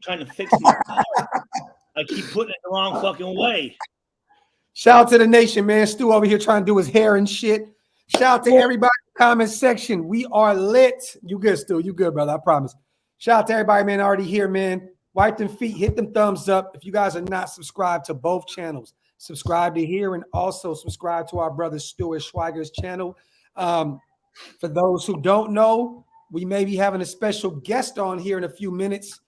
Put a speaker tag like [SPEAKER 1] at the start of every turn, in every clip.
[SPEAKER 1] trying to fix my car. I keep putting it the wrong fucking way.
[SPEAKER 2] Shout out to the nation, man. Stu over here trying to do his hair and shit. Shout out to everybody in the comment section. We are lit. You good, Stu? You good, brother? I promise. Shout out to everybody, man. Already here, man. Wipe them feet. Hit them thumbs up. If you guys are not subscribed to both channels, subscribe to here and also subscribe to our brother Stuart Schweiger's channel. For those who don't know, we may be having a special guest on here in a few minutes,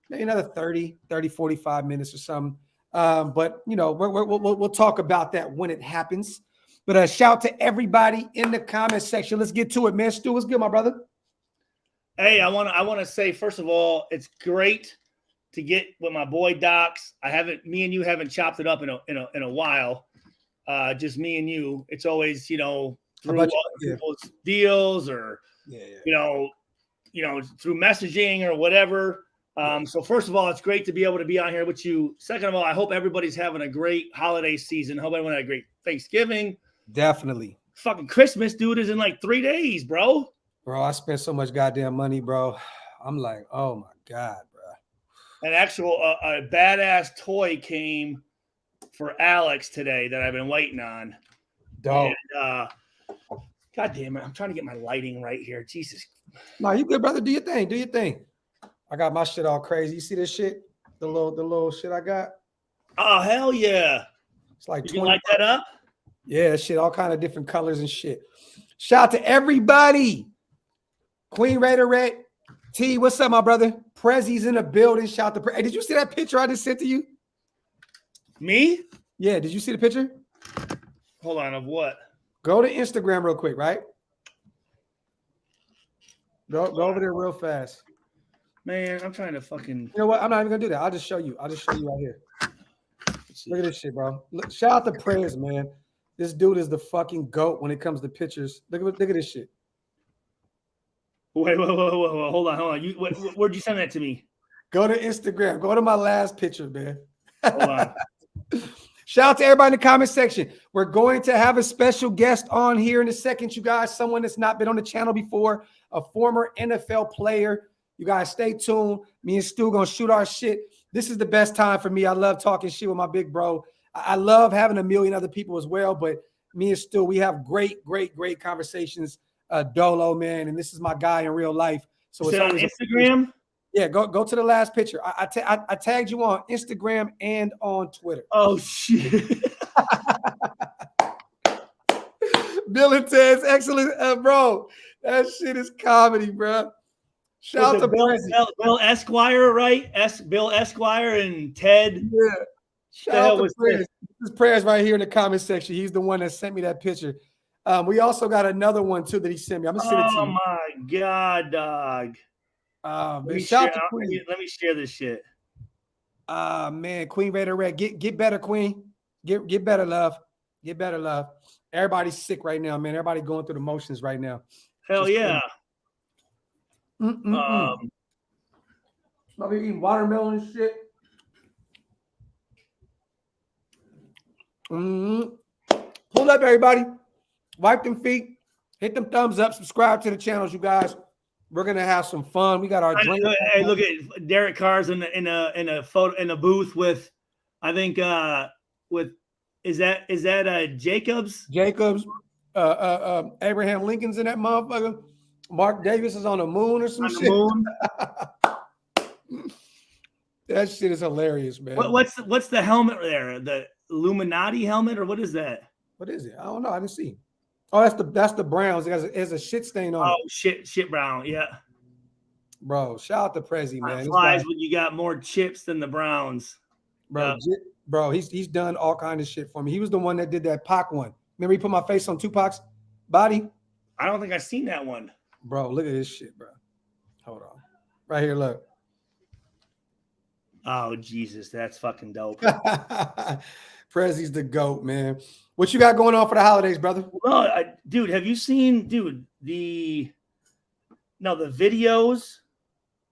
[SPEAKER 2] maybe another 30, 45 minutes or something. But, you know, we'll talk about that when it happens. But shout out to everybody in the comment section. Let's get to it, man. Stu, what's good, my brother?
[SPEAKER 1] Hey, I want to say, first of all, it's great to get with my boy Docs. Me and you haven't chopped it up in a while. Just me and you. It's always, you know, through people's deals or, you know, through messaging or whatever. So first of all, it's great to be able to be on here with you. Second of all, I hope everybody's having a great holiday season. Hope everyone had a great Thanksgiving.
[SPEAKER 2] Definitely.
[SPEAKER 1] Fucking Christmas, dude, is in like 3 days, bro.
[SPEAKER 2] Bro, I spent so much goddamn money, bro. I'm like, oh my God, bro.
[SPEAKER 1] An actual a badass toy came for Alex today that I've been waiting on.
[SPEAKER 2] Dope.
[SPEAKER 1] And, God damn it, I'm trying to get my lighting right here. Jesus.
[SPEAKER 2] No, you good, brother. Do your thing. Do your thing. I got my shit all crazy. You see this shit? The little shit I got?
[SPEAKER 1] Oh, hell yeah.
[SPEAKER 2] It's like
[SPEAKER 1] you can light that up?
[SPEAKER 2] Yeah, shit, all kind of different colors and shit. Shout out to everybody. Queen Raider Red. T, what's up, my brother? Prezzy's in the building. Shout out to Hey, did you see that picture I just sent to you?
[SPEAKER 1] Me?
[SPEAKER 2] Yeah, did you see the picture?
[SPEAKER 1] Hold on, of what?
[SPEAKER 2] Go to Instagram real quick, right? Go over there real fast.
[SPEAKER 1] Man, I'm trying to fucking.
[SPEAKER 2] You know what? I'm not even gonna do that. I'll just show you. I'll just show you right here. Look at this shit, bro. Look, shout out to Prez, man. This dude is the fucking GOAT when it comes to pictures. Look at this shit.
[SPEAKER 1] Wait, hold on. Where'd you send that to me?
[SPEAKER 2] Go to Instagram. Go to my last picture, man.
[SPEAKER 1] Hold on.
[SPEAKER 2] Shout out to everybody in the comment section. We're going to have a special guest on here in a second, you guys. Someone that's not been on the channel before, a former NFL player. You guys stay tuned. Me and Stu gonna shoot our shit. This is the best time for me. I love talking shit with my big bro. I love having a million other people as well, but me and Stu, we have great conversations. Dolo, man, and this is my guy in real life. So
[SPEAKER 1] it's on Instagram.
[SPEAKER 2] Yeah, go to the last picture. I tagged you on Instagram and on Twitter.
[SPEAKER 1] Oh shit.
[SPEAKER 2] Bill and Ted's excellent, bro. That shit is comedy, bro. Shout out to
[SPEAKER 1] Bill Esquire, right? Bill Esquire and Ted.
[SPEAKER 2] Yeah. Shout out to Prez. This is Prez right here in the comment section. He's the one that sent me that picture. We also got another one too that he sent me. I'm gonna send it to you.
[SPEAKER 1] Oh my God, dog.
[SPEAKER 2] Let
[SPEAKER 1] me share this shit.
[SPEAKER 2] Man, Queen Raider Red. Get better, Queen. Get better, love. Get better, love. Everybody's sick right now, man. Everybody going through the motions right now.
[SPEAKER 1] Hell yeah.
[SPEAKER 2] I'll be eating watermelon and shit. Pull up, everybody. Wipe them feet. Hit them thumbs up. Subscribe to the channels, you guys. We're gonna have some fun. We got our drink.
[SPEAKER 1] Hey, look at Derek Carr's in a photo in a booth with, I think with is that Jacobs?
[SPEAKER 2] Abraham Lincoln's in that motherfucker. Mark Davis is on the moon or some shit. That shit is hilarious, man.
[SPEAKER 1] What's the helmet there? The Illuminati helmet, or what is that?
[SPEAKER 2] What is it? I don't know. I didn't see. Oh, that's the Browns. It has a shit stain on it.
[SPEAKER 1] Oh, shit brown. Yeah.
[SPEAKER 2] Bro, shout out to Prezi, man.
[SPEAKER 1] Flies when you got more chips than the Browns.
[SPEAKER 2] Bro, bro, he's done all kind of shit for me. He was the one that did that Pac one. Remember he put my face on Tupac's body?
[SPEAKER 1] I don't think I've seen that one.
[SPEAKER 2] Bro, look at this shit, bro. Hold on. Right here, look.
[SPEAKER 1] Oh, Jesus, that's fucking dope.
[SPEAKER 2] Prezi's the GOAT, man. What you got going on for the holidays, brother?
[SPEAKER 1] Well, dude, have you seen, the videos?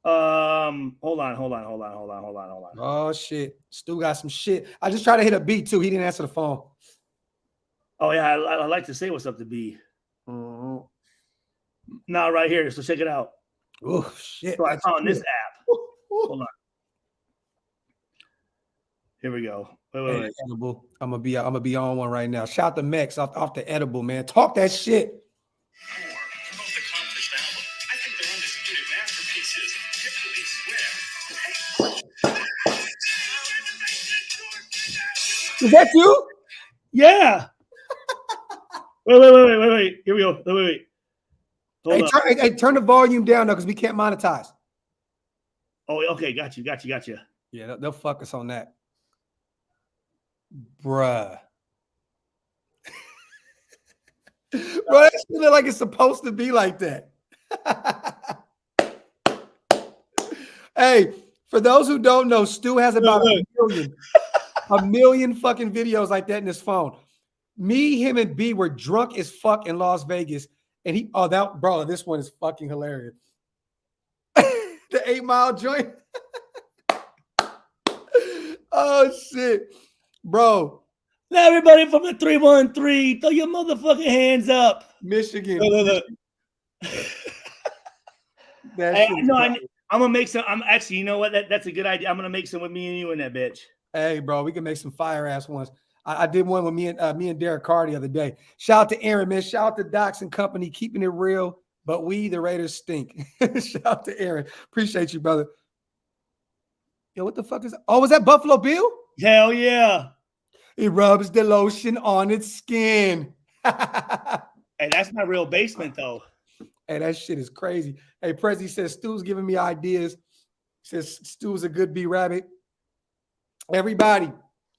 [SPEAKER 1] Hold on.
[SPEAKER 2] Oh, shit. Stu got some shit. I just tried to hit a beat, too. He didn't answer the phone.
[SPEAKER 1] Oh, yeah, I like to say what's up to B.
[SPEAKER 2] Mm-hmm.
[SPEAKER 1] No, right here. So check it out.
[SPEAKER 2] Oh, shit.
[SPEAKER 1] So I found this app. Hold on. Here we go. Wait,
[SPEAKER 2] Hey,
[SPEAKER 1] wait.
[SPEAKER 2] edible. I'm gonna be on one right now. Shout to Mex off the edible, man. Talk that shit.
[SPEAKER 3] Most accomplished album. I think they're undisputed masterpieces. Hip to be square.
[SPEAKER 2] Is that you?
[SPEAKER 1] Yeah. Wait. Here we go. Wait. Hold up.
[SPEAKER 2] Turn the volume down though, because we can't monetize.
[SPEAKER 1] Oh, okay. Got you.
[SPEAKER 2] Yeah, they'll fuck us on that. Bruh. Bro, that shit look like it's supposed to be like that. Hey, for those who don't know, Stu has about a million fucking videos like that in his phone. Me, him, and B were drunk as fuck in Las Vegas. And this one is fucking hilarious. The 8 Mile joint. Oh, shit. Bro.
[SPEAKER 1] Now everybody from the 313, throw your motherfucking hands up.
[SPEAKER 2] Michigan.
[SPEAKER 1] Look. I'm gonna make some. I'm actually, you know what? That's a good idea. I'm gonna make some with me and you in that bitch.
[SPEAKER 2] Hey, bro, we can make some fire ass ones. I did one with me and Derek Carr the other day. Shout out to Aaron, man. Shout out to Docs and company, keeping it real. But we, the Raiders, stink. Shout out to Aaron. Appreciate you, brother. Yo, what the fuck is that? Oh, was that Buffalo Bill?
[SPEAKER 1] Hell yeah.
[SPEAKER 2] He rubs the lotion on its skin.
[SPEAKER 1] Hey, that's my real basement, though.
[SPEAKER 2] Hey, that shit is crazy. Hey, Prezi says Stu's giving me ideas. Says Stu's a good B-Rabbit. Everybody,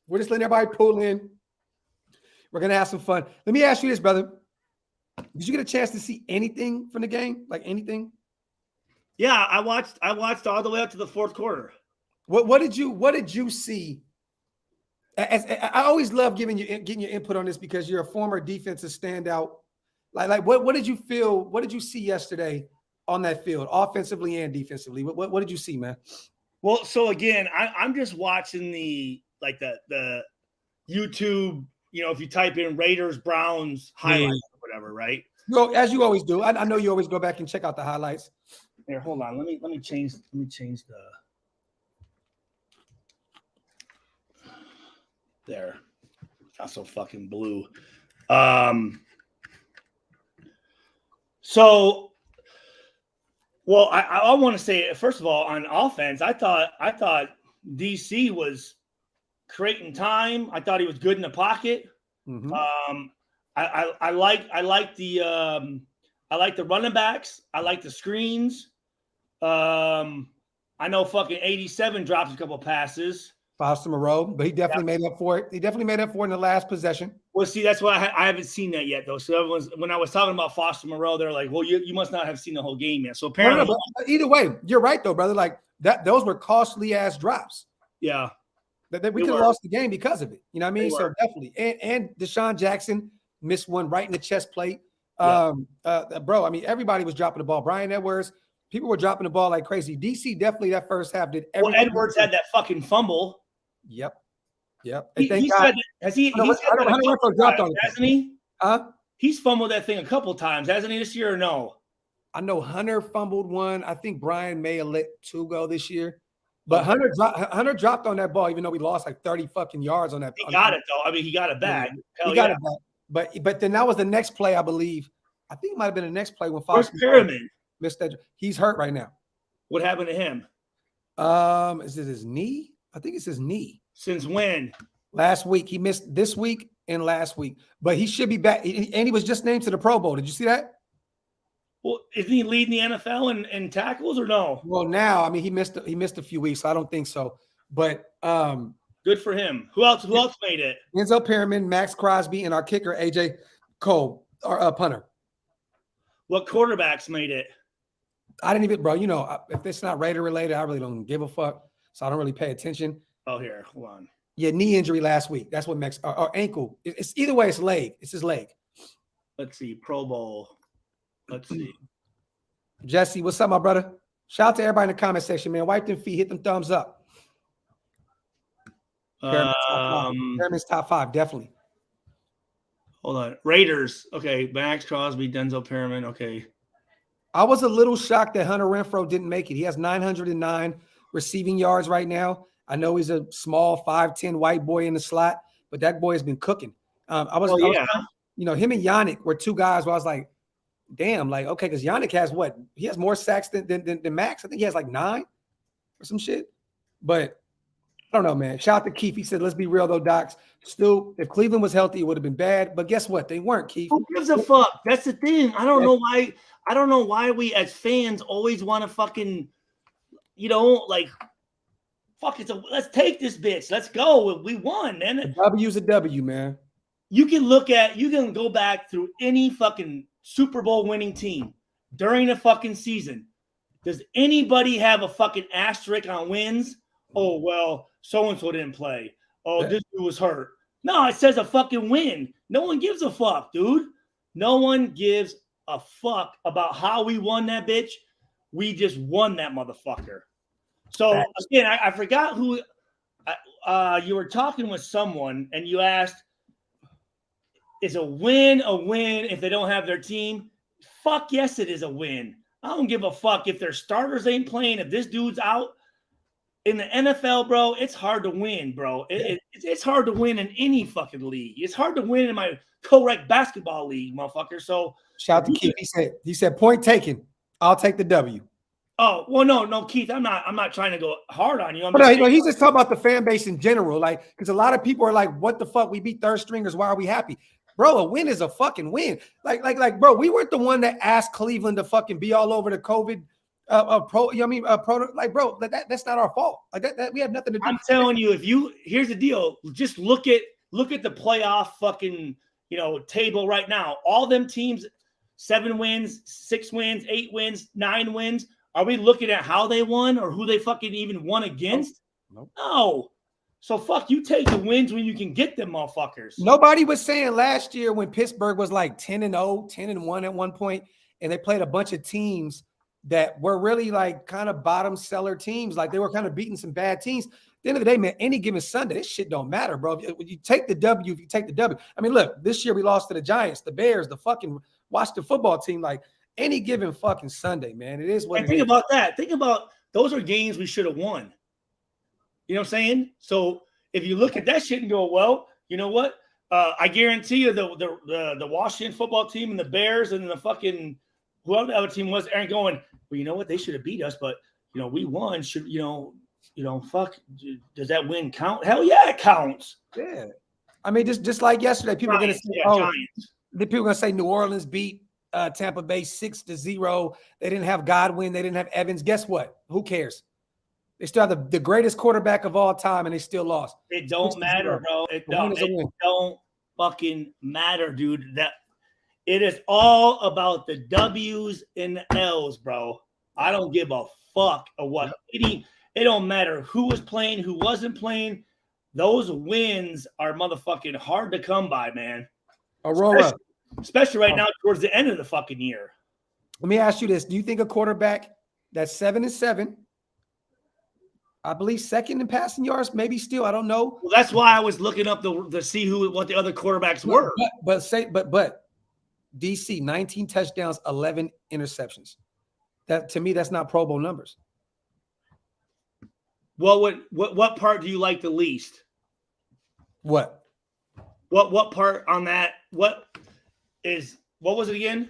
[SPEAKER 2] we're just letting everybody pull in. We're going to have some fun. Let me ask you this, brother. Did you get a chance to see anything from the game? Like anything?
[SPEAKER 1] Yeah, I watched all the way up to the fourth quarter.
[SPEAKER 2] What did you see? I always love getting your input on this because you're a former defensive standout. Like what did you feel? What did you see yesterday on that field, offensively and defensively? What did you see, man?
[SPEAKER 1] Well, so again, I'm just watching the YouTube. You know, if you type in Raiders Browns highlights or whatever, right?
[SPEAKER 2] No, as you always do. I know you always go back and check out the highlights.
[SPEAKER 1] Here, hold on. Let me change the. There, not so fucking blue. So, well, I want to say first of all on offense, I thought DC was creating time. I thought he was good in the pocket.
[SPEAKER 2] Mm-hmm.
[SPEAKER 1] I like the running backs. I like the screens. I know fucking 87 drops a couple passes.
[SPEAKER 2] Foster Moreau, but he definitely made up for it. He definitely made up for it in the last possession.
[SPEAKER 1] Well, see, that's why I haven't seen that yet, though. So when I was talking about Foster Moreau, they're like, "Well, you must not have seen the whole game yet." So apparently,
[SPEAKER 2] no, either way, you're right though, brother. Like that, those were costly ass drops.
[SPEAKER 1] Yeah,
[SPEAKER 2] that we could have lost the game because of it. You know what I mean? So definitely, and Deshaun Jackson missed one right in the chest plate. Bro, I mean, everybody was dropping the ball. Brian Edwards, people were dropping the ball like crazy. DC definitely that first half did everything.
[SPEAKER 1] Well, Edwards had that fucking fumble.
[SPEAKER 2] Yep.
[SPEAKER 1] He said, has he? He's
[SPEAKER 2] dropped on it,
[SPEAKER 1] hasn't he?
[SPEAKER 2] Huh?
[SPEAKER 1] He's fumbled that thing a couple times, hasn't he? This year or no?
[SPEAKER 2] I know Hunter fumbled one. I think Brian may have let 2 go this year, but Hunter dropped on that ball, even though we lost like 30 fucking yards on that.
[SPEAKER 1] He got it though. I mean, he got it back.
[SPEAKER 2] He got it back. But then that was the next play, I believe. I think it might have been the next play when
[SPEAKER 1] Foster Pyramid
[SPEAKER 2] missed that. He's hurt right now.
[SPEAKER 1] What happened to him?
[SPEAKER 2] Is it his knee? I think it's his knee.
[SPEAKER 1] Since when?
[SPEAKER 2] Last week. He missed this week and last week, but he should be back. And he was just named to the Pro Bowl. Did you see that?
[SPEAKER 1] Well, isn't he leading the NFL in tackles or no?
[SPEAKER 2] Well, now, I mean, he missed a few weeks, so I don't think so. But
[SPEAKER 1] good for him. Who else made it?
[SPEAKER 2] Denzel Perriman, Max Crosby, and our kicker AJ Cole, our punter.
[SPEAKER 1] What quarterbacks made it?
[SPEAKER 2] I didn't even, bro. You know, if it's not Raider related, I really don't give a fuck. So I don't really pay attention.
[SPEAKER 1] Oh, here, hold on.
[SPEAKER 2] Yeah, knee injury last week. That's what Max or ankle. It's either way. It's leg. It's his leg.
[SPEAKER 1] Let's see, Pro Bowl. Let's see.
[SPEAKER 2] Jesse, what's up, my brother? Shout out to everybody in the comment section, man. Wipe them feet. Hit them thumbs up. Perriman's top 5, definitely.
[SPEAKER 1] Hold on. Raiders. Okay, Max Crosby, Denzel Perriman. Okay.
[SPEAKER 2] I was a little shocked that Hunter Renfrow didn't make it. He has 909 receiving yards right now. I know he's a small 5'10" white boy in the slot, but that boy has been cooking. I was him and Yannick were two guys where I was like, damn, like, okay, because Yannick has what? He has more sacks than Max. I think he has like 9 or some shit. But I don't know, man. Shout out to Keith. He said, let's be real, though, Docs. Still, if Cleveland was healthy, it would have been bad. But guess what? They weren't, Keith.
[SPEAKER 1] Who gives a fuck? That's the thing. I don't know why. I don't know why we as fans always want to fucking, like, fuck it. Let's take this bitch. Let's go. We won, man.
[SPEAKER 2] A W's a W, man.
[SPEAKER 1] You can go back through any fucking Super Bowl winning team during the fucking season. Does anybody have a fucking asterisk on wins? Oh, well, so-and-so didn't play. Oh, this dude was hurt. No, it says a fucking win. No one gives a fuck, dude. No one gives a fuck about how we won that bitch. We just won that motherfucker. So, again, I forgot who you were talking with someone, and you asked, is a win if they don't have their team? Fuck yes, it is a win. I don't give a fuck if their starters ain't playing. If this dude's out in the NFL, bro, it's hard to win, bro. It's hard to win in any fucking league. It's hard to win in my co-rec basketball league, motherfucker. So
[SPEAKER 2] shout out to Keith. He said, point taken. I'll take the W.
[SPEAKER 1] Oh, well, no, Keith, I'm not trying to go hard on you.
[SPEAKER 2] He's just talking about the fan base in general, like, because a lot of people are like, what the fuck? We beat third stringers. Why are we happy? Bro, a win is a fucking win. Like, bro, we weren't the one that asked Cleveland to fucking be all over the COVID that's not our fault. Like that we have nothing to do.
[SPEAKER 1] I'm telling you, here's the deal. Just look at the playoff fucking, table right now. All them teams, 7 wins, 6 wins, 8 wins, 9 wins. Are we looking at how they won or who they fucking even won against?
[SPEAKER 2] Nope.
[SPEAKER 1] No. So fuck, you take the wins when you can get them, motherfuckers.
[SPEAKER 2] Nobody was saying last year when Pittsburgh was like 10-0, 10-1 at one point, and they played a bunch of teams that were really like kind of bottom seller teams. Like they were kind of beating some bad teams. At the end of the day, man, any given Sunday, this shit don't matter, bro. If you take the W, if you take the W. I mean, look, this year we lost to the Giants, the Bears, the fucking Washington football team. Like any given fucking Sunday, man, it is what it is.
[SPEAKER 1] Think about that. Think about those are games we should have won. You know what I'm saying? So if you look at that shit and go, well, you know what? I guarantee you the Washington football team and the Bears and the fucking whoever the other team was, Aaron going, well, you know what? They should have beat us, but we won. Should fuck? Does that win count? Hell yeah, it counts.
[SPEAKER 2] Yeah. I mean, just like yesterday, people are gonna say, people are gonna say New Orleans beat Tampa Bay 6-0. They didn't have Godwin, they didn't have Evans. Guess what? Who cares? They still have the greatest quarterback of all time, and they still lost.
[SPEAKER 1] It don't matter, bro. It don't fucking matter, dude. That it is all about the W's and the L's, bro. I don't give a fuck of what. It don't matter who was playing, who wasn't playing. Those wins are motherfucking hard to come by, man.
[SPEAKER 2] Aurora.
[SPEAKER 1] Especially right now towards the end of the fucking year.
[SPEAKER 2] Let me ask you this. Do you think a quarterback that's 7-7, I believe second in passing yards, maybe still, I don't know.
[SPEAKER 1] Well, that's why I was looking up to see what the other quarterbacks were.
[SPEAKER 2] But DC, 19 touchdowns, 11 interceptions. That to me, that's not Pro Bowl numbers.
[SPEAKER 1] Well, what part do you like the least?
[SPEAKER 2] What
[SPEAKER 1] part on that? What was it again?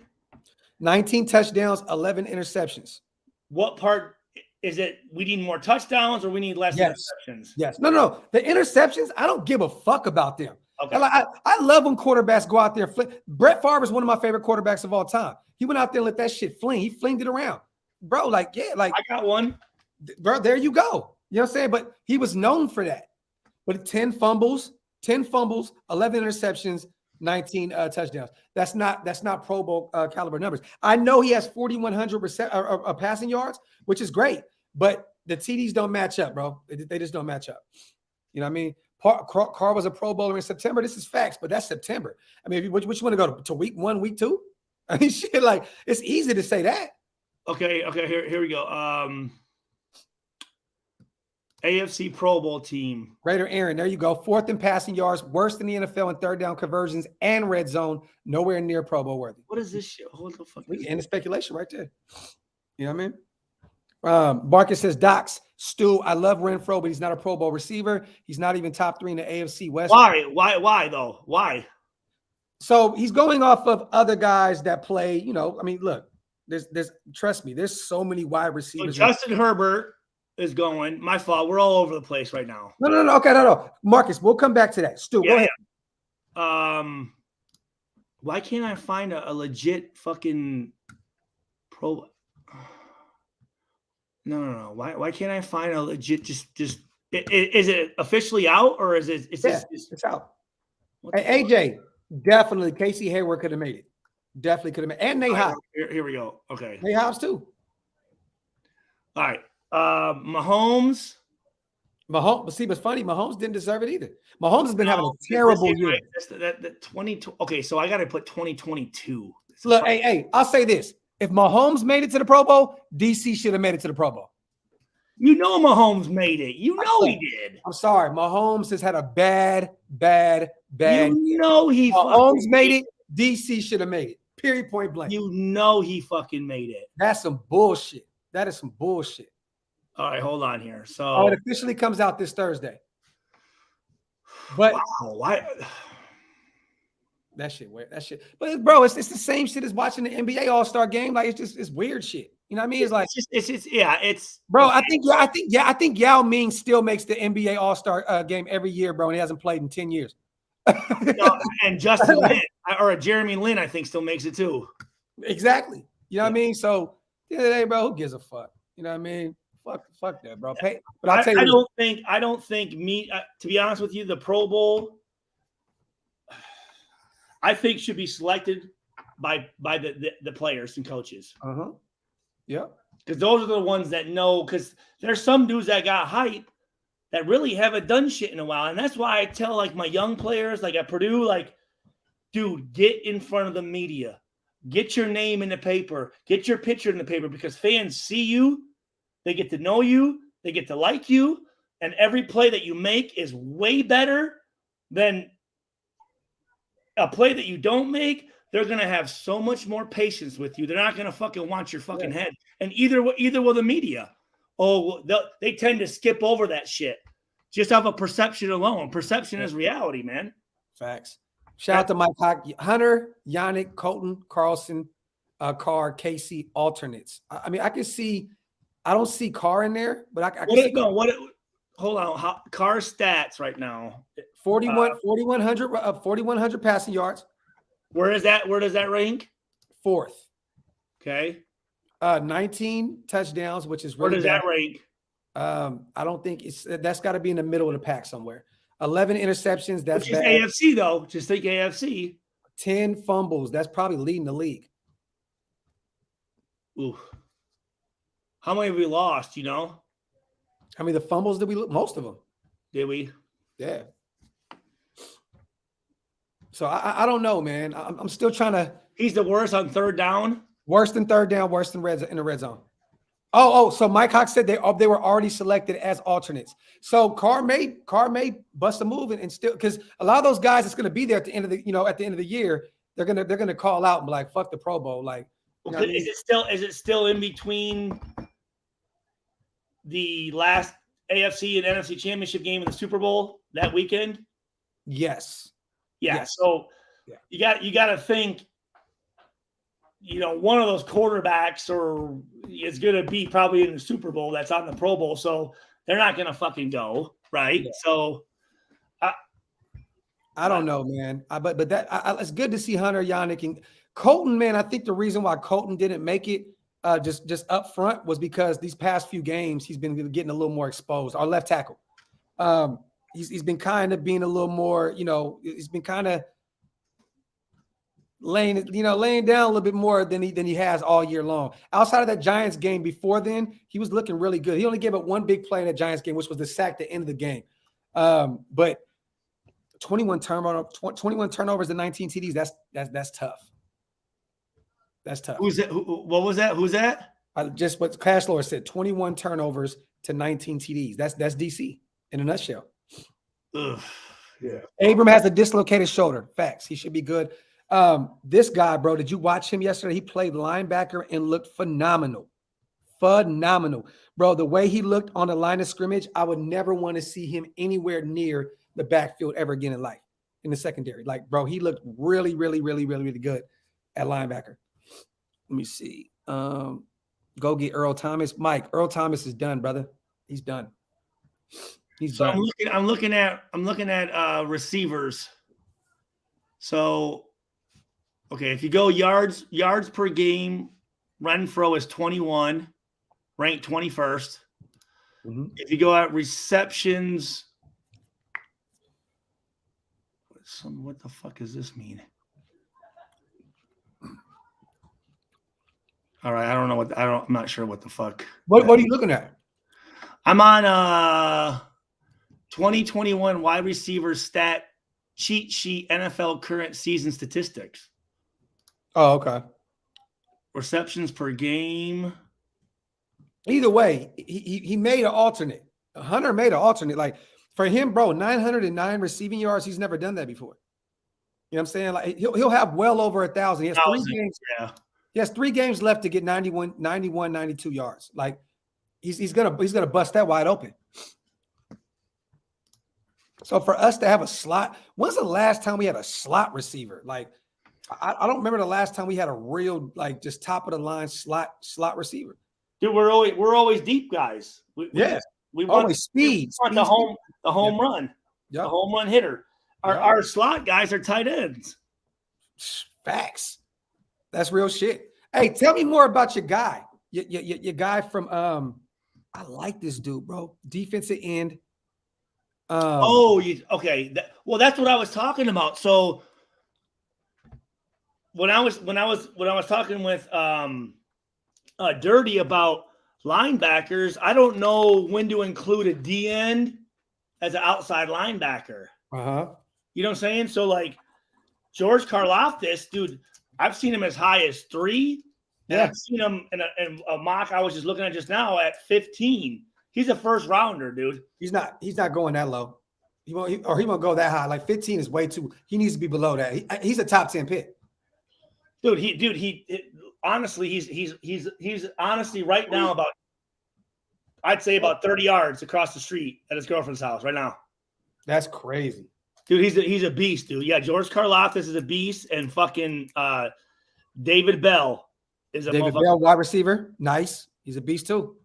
[SPEAKER 2] 19 touchdowns, 11 interceptions.
[SPEAKER 1] What part is it? We need more touchdowns or we need less interceptions?
[SPEAKER 2] Yes. No. The interceptions, I don't give a fuck about them.
[SPEAKER 1] Okay.
[SPEAKER 2] I love when quarterbacks go out there and fling. Brett Favre is one of my favorite quarterbacks of all time. He went out there and let that shit fling. He flinged it around. Bro, I
[SPEAKER 1] got one.
[SPEAKER 2] Bro, there you go. You know what I'm saying? But he was known for that. But 10 fumbles, 11 interceptions, 19 touchdowns. That's not Pro Bowl caliber numbers. I know he has 4,100 passing yards, which is great, but the TDs don't match up, bro. They just don't match up. You know what I mean? Carr was a Pro Bowler in September. This is facts, but that's September. I mean, which you want to go to week 1, week 2? I mean, shit, like it's easy to say that.
[SPEAKER 1] Okay. Here we go. AFC Pro Bowl team.
[SPEAKER 2] Raider Aaron, there you go. 4th in passing yards, worse than the NFL in third down conversions and red zone. Nowhere near Pro Bowl worthy.
[SPEAKER 1] What is this shit? What the fuck?
[SPEAKER 2] We end the speculation right there. You know what I mean? Marcus says, Docs, Stu, I love Renfro, but he's not a Pro Bowl receiver. He's not even top 3 in the AFC West.
[SPEAKER 1] Why though? Why?
[SPEAKER 2] So he's going off of other guys that play, you know, I mean, look, there's trust me, there's so many wide receivers.
[SPEAKER 1] So Justin Herbert is going. My fault. We're all over the place right now.
[SPEAKER 2] No. Okay, no. Marcus, we'll come back to that. Stu, go ahead.
[SPEAKER 1] Why can't I find a legit fucking pro? No. Why can't I find a legit just is it officially out or is it
[SPEAKER 2] it's out. Hey, AJ, definitely Casey Hayward could have made it. Definitely could have made it. And Nate Hobbs.
[SPEAKER 1] Here we go. Okay.
[SPEAKER 2] Nate Hobbs too.
[SPEAKER 1] All right. Mahomes,
[SPEAKER 2] but see, what's funny, Mahomes didn't deserve it either. Mahomes has been having a terrible year.
[SPEAKER 1] That 22. Okay, so I got to put 2022.
[SPEAKER 2] Look, hey, I'll say this. If Mahomes made it to the Pro Bowl, DC should have made it to the Pro Bowl.
[SPEAKER 1] You know Mahomes made it. You know he did.
[SPEAKER 2] I'm sorry. Mahomes has had a bad.
[SPEAKER 1] You know he
[SPEAKER 2] Mahomes made it. DC should have made it. Period, point blank.
[SPEAKER 1] You know he fucking made it.
[SPEAKER 2] That's some bullshit. That is some bullshit.
[SPEAKER 1] All right, hold on here. So
[SPEAKER 2] it officially comes out this Thursday. But
[SPEAKER 1] wow, why?
[SPEAKER 2] That shit. But bro, it's the same shit as watching the NBA All-Star game. Like it's weird shit. You know what I mean? It's like
[SPEAKER 1] it's
[SPEAKER 2] bro. I think Yao Ming still makes the NBA All-Star game every year, bro, and he hasn't played in 10 years.
[SPEAKER 1] And Justin Lin or Jeremy Lin, I think, still makes it too.
[SPEAKER 2] Exactly. You know what I mean? So the other day, bro, who gives a fuck? You know what I mean? Fuck that, bro. But I'll tell you,
[SPEAKER 1] I don't think to be honest with you, the Pro Bowl, I think should be selected by the players and coaches.
[SPEAKER 2] Yeah.
[SPEAKER 1] Because those are the ones that know. Because there's some dudes that got hype that really haven't done shit in a while, and that's why I tell like my young players, like at Purdue, like, dude, get in front of the media, get your name in the paper, get your picture in the paper, because fans see you. They get to know you. They get to like you. And every play that you make is way better than a play that you don't make. They're going to have so much more patience with you. They're not going to fucking want your fucking head. And either will the media. Oh, they tend to skip over that shit. Just off of perception alone. Perception is reality, man.
[SPEAKER 2] Facts. Shout out to Mike Hawk, Hunter, Yannick, Colton, Carlson, Carr, Casey, alternates. I mean, I can see. I don't see Carr in there, but I can see.
[SPEAKER 1] Hold on. Carr stats right now.
[SPEAKER 2] 4,100 passing yards.
[SPEAKER 1] Where is that? Where does that rank?
[SPEAKER 2] 4th.
[SPEAKER 1] Okay.
[SPEAKER 2] 19 touchdowns, which is really
[SPEAKER 1] where does that rank?
[SPEAKER 2] I don't think that's got to be in the middle of the pack somewhere. 11 interceptions. That's
[SPEAKER 1] bad. AFC though. Just think AFC.
[SPEAKER 2] 10 fumbles. That's probably leading the league.
[SPEAKER 1] Ooh. How many have we lost? You know?
[SPEAKER 2] How many of the fumbles did we lose? Most of them.
[SPEAKER 1] Did we?
[SPEAKER 2] Yeah. So I don't know, man. I'm still trying to.
[SPEAKER 1] He's the worst on third down.
[SPEAKER 2] Worse than third down. Worse than in the red zone. Oh. So Mike Hawk said they were already selected as alternates. So Carr may bust a move and still, because a lot of those guys that's going to be there at the end of the year, they're gonna call out and be like, fuck the Pro Bowl, like. You know
[SPEAKER 1] is it still in between the last AFC and NFC championship game and the Super Bowl that weekend?
[SPEAKER 2] Yes.
[SPEAKER 1] Yeah.
[SPEAKER 2] Yes.
[SPEAKER 1] So you got to think, one of those quarterbacks is going to be probably in the Super Bowl that's on the Pro Bowl. So they're not going to fucking go. Right. Yeah. So
[SPEAKER 2] I don't know, man. But it's good to see Hunter, Yannick, and Colton, man. I think the reason why Colton didn't make it just up front was because these past few games he's been getting a little more exposed. Our left tackle, he's been kind of being a little more, he's been kind of laying down a little bit more than he has all year long. Outside of that Giants game before then, he was looking really good. He only gave up one big play in that Giants game, which was the sack at the end of the game. But 21 turnovers and 19 TDs. That's tough. That's tough.
[SPEAKER 1] Who's that? What was that? Who's that?
[SPEAKER 2] Just what Cash Lord said. 21 turnovers to 19 TDs. That's DC in a nutshell.
[SPEAKER 1] Ugh. Yeah.
[SPEAKER 2] Abram has a dislocated shoulder. Facts. He should be good. This guy, bro, did you watch him yesterday? He played linebacker and looked phenomenal. phenomenal. Bro, the way he looked on the line of scrimmage, I would never want to see him anywhere near the backfield ever again in life, in the secondary. Like, bro, he looked really, really, really, really, really good at linebacker. Let me see. Go get Earl Thomas. Mike, Earl Thomas is done, brother. He's done. He's
[SPEAKER 1] So
[SPEAKER 2] done.
[SPEAKER 1] I'm looking at receivers. So, okay, if you go yards per game, Renfro is 21, ranked 21st.
[SPEAKER 2] Mm-hmm.
[SPEAKER 1] If you go at receptions, what the fuck does this mean? All right, I'm not sure what the fuck.
[SPEAKER 2] What are you looking at?
[SPEAKER 1] I'm on 2021 wide receiver stat cheat sheet NFL current season statistics.
[SPEAKER 2] Oh, okay.
[SPEAKER 1] Receptions per game.
[SPEAKER 2] Either way, he made an alternate. Hunter made an alternate. Like, for him, bro, 909 receiving yards, he's never done that before. You know what I'm saying? Like, he'll have well over 1,000. He has 3 games.
[SPEAKER 1] Yeah.
[SPEAKER 2] He has 3 games left to get 91, 92 yards. Like, he's gonna bust that wide open. So for us to have a slot, when's the last time we had a slot receiver? Like, I don't remember the last time we had a real, like, just top of the line slot receiver.
[SPEAKER 1] Dude, we're always deep guys. We want
[SPEAKER 2] always speed.
[SPEAKER 1] the home run.
[SPEAKER 2] Yep.
[SPEAKER 1] The home run hitter. Our slot guys are tight ends.
[SPEAKER 2] Facts. That's real shit. Hey, tell me more about your guy. Your guy from I like this dude, bro. Defensive end.
[SPEAKER 1] Okay. That's what I was talking about. So when I was talking with Dirty about linebackers, I don't know when to include a D end as an outside linebacker. You know what I'm saying? So, like, George Karlaftis, dude, I've seen him as high as 3. Yeah. I've seen him in a mock I was just looking at just now at 15. He's a first rounder, dude.
[SPEAKER 2] He's not going that low. He won't go that high. Like, 15 is way too. He needs to be below that. He's a top 10 pick.
[SPEAKER 1] Honestly, he's honestly right now I'd say about 30 yards across the street at his girlfriend's house right now.
[SPEAKER 2] That's crazy.
[SPEAKER 1] Dude, he's a beast, dude. Yeah, George Karlaftis is a beast, and fucking David Bell is a
[SPEAKER 2] David Bell, wide receiver. Nice. He's a beast too.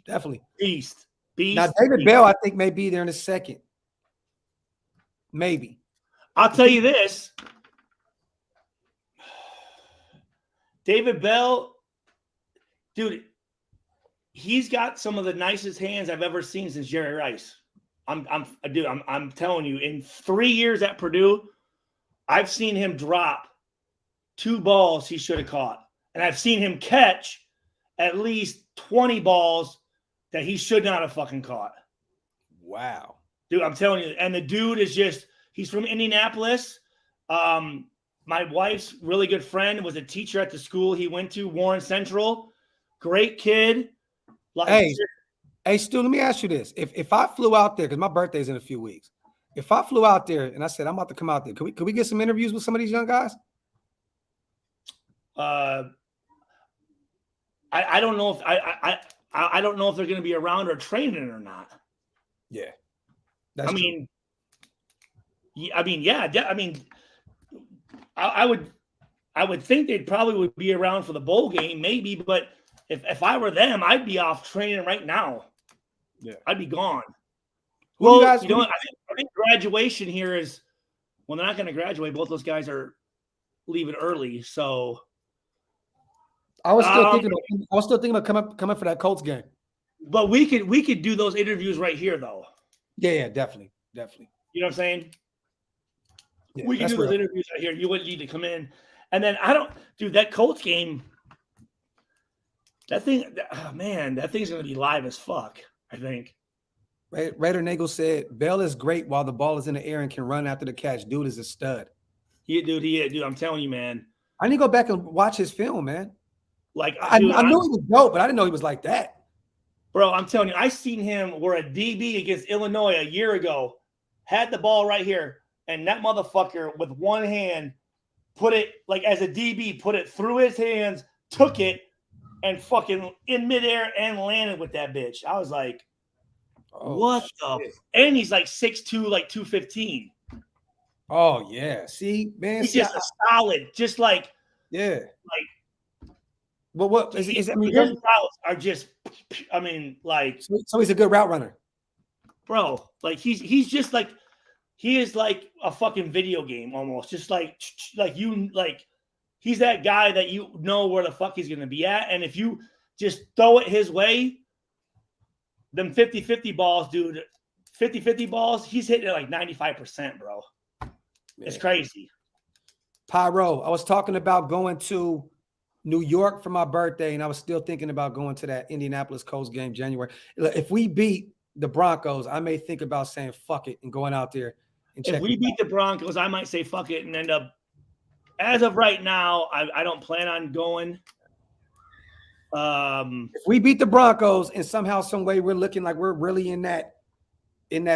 [SPEAKER 2] Definitely.
[SPEAKER 1] Beast.
[SPEAKER 2] Now, David Bell, I think, may be there in a second. Maybe.
[SPEAKER 1] I'll tell you this. David Bell, dude, he's got some of the nicest hands I've ever seen since Jerry Rice. I'm telling you, in 3 years at Purdue, I've seen him drop 2 balls he should have caught. And I've seen him catch at least 20 balls that he should not have fucking caught.
[SPEAKER 2] Wow.
[SPEAKER 1] Dude, I'm telling you. And the dude is he's from Indianapolis. My wife's really good friend was a teacher at the school he went to, Warren Central. Great kid.
[SPEAKER 2] Hey, Stu, let me ask you this. If I flew out there, because my birthday's in a few weeks, if I flew out there and I said, I'm about to come out there, could we get some interviews with some of these young guys?
[SPEAKER 1] I don't know if I don't know if they're going to be around or training or not.
[SPEAKER 2] Yeah.
[SPEAKER 1] I would think they'd probably would be around for the bowl game, maybe, but if I were them, I'd be off training right now.
[SPEAKER 2] Yeah.
[SPEAKER 1] I'd be gone.
[SPEAKER 2] I
[SPEAKER 1] think graduation here is, well, they're not going to graduate. Both those guys are leaving early, so
[SPEAKER 2] I was still thinking about coming for that Colts game.
[SPEAKER 1] But we could do those interviews right here, though.
[SPEAKER 2] Yeah, definitely.
[SPEAKER 1] You know what I'm saying? Yeah, we can do those interviews right here. You wouldn't need to come in. And then that Colts game, that thing's going to be live as fuck, I think.
[SPEAKER 2] Raider Nagel said, Bell is great while the ball is in the air and can run after the catch. Dude is a stud.
[SPEAKER 1] Dude, I'm telling you, man.
[SPEAKER 2] I need to go back and watch his film, man.
[SPEAKER 1] Like,
[SPEAKER 2] I knew he was dope, but I didn't know he was like that.
[SPEAKER 1] Bro, I'm telling you, I seen him where a DB against Illinois a year ago had the ball right here, and that motherfucker with one hand put it, like as a DB, put it through his hands, took it, and fucking in midair and landed with that bitch. I was like, what the? And he's like 6'2", like 215.
[SPEAKER 2] Oh yeah, see, man,
[SPEAKER 1] He's just a solid, just like
[SPEAKER 2] Well, what is I mean,
[SPEAKER 1] his routes are just. I mean, like.
[SPEAKER 2] So he's a good route runner,
[SPEAKER 1] bro. Like he's just like he is like a fucking video game almost. Just like he's that guy that you know where the fuck he's gonna be at, and if you just throw it his way, them 50-50 balls, dude. 50-50 balls, he's hitting it like 95%, bro. Man. It's crazy.
[SPEAKER 2] Pyro, I was talking about going to New York for my birthday, and I was still thinking about going to that Indianapolis Colts game January. If we beat the Broncos, I may think about saying fuck it and going out there and checking.
[SPEAKER 1] If we beat the Broncos, I might say fuck it and end up. As of right now, I don't plan on going.
[SPEAKER 2] If we beat the Broncos and somehow, some way, we're looking like we're really in that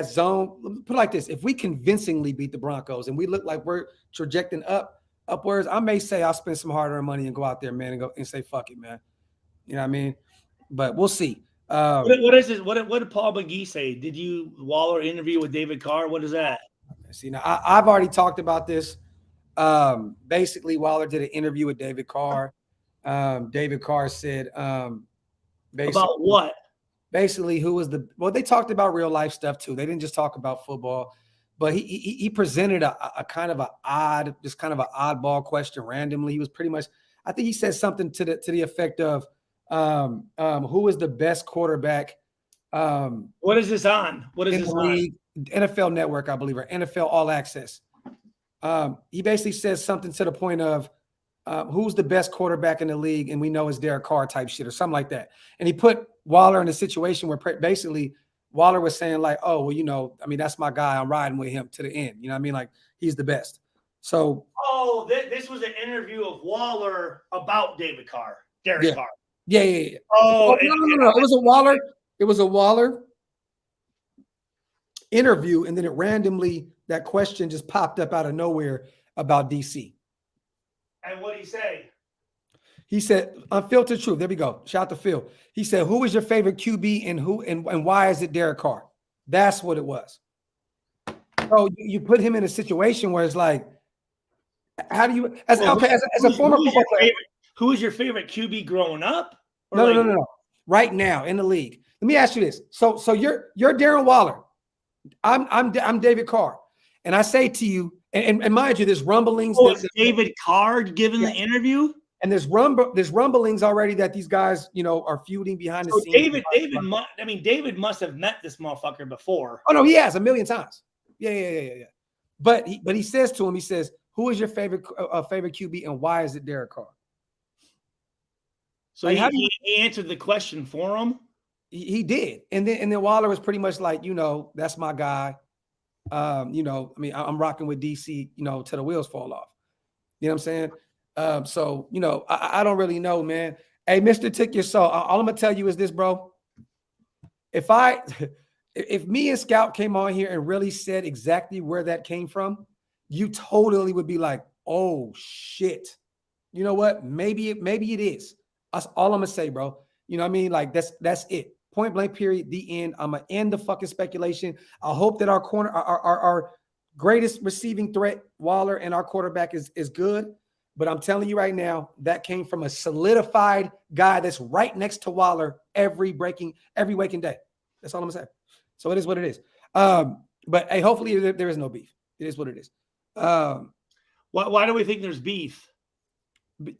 [SPEAKER 2] zone. Put it like this: if we convincingly beat the Broncos and we look like we're trajecting upwards, I may say I'll spend some hard-earned money and go out there, man, and go and say fuck it, man. You know what I mean? But we'll see.
[SPEAKER 1] What is this? What did Paul McGee say? Did you Waller interview with David Carr? What is that?
[SPEAKER 2] See, now I've already talked about this. Basically, Waller did an interview with David Carr. David Carr said,
[SPEAKER 1] about what?
[SPEAKER 2] Basically, they talked about real life stuff too. They didn't just talk about football, but he presented a kind of an oddball question randomly. He was pretty much, I think he said something to the effect of, who is the best quarterback?
[SPEAKER 1] What is this on? What is this on?
[SPEAKER 2] League, NFL Network, I believe, or NFL All Access. He basically says something to the point of, who's the best quarterback in the league, and we know it's Derek Carr type shit or something like that. And he put Waller in a situation where basically Waller was saying like, oh, well, you know, I mean, that's my guy. I'm riding with him to the end. You know what I mean? Like, he's the best. So.
[SPEAKER 1] Oh, this was an interview of Waller about David Carr, Derek Carr.
[SPEAKER 2] Yeah.
[SPEAKER 1] Oh,
[SPEAKER 2] no. It was a Waller interview, and then that question just popped up out of nowhere about DC.
[SPEAKER 1] And what did he say?
[SPEAKER 2] He said, unfiltered truth. There we go. Shout out to Phil. He said, who is your favorite QB and why is it Derek Carr? That's what it was. So you put him in a situation where it's like, how do you, as a former football player,
[SPEAKER 1] who is your favorite QB growing up?
[SPEAKER 2] No. Right now in the league. Let me ask you this. So you're Darren Waller. I'm David Carr. And I say to you, and mind you, there's rumblings.
[SPEAKER 1] Oh, David Carr giving the interview?
[SPEAKER 2] And there's rumblings already that these guys, you know, are feuding behind the scenes.
[SPEAKER 1] David must have met this motherfucker before.
[SPEAKER 2] Oh no, he has 1,000,000 times. Yeah. But he says to him, he says, "Who is your favorite QB and why is it Derek Carr?"
[SPEAKER 1] So like, he answered the question for him.
[SPEAKER 2] He did, and then Waller was pretty much like, you know, that's my guy. You know, I mean, I'm rocking with DC, you know, till the wheels fall off. You know what I'm saying? So, you know, I don't really know, man. Hey, Mr. Tick Your Soul, all I'm gonna tell you is this, bro. If me and Scout came on here and really said exactly where that came from, you totally would be like, oh shit. You know what? Maybe it is. That's all I'm gonna say, bro. You know what I mean? Like that's it. Point blank, period, the end. I'm gonna end the fucking speculation. I hope that our greatest receiving threat, Waller, and our quarterback is good. But I'm telling you right now, that came from a solidified guy that's right next to Waller every waking day. That's all I'm gonna say. So it is what it is. But hey, hopefully there is no beef. It is what it is.
[SPEAKER 1] Why do we think there's beef?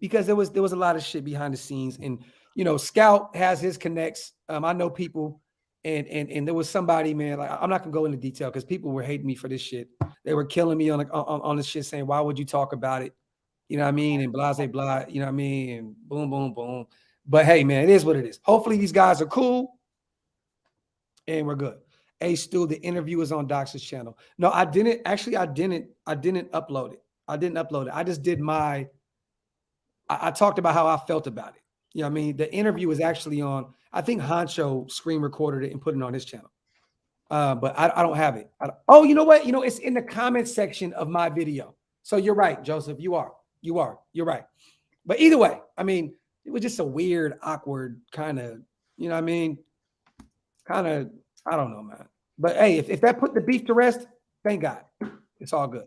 [SPEAKER 2] Because there was a lot of shit behind the scenes, and you know, Scout has his connects. I know people, and there was somebody, man. Like, I'm not gonna go into detail because people were hating me for this shit. They were killing me on this shit, saying, "Why would you talk about it?" You know what I mean? And blah, blah, you know what I mean? And boom, boom, boom. But hey, man, it is what it is. Hopefully these guys are cool and we're good. Hey, Stu, the interview is on Dox's channel. No, I didn't. Actually, I didn't upload it. I just did I talked about how I felt about it. You know what I mean? The interview is actually on, I think Honcho screen recorded it and put it on his channel. But I don't have it. Oh, you know what? You know, it's in the comment section of my video. So you're right, Joseph. You're right. But either way, I mean, it was just a weird, awkward kind of, you know what I mean? Kind of, I don't know, man. But hey, if that put the beef to rest, thank God. It's all good.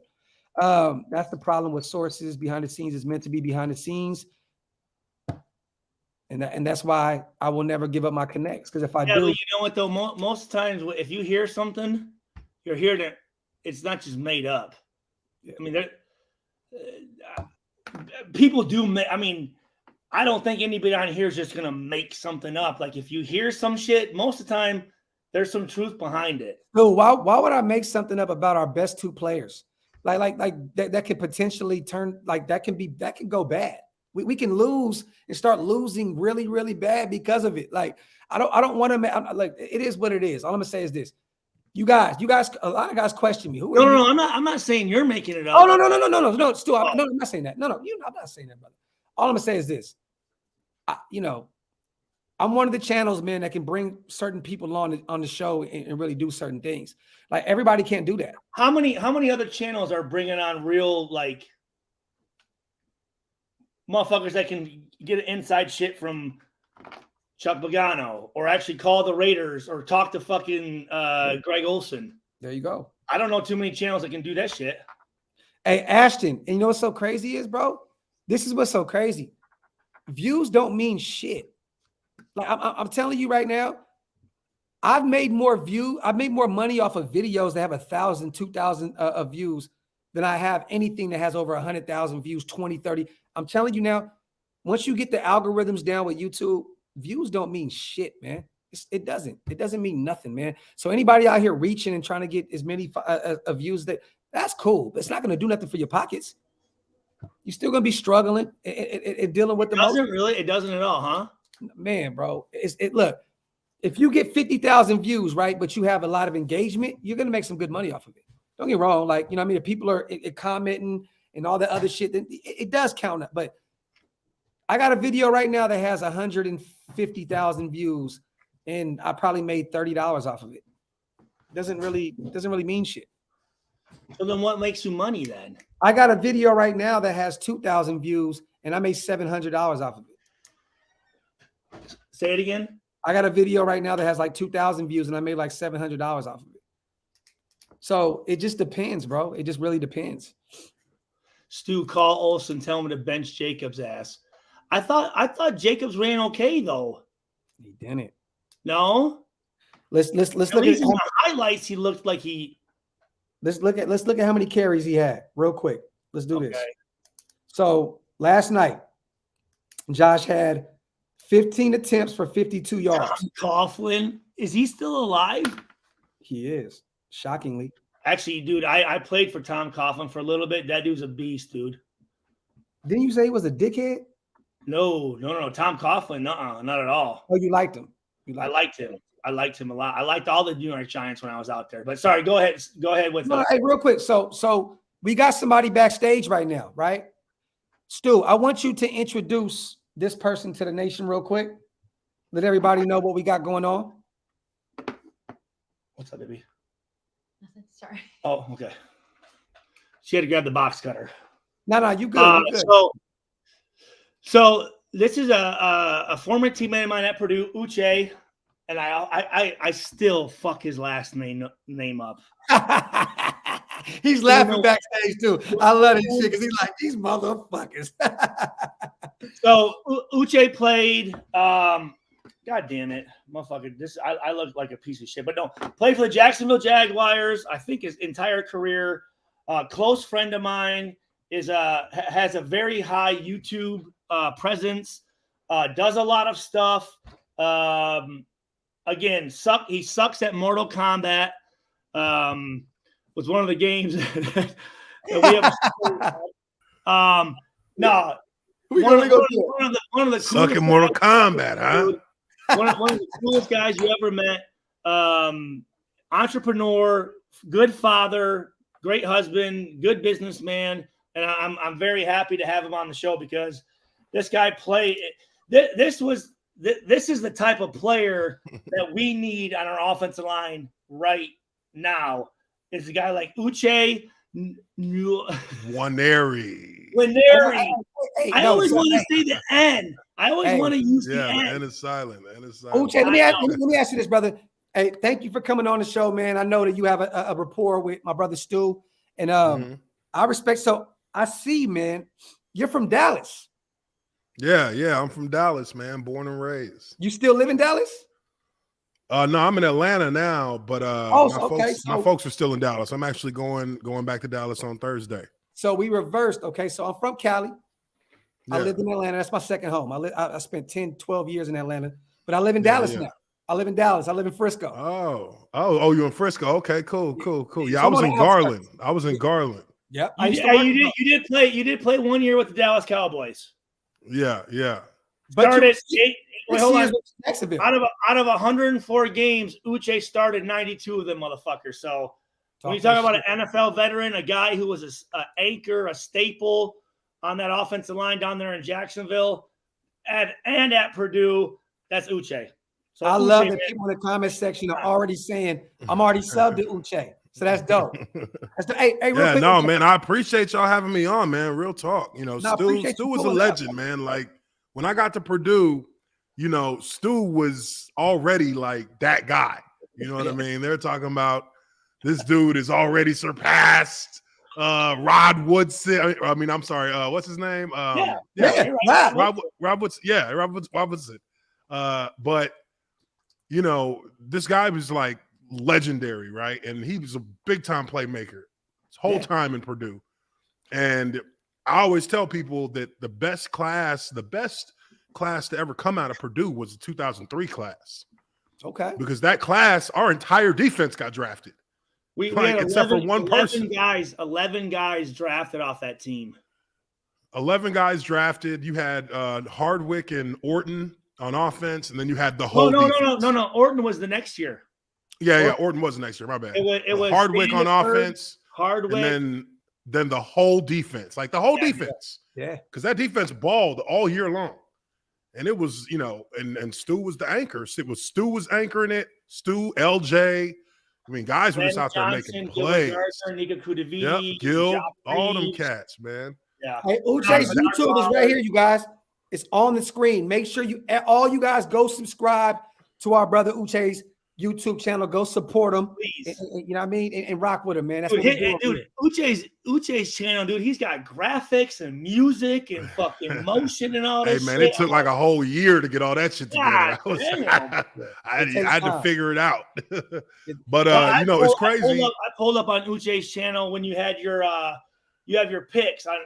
[SPEAKER 2] That's the problem with sources. Behind the scenes is meant to be behind the scenes. And that's why I will never give up my connects. Because if I do,
[SPEAKER 1] but you know what though, most times if you hear something, you're hearing it. It's not just made up. Yeah. I mean, people do. I mean, I don't think anybody on here is just gonna make something up. Like if you hear some shit, most of the time there's some truth behind it.
[SPEAKER 2] So why would I make something up about our best two players? Like that could potentially turn that can go bad. We can lose and start losing really, really bad because of it. Like I don't want to like it is what it is. All I'm gonna say is this. You guys, a lot of guys question me.
[SPEAKER 1] No, I'm not saying you're making it up.
[SPEAKER 2] Oh, no, Stu, I'm not saying that. No, I'm not saying that, brother. All I'm gonna say is this. I'm one of the channels, man, that can bring certain people on the show and really do certain things. Like everybody can't do that.
[SPEAKER 1] How many other channels are bringing on real like motherfuckers that can get inside shit from Chuck Pagano or actually call the Raiders or talk to fucking Greg Olson?
[SPEAKER 2] There you go.
[SPEAKER 1] I don't know too many channels that can do that shit.
[SPEAKER 2] Hey, Ashton, and you know what's so crazy is, bro? This is what's so crazy. Views don't mean shit. Like I'm telling you right now, I've made more money off of videos that have 1,000, 2,000 views than I have anything that has over 100,000 views, 20, 30. I'm telling you now, once you get the algorithms down with YouTube, views don't mean shit, man. It doesn't mean nothing, man. So anybody out here reaching and trying to get as many views that's cool, but it's not going to do nothing for your pockets. You're still going to be struggling and dealing with the
[SPEAKER 1] doesn't really. It doesn't at all, huh?
[SPEAKER 2] Man, bro. Look, if you get 50,000 views, right, but you have a lot of engagement, you're going to make some good money off of it. Don't get me wrong. Like, you know what I mean? If people are commenting and all that other shit, then it does count up. But I got a video right now that has 150,000 views, and I probably made $30 off of it. Doesn't really mean shit.
[SPEAKER 1] So then what makes you money then?
[SPEAKER 2] I got a video right now that has 2,000 views, and I made $700 off of it.
[SPEAKER 1] Say it again.
[SPEAKER 2] I got a video right now that has like 2,000 views, and I made like $700 off of it. So it just depends, bro. It just really depends.
[SPEAKER 1] Stu, call Olsen, tell him to bench Jacobs' ass. I thought Jacobs ran okay though.
[SPEAKER 2] He didn't.
[SPEAKER 1] No.
[SPEAKER 2] Let's look at
[SPEAKER 1] the highlights. He looked like he.
[SPEAKER 2] Let's look at how many carries he had real quick. Let's do this. So last night, Josh had 15 attempts for 52 yards.
[SPEAKER 1] Tom Coughlin, is he still alive?
[SPEAKER 2] He is, shockingly.
[SPEAKER 1] Actually, dude, I played for Tom Coughlin for a little bit. That dude's a beast, dude.
[SPEAKER 2] Didn't you say he was a dickhead?
[SPEAKER 1] No. Tom Coughlin, not at all.
[SPEAKER 2] Oh, you liked him.
[SPEAKER 1] I liked him. I liked him a lot. I liked all the New York Giants when I was out there. But sorry, go ahead. Go ahead with
[SPEAKER 2] Hey, real quick. So we got somebody backstage right now, right? Stu, I want you to introduce this person to the nation real quick. Let everybody know what we got going on.
[SPEAKER 1] What's up, baby?
[SPEAKER 4] Nothing. Sorry.
[SPEAKER 1] Oh, okay. She had to grab the box cutter.
[SPEAKER 2] No, you good. You good.
[SPEAKER 1] So this is a former teammate of mine at Purdue, Uche, and I still fuck his last name up.
[SPEAKER 2] He's laughing backstage too. I love this shit because he's like, these motherfuckers.
[SPEAKER 1] So Uche played. God damn it, motherfucker! I look like a piece of shit, but no, played for the Jacksonville Jaguars. I think his entire career. Close friend of mine has a very high YouTube presence. Does a lot of stuff. Again, he sucks at Mortal Kombat. Was one of the games that we have. No, one of the
[SPEAKER 5] suck at Mortal Kombat, huh?
[SPEAKER 1] One of the coolest guys you ever met. Entrepreneur, good father, great husband, good businessman, and I'm very happy to have him on the show because this guy played. This is the type of player that we need on our offensive line right now. Is a guy like Uche Nwaneri. I always want to say the N. I always want to use the
[SPEAKER 5] the
[SPEAKER 1] N.
[SPEAKER 5] N is silent. N is silent.
[SPEAKER 2] Uche, let me ask you this, brother. Hey, thank you for coming on the show, man. I know that you have a rapport with my brother Stu, and I respect. So I see, man, you're from Dallas.
[SPEAKER 5] Yeah, I'm from Dallas, man. Born and raised.
[SPEAKER 2] You still live in Dallas?
[SPEAKER 5] No, I'm in Atlanta now, but my folks are still in Dallas. I'm actually going back to Dallas on Thursday.
[SPEAKER 2] So we reversed. Okay, so I'm from Cali.
[SPEAKER 5] Yeah.
[SPEAKER 2] I lived in Atlanta. That's my second home. I spent 10, 12 years in Atlanta, but I live in Dallas now. I live in Dallas. I live in Frisco.
[SPEAKER 5] Oh, you're in Frisco. Okay, cool. Yeah,
[SPEAKER 2] So
[SPEAKER 5] I was in Garland.
[SPEAKER 2] Yep.
[SPEAKER 1] You did play 1 year with the Dallas Cowboys.
[SPEAKER 5] Yeah.
[SPEAKER 2] But
[SPEAKER 1] Started
[SPEAKER 2] hold on. Jacksonville.
[SPEAKER 1] Out of 104 games, Uche started 92 of them, motherfuckers. So when you talk about an NFL veteran, a guy who was an anchor, a staple on that offensive line down there in Jacksonville, and at Purdue, that's Uche. So
[SPEAKER 2] I love that people in the comment section are already saying, I'm already subbed to Uche. So that's dope. Hey, real quick,
[SPEAKER 5] no, man. I appreciate y'all having me on, man. Real talk. You know, Stu was a legend, man. Like when I got to Purdue, you know, Stu was already like that guy. You know what I mean? They're talking about this dude is already surpassed Rod Woodson. I'm sorry. What's his name? Rob Woodson. But you know, this guy was like legendary, right? And he was a big time playmaker his whole time in Purdue. And I always tell people that the best class to ever come out of Purdue was the 2003 class.
[SPEAKER 2] Okay.
[SPEAKER 5] Because that class, our entire defense got drafted.
[SPEAKER 1] We had
[SPEAKER 5] except for one person.
[SPEAKER 1] 11 guys drafted off that team.
[SPEAKER 5] 11 guys drafted. You had Hardwick and Orton on offense, and then you had the whole defense.
[SPEAKER 1] No. Orton was the next year.
[SPEAKER 5] Yeah. Orton was the next year. My bad.
[SPEAKER 1] It was
[SPEAKER 5] Hardwick on offense.
[SPEAKER 1] Hardwick.
[SPEAKER 5] And then the whole defense. Like the whole defense.
[SPEAKER 2] Yeah.
[SPEAKER 5] Because that defense balled all year long. And it was, you know, and Stu was the anchor. Stu was anchoring it. Stu, LJ. I mean, guys were just out there making plays. Yep, Gil, all them cats, man.
[SPEAKER 1] Yeah.
[SPEAKER 2] Hey, Uche's YouTube is right here, you guys. It's on the screen. Make sure all you guys go subscribe to our brother Uche's YouTube channel. Go support him. Please. And, you know what I mean? And rock with him, man. That's
[SPEAKER 1] Uche's channel, dude. He's got graphics and music and fucking motion and all that.
[SPEAKER 5] Hey, man, it took like a whole year to get all that shit together. I had to figure it out. But you know, it's crazy.
[SPEAKER 1] I pulled up on Uche's channel when you had your picks on.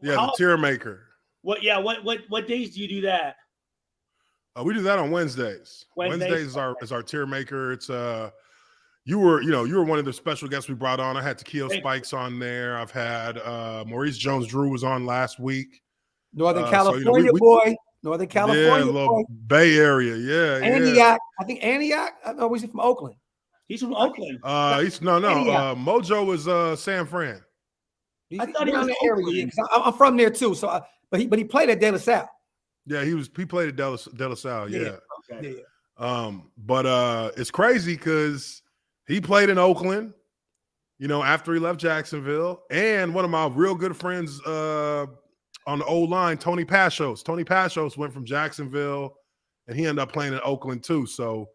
[SPEAKER 5] The tier maker.
[SPEAKER 1] What days do you do that?
[SPEAKER 5] We do that on Wednesdays. Wednesdays is our tier maker. It's you were one of the special guests we brought on. I had Takeo Spikes on there. I've had Maurice Jones-Drew was on last week.
[SPEAKER 2] Northern California boy. Northern California
[SPEAKER 5] boy. Bay Area. Yeah.
[SPEAKER 2] Antioch. I think Antioch. I know he's from Oakland.
[SPEAKER 1] He's from Oakland.
[SPEAKER 5] Mojo is San Fran.
[SPEAKER 2] I thought he was in the area. I'm from there too. So, but he played at De La Salle.
[SPEAKER 5] Yeah, he played at De La Salle. Yeah.
[SPEAKER 1] Okay.
[SPEAKER 5] But it's crazy because he played in Oakland, you know, after he left Jacksonville, and one of my real good friends on the old line, Tony Pashos. Tony Pashos went from Jacksonville, and he ended up playing in Oakland too. So,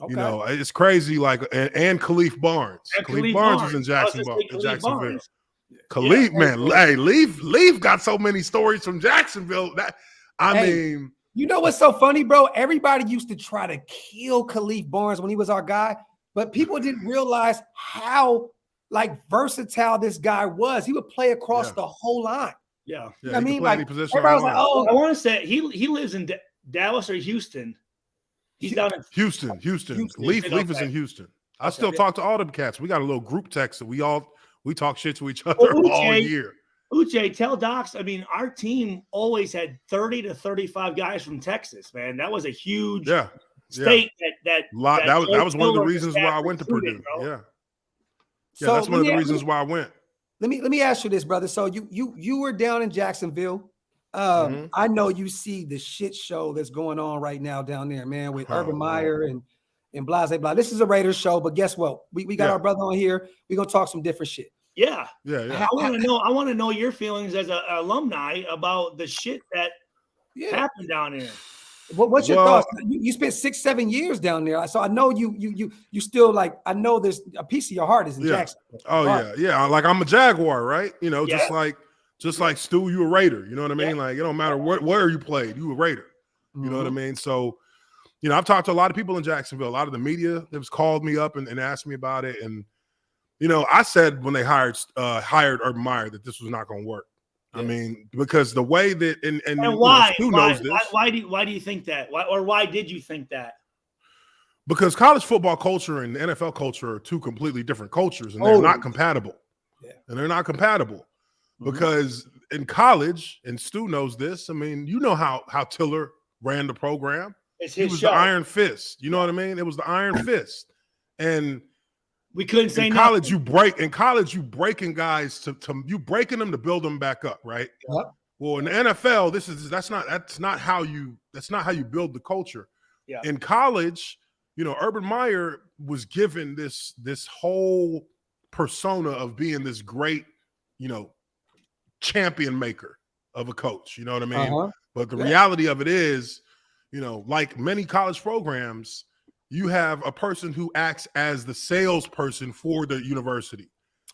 [SPEAKER 5] you know, it's crazy. Like, and Khalif Barnes. Khalif Barnes was in Jacksonville. Khalif, man, hey, Leaf got so many stories from Jacksonville. I mean,
[SPEAKER 2] you know what's so funny, bro? Everybody used to try to kill Khalif Barnes when he was our guy, but people didn't realize how like versatile this guy was. He would play across the whole line.
[SPEAKER 1] Yeah,
[SPEAKER 2] I mean, like everybody was like, "Oh,
[SPEAKER 1] I want to say he lives in Dallas or Houston." He's down in
[SPEAKER 5] Houston. Leaf is in Houston. I still talk to all them cats. We got a little group text that we talk shit to each other all year.
[SPEAKER 1] Uche, tell Docs. I mean, our team always had 30 to 35 guys from Texas. Man, that was a huge state. That
[SPEAKER 5] was one of the reasons why I went to Purdue. So that's one of the reasons why I went.
[SPEAKER 2] Let me ask you this, brother. So you were down in Jacksonville. I know you see the shit show that's going on right now down there, man, with Urban Meyer and blah, blah, blah. This is a Raiders show, but guess what? We got our brother on here. We're going to talk some different shit.
[SPEAKER 1] Yeah.
[SPEAKER 5] Yeah.
[SPEAKER 1] I want to know your feelings as an alumni about the shit that happened down there.
[SPEAKER 2] What's your thoughts? You spent 6-7 years down there, so I know you still like. I know there's a piece of your heart is in Jacksonville.
[SPEAKER 5] Oh yeah. Like I'm a Jaguar, right? You know, just like Stu, you a Raider. You know what I mean? Like it don't matter where you played, you a Raider. You know what I mean? So, you know, I've talked to a lot of people in Jacksonville. A lot of the media has called me up and asked me about it. And you know, I said when they hired Urban Meyer that this was not going to work. I mean, because the way that and
[SPEAKER 1] why?
[SPEAKER 5] Stu knows this.
[SPEAKER 1] Why do you think that? Why did you think that?
[SPEAKER 5] Because college football culture and the NFL culture are two completely different cultures, and they're not compatible. Yeah. And they're not compatible because in college, and Stu knows this. I mean, you know how Tiller ran the program. He was the Iron Fist. You know what I mean? It was the Iron Fist, and
[SPEAKER 1] we couldn't say
[SPEAKER 5] in college you breaking guys you breaking them to build them back up, right? Yep. Well, in the NFL, that's not how you build the culture. Yeah. In college, you know, Urban Meyer was given this whole persona of being this great, you know, champion maker of a coach. You know what I mean? But the reality of it is, you know, like many college programs, you have a person who acts as the salesperson for the university.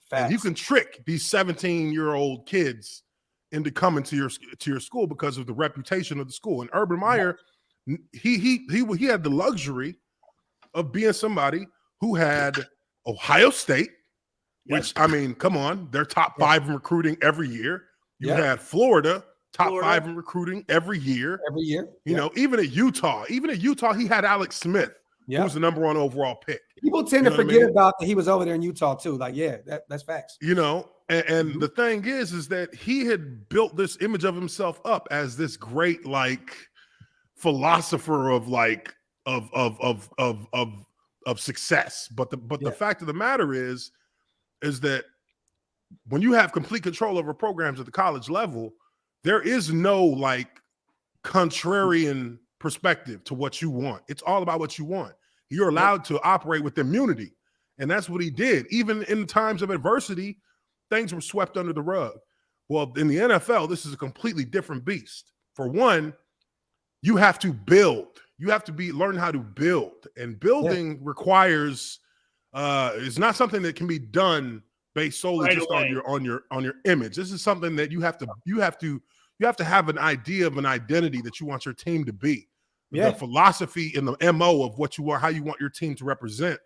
[SPEAKER 5] Facts. And you can trick these 17-year-old kids into coming to your school because of the reputation of the school. And Urban Meyer, he had the luxury of being somebody who had Ohio State, which I mean, come on, they're top 5 in recruiting every year. You had Florida, top 5 in recruiting every year. You know, even at Utah, he had Alex Smith. Who was the number 1 overall pick.
[SPEAKER 2] People tend to forget about that he was over there in Utah too. Like, that's facts.
[SPEAKER 5] You know, and the thing is that he had built this image of himself up as this great like philosopher of like of success. But the fact of the matter is that when you have complete control over programs at the college level, there is no like contrarian perspective to what you want. It's all about what you want. You're allowed to operate with immunity. And that's what he did. Even in times of adversity, things were swept under the rug. Well, in the NFL, this is a completely different beast. For one, you have to build. You have to learn how to build. And building requires it's not something that can be done based solely just on your image. This is something that you have to have an idea of an identity that you want your team to be. The philosophy and the MO of what you are, how you want your team to represent.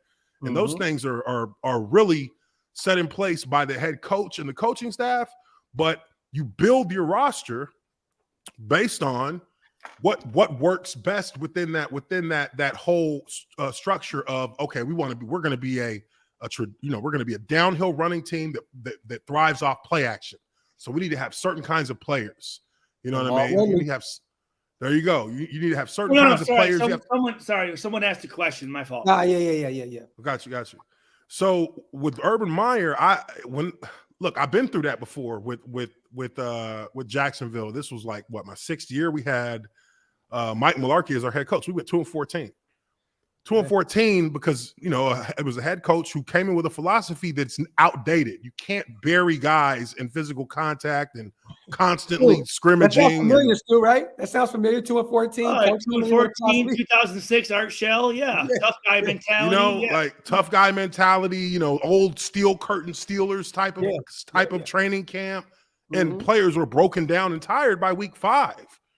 [SPEAKER 5] And those things are really set in place by the head coach and the coaching staff, but you build your roster based on what works best within that whole structure of, okay, we're going to be a downhill running team that thrives off play action. So we need to have certain kinds of players. You know what I mean? You need to have. There you go. You need to have certain kinds of players.
[SPEAKER 1] Someone asked a question. My fault.
[SPEAKER 2] Yeah.
[SPEAKER 5] Got you. So with Urban Meyer, I've been through that before with Jacksonville. This was like my 6th year. We had Mike Mularkey as our head coach. We went 2-14. 2-14 because, you know, it was a head coach who came in with a philosophy that's outdated. You can't bury guys in physical contact and constantly scrimmaging.
[SPEAKER 2] That sounds familiar, Stu, right? That sounds familiar. 2-14.
[SPEAKER 1] 2-14, 2006, Art Shell. Yeah. Tough guy mentality.
[SPEAKER 5] You know, like tough guy mentality, you know, old steel curtain Steelers type of training camp. And players were broken down and tired by week 5.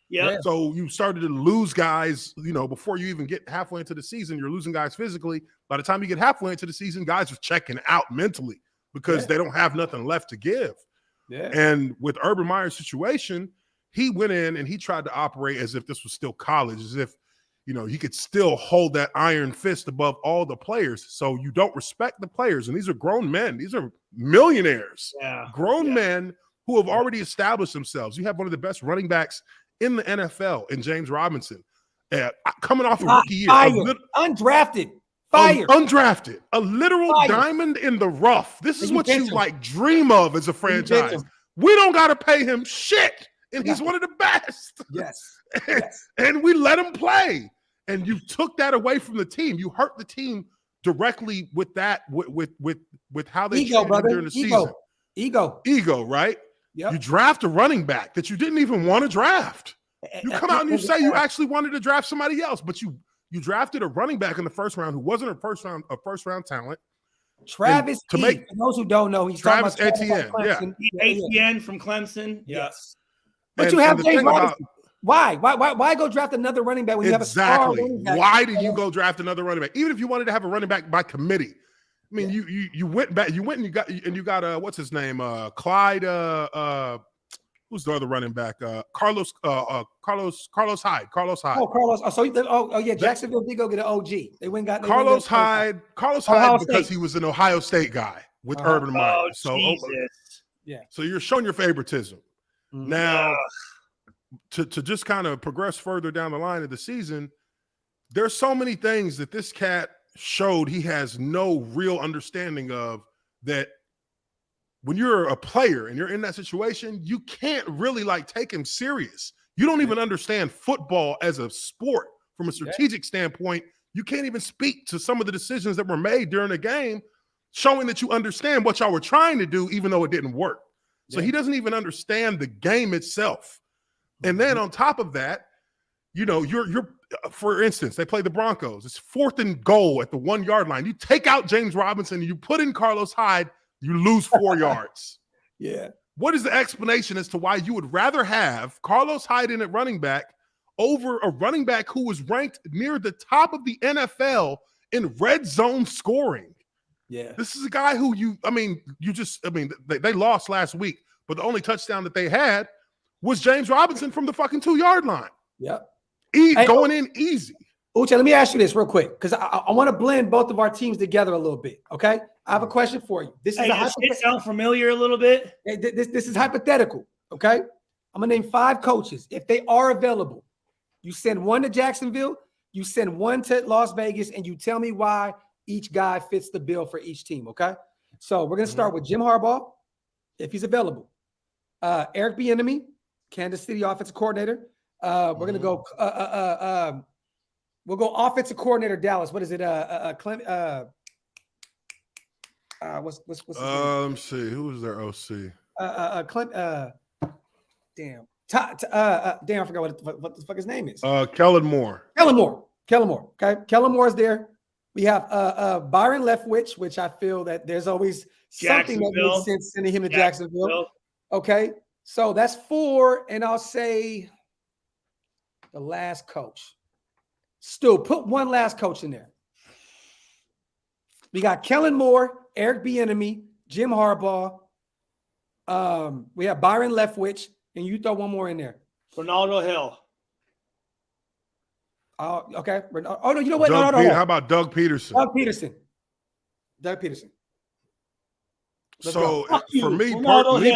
[SPEAKER 1] Yeah.
[SPEAKER 5] So you started to lose guys, you know, before you even get halfway into the season, you're losing guys physically. By the time you get halfway into the season, guys are checking out mentally because they don't have nothing left to give. Yeah. And with Urban Meyer's situation, he went in and he tried to operate as if this was still college, as if, you know, he could still hold that iron fist above all the players. So you don't respect the players. And these are grown men. These are millionaires, grown men who have already established themselves. You have one of the best running backs in the NFL in James Robinson, coming off a rookie year.
[SPEAKER 2] Undrafted.
[SPEAKER 5] Undrafted. A literal diamond in the rough. This is what you like dream of as a franchise. We don't got to pay him shit. And he's one of the best.
[SPEAKER 2] Yes.
[SPEAKER 5] And we let him play. And you took that away from the team. You hurt the team directly with that, with how they treated him during the season.
[SPEAKER 2] Ego,
[SPEAKER 5] right?
[SPEAKER 2] Yep.
[SPEAKER 5] You draft a running back that you didn't even want to draft. You come out and you say you actually wanted to draft somebody else, but you drafted a running back in the first round who wasn't a first round talent.
[SPEAKER 2] Travis
[SPEAKER 5] to
[SPEAKER 2] for those who don't know, he's
[SPEAKER 5] Travis
[SPEAKER 2] talking about
[SPEAKER 5] Etienne,
[SPEAKER 1] Etienne from Clemson.
[SPEAKER 2] Yes. But you have James Robinson. Why go draft another running back when you have a star running back?
[SPEAKER 5] Why did you go draft another running back? Even if you wanted to have a running back by committee. I mean, you went back, you got what's his name? Clyde who's the other running back? Carlos Hyde.
[SPEAKER 2] Jacksonville did go get an OG. They went got
[SPEAKER 5] Carlos Hyde because he was an Ohio State guy with Urban Meyer. So so you're showing your favoritism. Mm-hmm. Now to just kind of progress further down the line of the season, there's so many things that this cat showed he has no real understanding of, that when you're a player and you're in that situation, you can't really take him serious. You don't even understand football as a sport from a strategic standpoint. You can't even speak to some of the decisions that were made during the game, showing that you understand what y'all were trying to do, even though it didn't work. So he doesn't even understand the game itself. And then on top of that, you're for instance, they play the Broncos. It's 4th and goal at the 1 yard line. You take out James Robinson and you put in Carlos Hyde, you lose 4 yards.
[SPEAKER 2] Yeah.
[SPEAKER 5] What is the explanation as to why you would rather have Carlos Hyde in at running back over a running back who was ranked near the top of the NFL in red zone scoring?
[SPEAKER 2] Yeah.
[SPEAKER 5] This is a guy who they lost last week, but the only touchdown that they had was James Robinson from the fucking 2 yard line.
[SPEAKER 2] Yep.
[SPEAKER 5] Going in easy.
[SPEAKER 2] Uche, let me ask you this real quick, because I want to blend both of our teams together a little bit. Okay, I have a question for you. This is
[SPEAKER 1] does it sound familiar a little bit?
[SPEAKER 2] This is hypothetical. Okay, I'm gonna name 5 coaches. If they are available, you send one to Jacksonville, you send one to Las Vegas, and you tell me why each guy fits the bill for each team. Okay, so we're gonna start with Jim Harbaugh, if he's available. Eric Bieniemy, Kansas City offensive coordinator. We're gonna go. We'll go offensive coordinator Dallas. What is it? Clem. What's his name?
[SPEAKER 5] Let me see. Who was their OC?
[SPEAKER 2] Clem. Damn. Damn. I forgot what the fuck his name is.
[SPEAKER 5] Kellen Moore.
[SPEAKER 2] Okay. Kellen Moore is there. We have Byron Leftwich, which I feel that there's always something that makes sense sending him to Jacksonville. Okay. So that's 4, and I'll say the last coach. Stu, put one last coach in there. We got Kellen Moore, Eric Bieniemy, Jim Harbaugh. We have Byron Leftwich, and you throw one more in there.
[SPEAKER 1] Ronaldo Hill.
[SPEAKER 2] Okay. Oh no, you know what?
[SPEAKER 5] How about Doug Peterson?
[SPEAKER 2] Doug Peterson.
[SPEAKER 5] So for me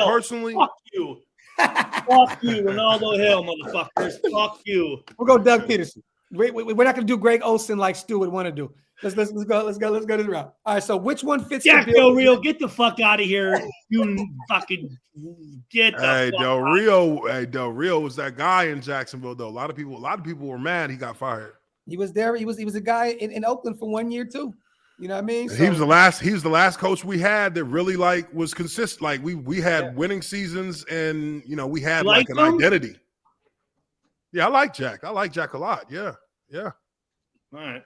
[SPEAKER 5] personally,
[SPEAKER 1] fuck you. Fuck you, Ronaldo Hill, motherfuckers. Fuck you.
[SPEAKER 2] We'll go Doug Peterson. We're not gonna do Greg Olsen like Stu would want to do. Let's go this route. All right. So which one fits
[SPEAKER 1] Jack
[SPEAKER 2] the bill?
[SPEAKER 1] Del Rio, get the fuck out of here. You fucking get the
[SPEAKER 5] Hey,
[SPEAKER 1] fuck
[SPEAKER 5] Del
[SPEAKER 1] out.
[SPEAKER 5] Rio. Hey, Del Rio was that guy in Jacksonville, though. A lot of people were mad he got fired.
[SPEAKER 2] He was there. He was a guy in Oakland for 1 year too. You know what I mean?
[SPEAKER 5] He was the last coach we had that really was consistent. We had winning seasons, and we had an identity. Yeah, I like Jack. I like Jack a lot. Yeah.
[SPEAKER 1] All right.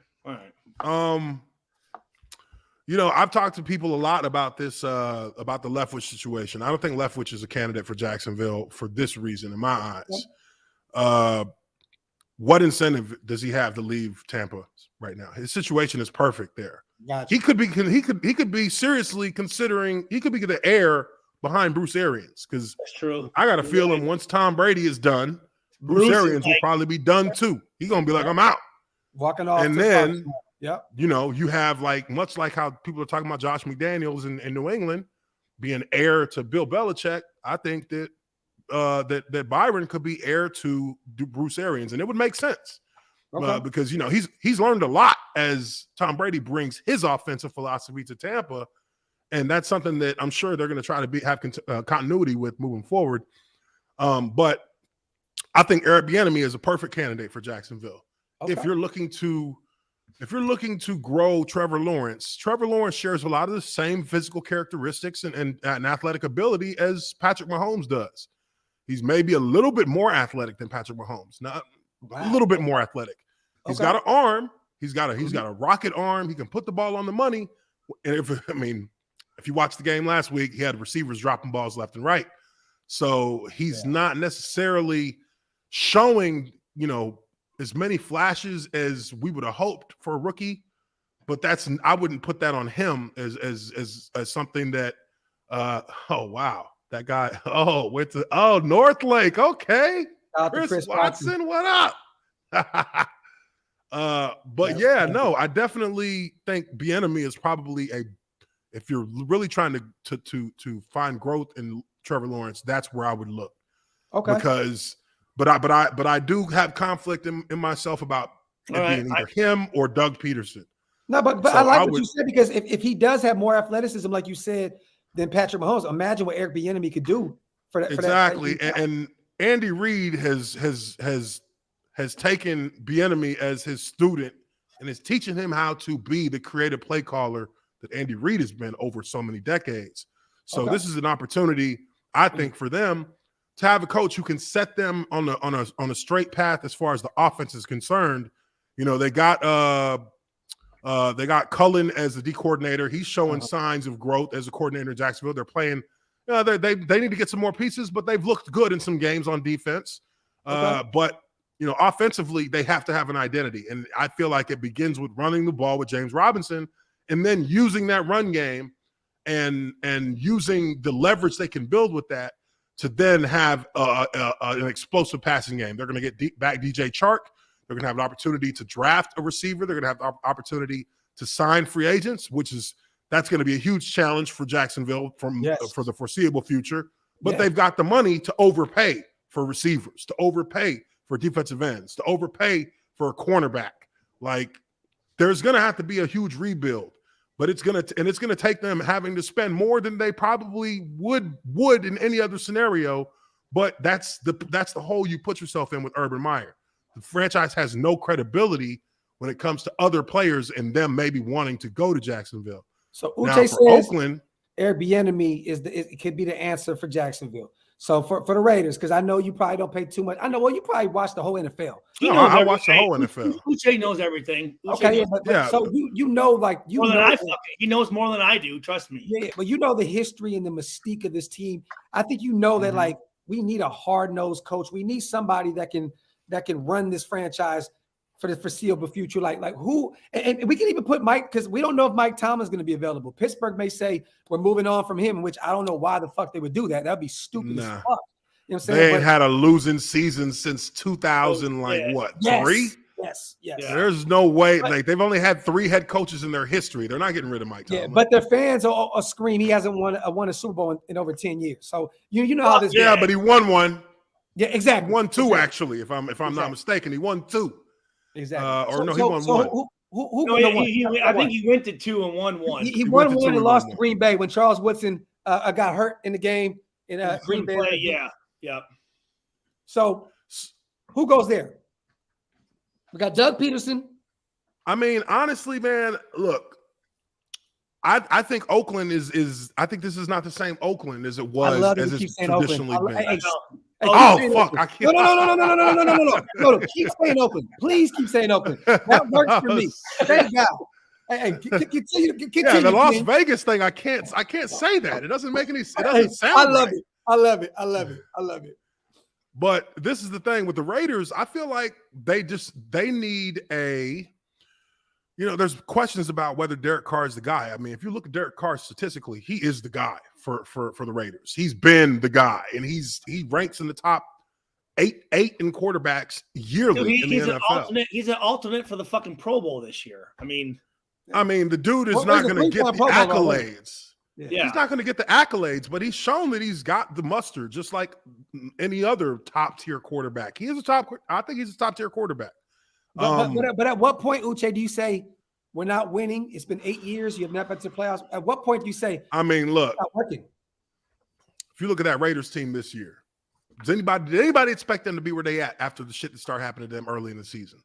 [SPEAKER 5] I've talked to people a lot about this, about the Leftwich situation. I don't think Leftwich is a candidate for Jacksonville for this reason, in my eyes. What incentive does he have to leave Tampa right now? His situation is perfect there.
[SPEAKER 2] Gotcha.
[SPEAKER 5] He could be seriously considering. He could be the heir behind Bruce Arians, because
[SPEAKER 1] That's true.
[SPEAKER 5] I got a feeling once Tom Brady is done, Bruce Arians will probably be done too. He's gonna be like, I'm out.
[SPEAKER 2] Walking off.
[SPEAKER 5] And then,
[SPEAKER 2] you
[SPEAKER 5] have much like how people are talking about Josh McDaniels in New England being heir to Bill Belichick. I think that that Byron could be heir to Bruce Arians, and it would make sense because he's learned a lot as Tom Brady brings his offensive philosophy to Tampa, and that's something that I'm sure they're going to try to have continuity with moving forward. But I think Eric Bieniemy is a perfect candidate for Jacksonville. If you're looking to, if you're looking to grow Trevor Lawrence shares a lot of the same physical characteristics and athletic ability as Patrick Mahomes does. He's maybe a little bit more athletic than Patrick Mahomes. Not a little bit more athletic. He's got an arm. He's got a rocket arm. He can put the ball on the money. And if you watched the game last week, he had receivers dropping balls left and right. So he's not necessarily showing, as many flashes as we would have hoped for a rookie. But I wouldn't put that on him as something that oh wow. That guy, went to North Lake. Okay. Chris Watson, what up? I definitely think Bieniemy is probably if you're really trying to find growth in Trevor Lawrence, that's where I would look. Okay. But I do have conflict in myself about it being either him or Doug Peterson.
[SPEAKER 2] No, but I like what you said, because if he does have more athleticism, like you said, than Patrick Mahomes, imagine what Eric Bieniemy could do for that.
[SPEAKER 5] Exactly. And Andy Reid has taken Bieniemy as his student and is teaching him how to be the creative play caller that Andy Reid has been over so many decades. So this is an opportunity, I think, for them to have a coach who can set them on a straight path as far as the offense is concerned. They got Cullen as the D coordinator. He's showing signs of growth as a coordinator in Jacksonville. They're playing. They need to get some more pieces, but they've looked good in some games on defense. But offensively, they have to have an identity, and I feel like it begins with running the ball with James Robinson, and then using that run game and using the leverage they can build with that to then have an explosive passing game. They're going to get back DJ Chark. They're going to have an opportunity to draft a receiver. They're going to have the opportunity to sign free agents, that's going to be a huge challenge for Jacksonville for the foreseeable future. But they've got the money to overpay for receivers, to overpay for defensive ends, to overpay for a cornerback. Like, there's going to have to be a huge rebuild, but it's going to take them having to spend more than they probably would in any other scenario. But that's the hole you put yourself in with Urban Meyer. The franchise has no credibility when it comes to other players and them maybe wanting to go to Jacksonville.
[SPEAKER 2] So Uche says Oakland, Eric Bieniemy it could be the answer for Jacksonville. So for the Raiders, because I know you probably don't pay too much. I know, you probably watch the whole NFL.
[SPEAKER 5] I watch the whole NFL.
[SPEAKER 1] Uche knows everything.
[SPEAKER 2] So he
[SPEAKER 1] knows more than I do. Trust me.
[SPEAKER 2] Yeah, but the history and the mystique of this team. I think that we need a hard-nosed coach. We need somebody that can run this franchise for the foreseeable future. Like who, and we can even put Mike, because we don't know if Mike Tomlin's going to be available. Pittsburgh may say we're moving on from him, which I don't know why the fuck they would do that. That'd be stupid as fuck. You know what I'm saying?
[SPEAKER 5] They ain't had a losing season since 2000, 3?
[SPEAKER 2] Yes.
[SPEAKER 5] There's no way. They've only had 3 head coaches in their history. They're not getting rid of Mike Tomlin.
[SPEAKER 2] Yeah, but their fans are scream he hasn't won a Super Bowl in over 10 years. So you know how this.
[SPEAKER 5] Yeah, but he won one.
[SPEAKER 2] Yeah, exactly.
[SPEAKER 5] Won 2 actually, if I'm not mistaken. He won 2.
[SPEAKER 2] Exactly.
[SPEAKER 5] He won 1.
[SPEAKER 1] I think he went to 2 and won 1.
[SPEAKER 2] He won 1 and lost to Green Bay when Charles Woodson got hurt in the game in Green Bay.
[SPEAKER 1] Yeah.
[SPEAKER 2] So who goes there? We got Doug Peterson.
[SPEAKER 5] I mean, honestly, man, look, I think Oakland is. I think this is not the same Oakland as it was as it's traditionally been. Fuck! I can't.
[SPEAKER 2] No. Keep saying Oakland. Please keep saying Oakland. That works for me. Thank God. Hey, continue.
[SPEAKER 5] Yeah, the Las Vegas thing. I can't say that. It doesn't make any. It doesn't sound.
[SPEAKER 2] I love it.
[SPEAKER 5] But this is the thing with the Raiders. I feel like they need a. There's questions about whether Derek Carr is the guy. I mean, if you look at Derek Carr statistically, he is the guy for the Raiders. He's been the guy, and he ranks in the top eight in quarterbacks yearly in the NFL.
[SPEAKER 1] He's an alternate for the fucking Pro Bowl this year. I mean,
[SPEAKER 5] the dude is not going to get the accolades. Yeah. He's not going to get the accolades, but he's shown that he's got the mustard, just like any other top tier quarterback. I think he's a top tier quarterback.
[SPEAKER 2] But at what point, Uche, do you say we're not winning? It's been 8 years. You have not been to the playoffs. At what point do you say?
[SPEAKER 5] I mean, look,
[SPEAKER 2] it's not working?
[SPEAKER 5] If you look at that Raiders team this year, did anybody expect them to be where they at after the shit that started happening to them early in the season,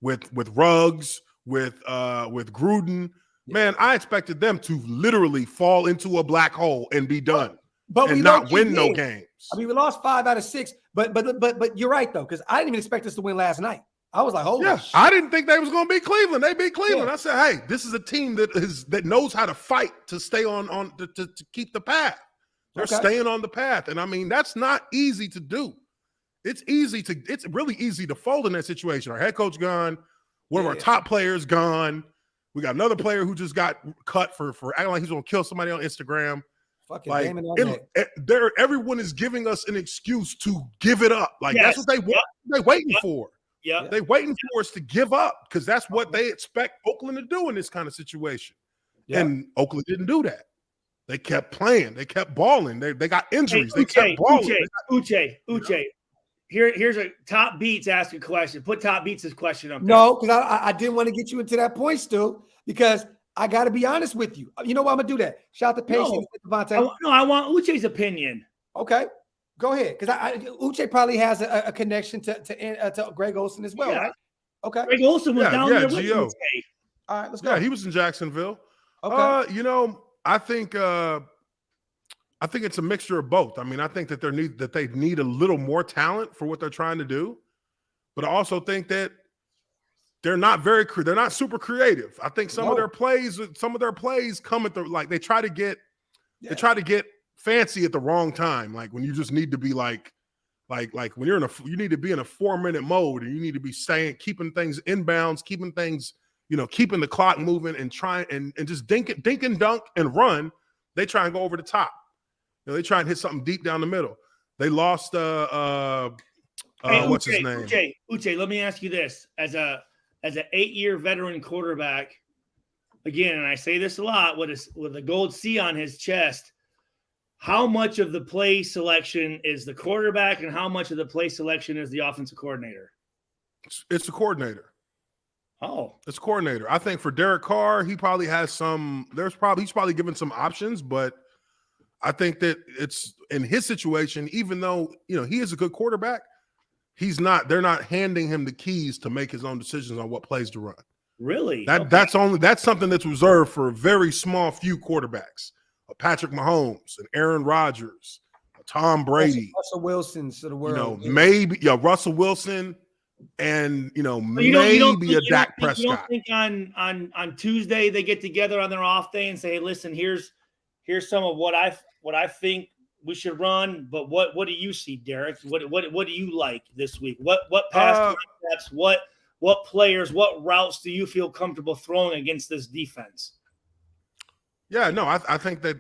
[SPEAKER 5] with Ruggs, with Gruden. Man, I expected them to literally fall into a black hole and be done,
[SPEAKER 2] but
[SPEAKER 5] and not win no games.
[SPEAKER 2] I mean, we lost 5 out of 6, but you're right though, because I didn't even expect us to win last night. I was like, holy shit.
[SPEAKER 5] I didn't think they was going to beat Cleveland. They beat Cleveland. I said, hey, this is a team that knows how to fight to stay to keep the path. They're staying on the path, and I mean that's not easy to do. It's really easy to fold in that situation. Our head coach gone, one of our top players gone. We got another player who just got cut for acting like he's going to kill somebody on Instagram.
[SPEAKER 2] Fucking
[SPEAKER 5] like everyone is giving us an excuse to give it up. Like that's what they want. They're waiting for.
[SPEAKER 1] Yeah,
[SPEAKER 5] they're waiting for us to give up because that's what they expect Oakland to do in this kind of situation. And Oakland didn't do that. They kept playing. They kept balling. They got injuries.
[SPEAKER 1] Hey,
[SPEAKER 5] they kept balling.
[SPEAKER 1] Uche. Here's a Top Beats ask a question. Put Top Beats' question up there.
[SPEAKER 2] No, because I didn't want to get you into that point, Stu, because I got to be honest with you. You know why I'm going to do that? Shout out to Pacey.
[SPEAKER 1] I want Uche's opinion.
[SPEAKER 2] Okay. Go ahead. Because Uche probably has a connection to Greg Olson as well, right? Okay.
[SPEAKER 1] Greg Olson was down there with
[SPEAKER 5] Gio.
[SPEAKER 1] Uche.
[SPEAKER 2] All right, let's go.
[SPEAKER 5] Yeah, he was in Jacksonville.
[SPEAKER 2] Okay.
[SPEAKER 5] I think it's a mixture of both. I mean, I think that they need a little more talent for what they're trying to do, but I also think that they're not super creative. I think some of their plays come at they try to get fancy at the wrong time. Like when you just need to be like when you need to be in a 4-minute mode and you need to be keeping things inbounds, keeping things, keeping the clock moving and trying and just dink and dunk and run. They try and go over the top. They try and hit something deep down the middle. They lost what's his name?
[SPEAKER 1] Uche, let me ask you this. As an 8-year veteran quarterback, again, and I say this a lot, with a gold C on his chest, how much of the play selection is the quarterback and how much of the play selection is the offensive coordinator?
[SPEAKER 5] It's the coordinator.
[SPEAKER 1] Oh,
[SPEAKER 5] it's coordinator. I think for Derek Carr, he probably has he's probably given some options, but I think that it's in his situation, even though, he is a good quarterback, they're not handing him the keys to make his own decisions on what plays to run.
[SPEAKER 1] Really?
[SPEAKER 5] That's something that's reserved for a very small few quarterbacks. Patrick Mahomes and Aaron Rodgers, Tom Brady,
[SPEAKER 2] Russell Wilson's of the world.
[SPEAKER 5] Maybe Russell Wilson and maybe a Dak Prescott.
[SPEAKER 1] You don't think on Tuesday they get together on their off day and say, hey, listen, here's some of what I think we should run, but what do you see, Derek? What do you like this week? What pass concepts, what players, what routes do you feel comfortable throwing against this defense?
[SPEAKER 5] Yeah, no, I think that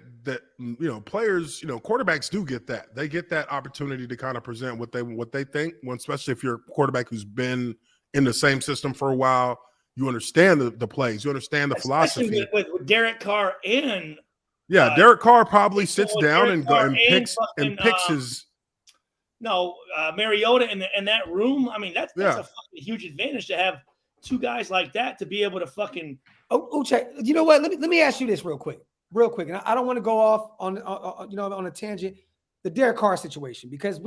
[SPEAKER 5] players, quarterbacks do get that. They get that opportunity to kind of present what they think, especially if you're a quarterback who's been in the same system for a while. You understand the plays, you understand the philosophy.
[SPEAKER 1] With Derek Carr and
[SPEAKER 5] Derek Carr probably sits down and picks his.
[SPEAKER 1] No, Mariota in that room. I mean, that's a fucking huge advantage to have two guys like that to be able to fucking.
[SPEAKER 2] Uche, you know what? Let me ask you this real quick, and I don't want to go off on a tangent. The Derek Carr situation, because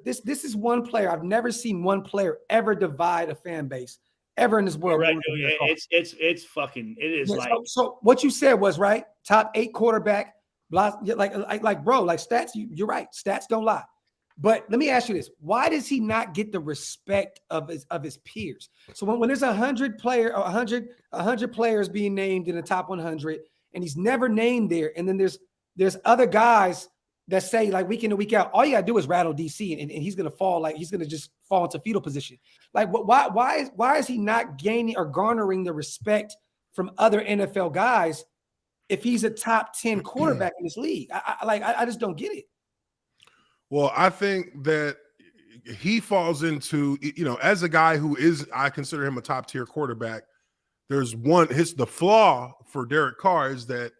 [SPEAKER 2] this is one player. I've never seen one player ever divide a fan base ever in this world.
[SPEAKER 1] Right, it's fucking. It is
[SPEAKER 2] so what you said was right. Top 8 quarterback, like stats. You're right. Stats don't lie. But let me ask you this: why does he not get the respect of his peers? So when there's 100 players being named in the top 100, and he's never named there, and then there's other guys that say like week in and week out, all you gotta do is rattle DC, and he's gonna fall, like he's gonna just fall into fetal position. Like why is he not gaining or garnering the respect from other NFL guys if he's a top 10 quarterback in this league? I just don't get it.
[SPEAKER 5] Well, I think that he falls into, as a guy who I consider him a top tier quarterback. The flaw for Derek Carr is that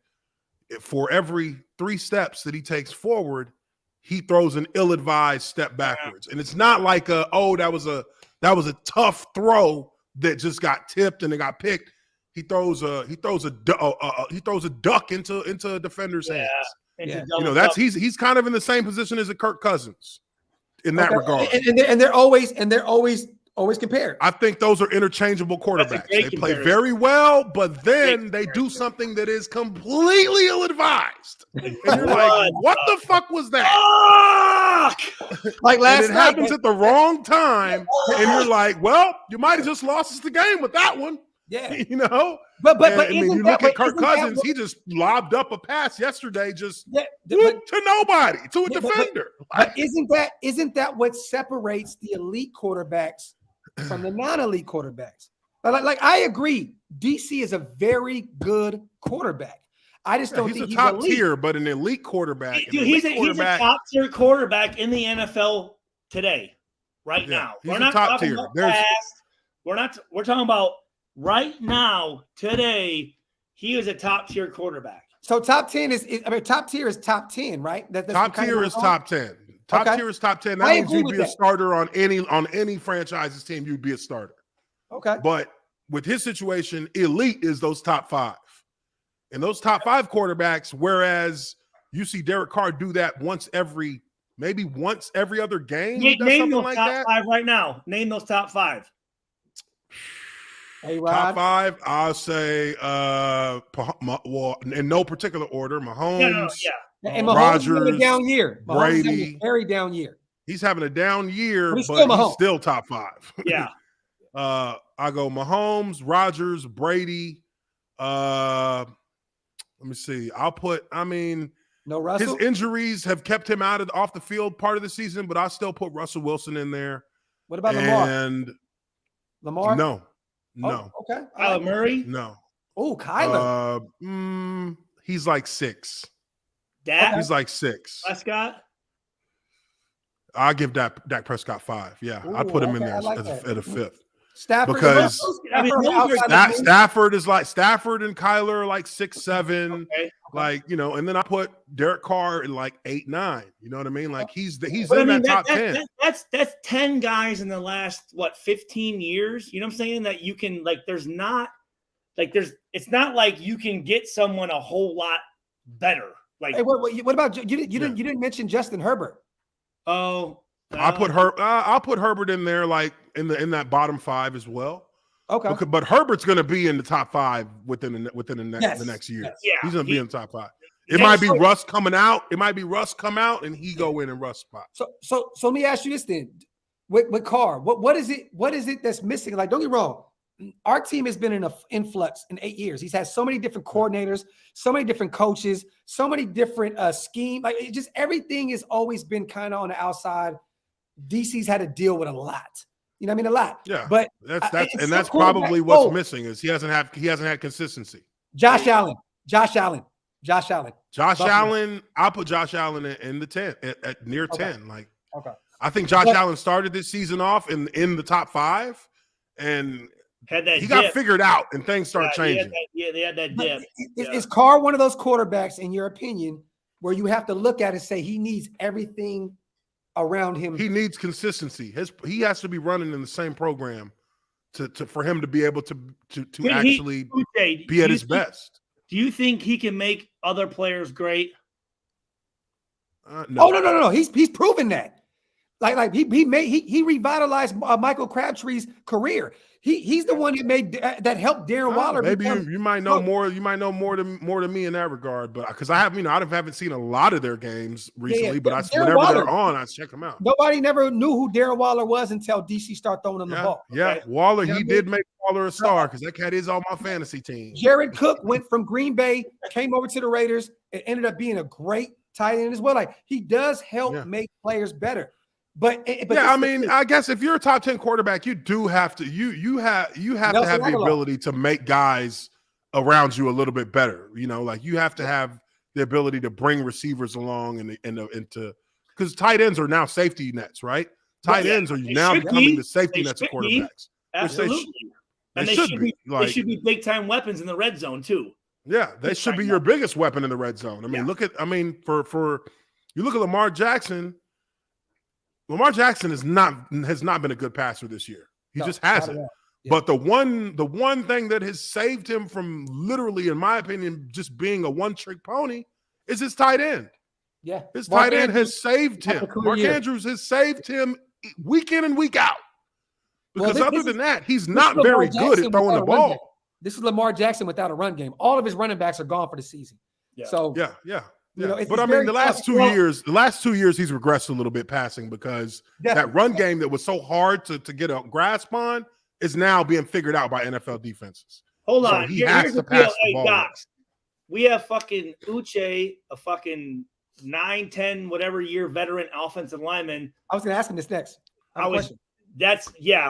[SPEAKER 5] for every 3 steps that he takes forward, he throws an ill-advised step backwards. And it's not like that was a tough throw that just got tipped and it got picked. He throws a duck into a defender's hands. He's kind of in the same position as a Kirk Cousins in that regard.
[SPEAKER 2] And they're always Always compared.
[SPEAKER 5] I think those are interchangeable quarterbacks. They play
[SPEAKER 1] comparison.
[SPEAKER 5] very well, but then they do something that is completely ill-advised. And you're like, what the fuck was that?
[SPEAKER 2] Like last
[SPEAKER 5] and it
[SPEAKER 2] night,
[SPEAKER 5] happens at the wrong time, and you're like, well, you might have just lost us the game with that one.
[SPEAKER 2] Yeah.
[SPEAKER 5] You know?
[SPEAKER 2] But
[SPEAKER 5] I mean, you look at Kirk Cousins, he just lobbed up a pass yesterday, just to nobody, to a defender.
[SPEAKER 2] But isn't that what separates the elite quarterbacks from the non-elite quarterbacks? Like I agree, DC is a very good quarterback. I just don't think
[SPEAKER 5] he's a top
[SPEAKER 2] elite.
[SPEAKER 5] tier, but an elite quarterback.
[SPEAKER 1] Dude, he's a top tier quarterback in the NFL today, right now.
[SPEAKER 5] He's
[SPEAKER 1] We're not
[SPEAKER 5] top
[SPEAKER 1] talking
[SPEAKER 5] tier.
[SPEAKER 1] about past. We're talking about right now, today. He is a top tier quarterback.
[SPEAKER 2] So top 10 top tier is top 10, right? That's
[SPEAKER 5] top tier is top 10. Top tier is top 10. That means you'd be a starter on any franchise's team. You'd be a starter.
[SPEAKER 2] Okay.
[SPEAKER 5] But with his situation, elite is those top 5. And those top 5 quarterbacks, whereas you see Derek Carr do that once every other game.
[SPEAKER 1] Name those like top 5 right now. Name those top 5.
[SPEAKER 2] Hey, Rod.
[SPEAKER 5] Top 5, I'll say, well, in no particular order, Mahomes,
[SPEAKER 2] and Mahomes
[SPEAKER 5] Rodgers,
[SPEAKER 2] having a down year.
[SPEAKER 5] Brady,
[SPEAKER 2] very down year.
[SPEAKER 5] He's having a down year, but he's still top 5.
[SPEAKER 1] Yeah.
[SPEAKER 5] I go Mahomes, Rodgers, Brady. Let me see.
[SPEAKER 2] No Russell.
[SPEAKER 5] His injuries have kept him off the field part of the season, but I still put Russell Wilson in there.
[SPEAKER 2] What about Lamar?
[SPEAKER 5] No.
[SPEAKER 2] Okay.
[SPEAKER 1] Kyler Murray?
[SPEAKER 5] No.
[SPEAKER 2] Oh, Kyler.
[SPEAKER 5] He's like 6.
[SPEAKER 1] Dak?
[SPEAKER 5] He's like 6.
[SPEAKER 1] Prescott?
[SPEAKER 5] I'll give Dak Prescott 5. Yeah, I put him in there at a 5th.
[SPEAKER 2] Stafford,
[SPEAKER 5] because
[SPEAKER 2] Stafford
[SPEAKER 5] is like Stafford and Kyler are like 6, 7, like and then I put Derek Carr in like 8, 9. You know what I mean? Like he's in that top 10.
[SPEAKER 1] That's 10 guys in the last 15 years. You know what I'm saying? That you can it's not like you can get someone a whole lot better. Like,
[SPEAKER 2] hey, what about you? Didn't mention Justin Herbert.
[SPEAKER 1] Oh,
[SPEAKER 5] I'll put Herbert in there, like in that bottom 5 as well.
[SPEAKER 2] Okay,
[SPEAKER 5] but Herbert's going to be in the top 5 within the next year.
[SPEAKER 1] Yeah,
[SPEAKER 5] he's going to be in the top 5. It might be Russ coming out. It might be Russ come out and he go in and Russ spot.
[SPEAKER 2] So let me ask you this then: with Carr, what is it that's missing? Like, don't get me wrong, our team has been in an influx in 8 years. He's had so many different coordinators, so many different coaches, so many different schemes. Like, everything has always been kind of on the outside. DC's had to deal with a lot. You know what I mean? A lot.
[SPEAKER 5] Yeah.
[SPEAKER 2] But
[SPEAKER 5] that's probably what's missing is he hasn't had consistency.
[SPEAKER 2] Josh Allen.
[SPEAKER 5] I'll put Josh Allen in the 10 at near 10. Like,
[SPEAKER 2] okay.
[SPEAKER 5] I think Josh Allen started this season off in the top 5 and he got figured out and things start changing.
[SPEAKER 1] They had that dip.
[SPEAKER 2] Is Carr one of those quarterbacks, in your opinion, where you have to look at it and say he needs everything around him?
[SPEAKER 5] He needs consistency. He has to be running in the same program for him to be able to actually be at his best.
[SPEAKER 1] Do you think he can make other players great?
[SPEAKER 2] No. Oh, no. He's proven that. Like he revitalized Michael Crabtree's career. He's the one that helped Darren Waller.
[SPEAKER 5] Maybe you might know more. You might know more than me in that regard, but because I haven't seen a lot of their games recently. But whenever they're on, I check them out.
[SPEAKER 2] Nobody never knew who Darren Waller was until DC started throwing him the ball.
[SPEAKER 5] Yeah,
[SPEAKER 2] okay?
[SPEAKER 5] Waller. He did make Waller a star because that cat is on my fantasy team.
[SPEAKER 2] Jared Cook went from Green Bay, came over to the Raiders, and ended up being a great tight end as well. Like, he does help make players better. But
[SPEAKER 5] I mean, I guess if you're a top 10 quarterback, you do have to you have to have the ability to make guys around you a little bit better. You know, like you have to have the ability to bring receivers along and because tight ends are now safety nets, right? Tight ends are now becoming the safety nets of quarterbacks.
[SPEAKER 1] Absolutely. And they should be big time weapons in the red zone too.
[SPEAKER 5] Yeah, they should be your biggest weapon in the red zone. I mean, for you look at Lamar Jackson. Lamar Jackson has not been a good passer this year. He just hasn't. Yeah. But the one thing that has saved him from literally, in my opinion, just being a one-trick pony is his tight end.
[SPEAKER 2] Yeah.
[SPEAKER 5] His tight end has saved him. Mark Andrews has saved him week in and week out. Because
[SPEAKER 2] Well,
[SPEAKER 5] other than that, he's
[SPEAKER 2] this
[SPEAKER 5] not
[SPEAKER 2] is Lamar
[SPEAKER 5] very good
[SPEAKER 2] Jackson
[SPEAKER 5] at throwing
[SPEAKER 2] without
[SPEAKER 5] the
[SPEAKER 2] a run game.
[SPEAKER 5] ball.
[SPEAKER 2] This is Lamar Jackson without a run game. All of his running backs are gone for the season.
[SPEAKER 1] Yeah.
[SPEAKER 2] So
[SPEAKER 5] Yeah.
[SPEAKER 2] you know,
[SPEAKER 5] but
[SPEAKER 2] it's
[SPEAKER 5] I mean,
[SPEAKER 2] very
[SPEAKER 5] the last
[SPEAKER 2] tough.
[SPEAKER 5] 2 years, he's regressed a little bit passing because that run game that was so hard to get a grasp on is now being figured out by NFL defenses.
[SPEAKER 1] Hold
[SPEAKER 5] So
[SPEAKER 1] on.
[SPEAKER 5] he
[SPEAKER 1] Here's
[SPEAKER 5] has
[SPEAKER 1] the
[SPEAKER 5] to pass
[SPEAKER 1] deal.
[SPEAKER 5] the
[SPEAKER 1] Hey,
[SPEAKER 5] ball.
[SPEAKER 1] Docs, we have fucking Uche, a fucking 9, 10, whatever year veteran offensive lineman.
[SPEAKER 2] I was going to ask him this next. I have a question.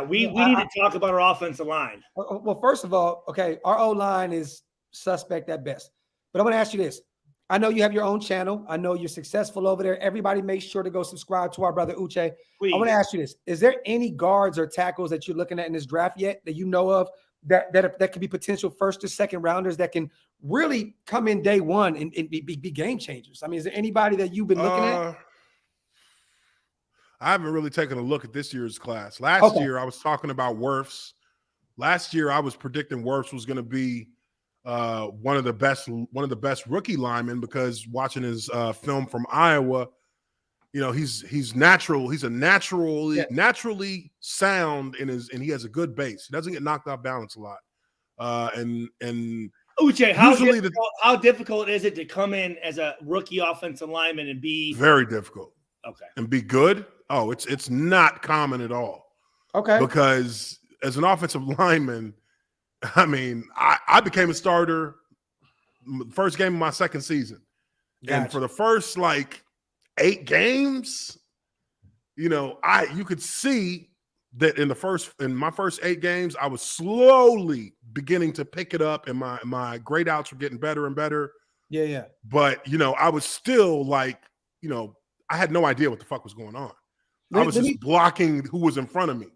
[SPEAKER 1] We need to talk about our offensive line.
[SPEAKER 2] Well, first of all, okay, our O-line is suspect at best. But I'm going to ask you this. I know you have your own channel. I know you're successful over there. Everybody make sure to go subscribe to our brother Uche.
[SPEAKER 1] Please.
[SPEAKER 2] I want to ask you this. Is there any guards or tackles that you're looking at in this draft yet that you know of that could be potential first or second rounders that can really come in day one and be game changers? I mean, is there anybody that you've been looking at?
[SPEAKER 5] I haven't really taken a look at this year's class. Last year, I was talking about Wirfs. Last year, I was predicting Wirfs was going to be one of the best rookie linemen because watching his film from Iowa, you know, he's natural. He's a naturally sound and he has a good base. He doesn't get knocked off balance a lot. And
[SPEAKER 1] Uche, how difficult is it to come in as a rookie offensive lineman and be
[SPEAKER 5] very difficult?
[SPEAKER 1] Okay.
[SPEAKER 5] And be good? Oh, it's not common at all.
[SPEAKER 2] Okay.
[SPEAKER 5] Because as an offensive lineman, I mean, I became a starter first game of my second season. Gotcha. And for the first 8 games, you know, you could see that in my first 8 games, I was slowly beginning to pick it up and my grade outs were getting better and better.
[SPEAKER 2] Yeah.
[SPEAKER 5] But, you know, I was still you know, I had no idea what the fuck was going on. I was just blocking who was in front of me.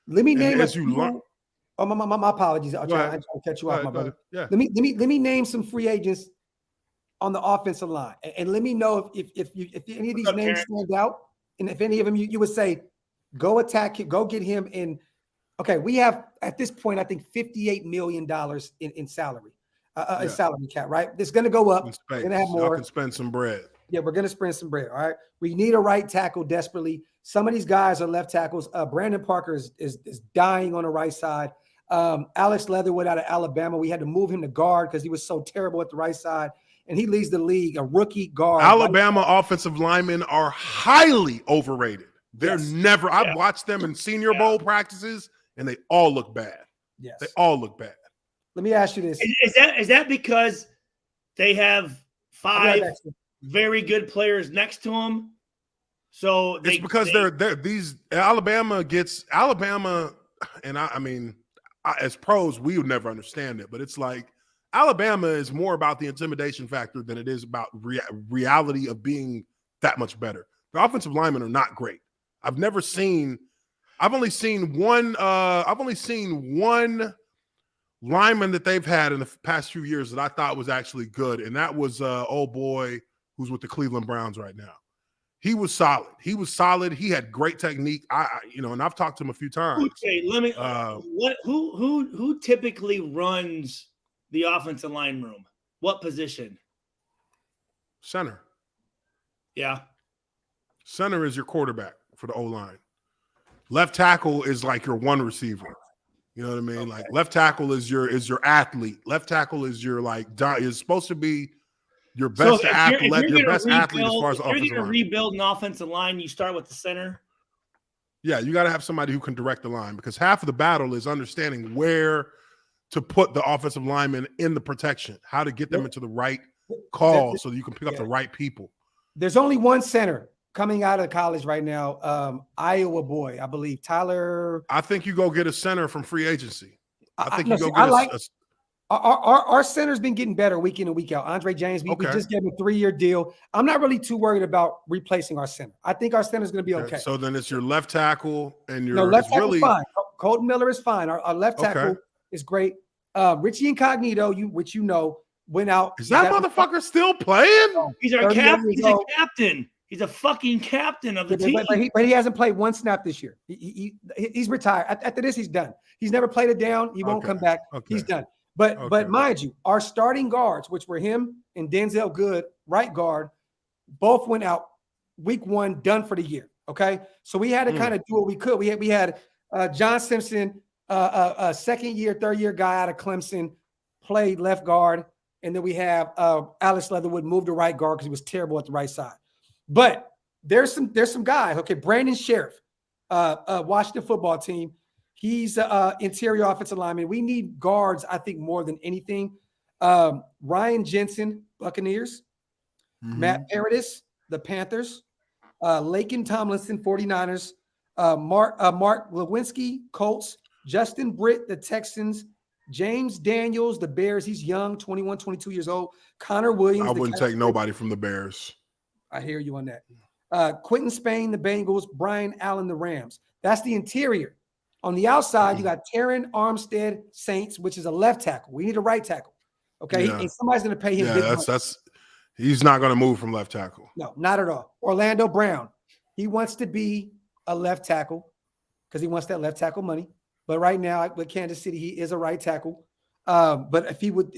[SPEAKER 2] Let me name
[SPEAKER 5] as you learn.
[SPEAKER 2] Oh, my apologies. I'll try to catch you off, my brother.
[SPEAKER 5] Yeah.
[SPEAKER 2] Let me name some free agents on the offensive line, and let me know if any of these names stand out, and if any of them you would say, go attack him, go get him in. Okay, we have at this point I think $58 million in salary, in salary cap. Right, it's going to go up. We're going to have more.
[SPEAKER 5] Y'all can spend some bread.
[SPEAKER 2] Yeah, we're going to spend some bread. All right, we need a right tackle desperately. Some of these guys are left tackles. Brandon Parker is dying on the right side. Alex Leatherwood out of Alabama, we had to move him to guard because he was so terrible at the right side, and he leads the league, a rookie guard.
[SPEAKER 5] Alabama offensive linemen are highly overrated. They're never. I've watched them in Senior Bowl practices, and they all look bad.
[SPEAKER 2] Yes,
[SPEAKER 5] they all look bad.
[SPEAKER 2] Let me ask you this:
[SPEAKER 1] Is that because they have 5 very good players next to them? So
[SPEAKER 5] it's because they're these Alabama, and I mean. As pros, we would never understand it, but it's like Alabama is more about the intimidation factor than it is about reality of being that much better. The offensive linemen are not great. I've only seen one lineman that they've had in the past few years that I thought was actually good, and that was old boy who's with the Cleveland Browns right now. He was solid. He had great technique. And I've talked to him a few times.
[SPEAKER 1] Okay, let me. Who typically runs the offensive line room? What position?
[SPEAKER 5] Center.
[SPEAKER 1] Yeah.
[SPEAKER 5] Center is your quarterback for the O-line. Left tackle is like your one receiver. You know what I mean? Okay. Like left tackle is your athlete. Left tackle is your is supposed to be your best athlete, your best athlete as far as the offensive line. If you're going to
[SPEAKER 1] rebuild an offensive line, you start with the center.
[SPEAKER 5] Yeah, you got to have somebody who can direct the line because half of the battle is understanding where to put the offensive linemen in the protection, how to get them into the right call so that you can pick up the right people.
[SPEAKER 2] There's only one center coming out of college right now, Iowa boy, I believe, Tyler.
[SPEAKER 5] I think you go get a center from free agency.
[SPEAKER 2] Our center's been getting better week in and week out. Andre James, we just gave him a 3-year deal. I'm not really too worried about replacing our center. I think our center is going to be okay.
[SPEAKER 5] So then it's your left tackle and your
[SPEAKER 2] left tackle fine. Colton Miller is fine. Our left tackle is great. Richie Incognito, which went out.
[SPEAKER 5] Is that motherfucker still playing?
[SPEAKER 1] He's our captain. He's a captain. He's a fucking captain of the team.
[SPEAKER 2] But he hasn't played one snap this year. He's retired. After this, he's done. He's never played it down. He won't come back. He's done. But mind you, our starting guards, which were him and Denzel Good, right guard, both went out week 1, done for the year. Okay, so we had to kind of do what we could. We had John Simpson, a second year, third year guy out of Clemson, played left guard. And then we have Alex Leatherwood moved to right guard because he was terrible at the right side. But there's some guys. Okay, Brandon Sheriff, Washington football team. He's interior offensive lineman. We need guards, I think, more than anything. Ryan Jensen, Buccaneers. Matt Paradis, the Panthers. Laken Tomlinson, 49ers. Mark Lewinsky, Colts. Justin Britt, the Texans. James Daniels, the Bears. He's young, 21, 22 years old. Connor Williams.
[SPEAKER 5] I wouldn't take nobody from the Bears.
[SPEAKER 2] I hear you on that. Quentin Spain, the Bengals. Brian Allen, the Rams. That's the interior. On the outside, you got Taron Armstead, Saints, which is a left tackle. We need a right tackle. Okay, and somebody's going to pay him.
[SPEAKER 5] Yeah, that's he's not going to move from left tackle.
[SPEAKER 2] No, not at all. Orlando Brown, he wants to be a left tackle because he wants that left tackle money. But right now with Kansas City, he is a right tackle. But if he would,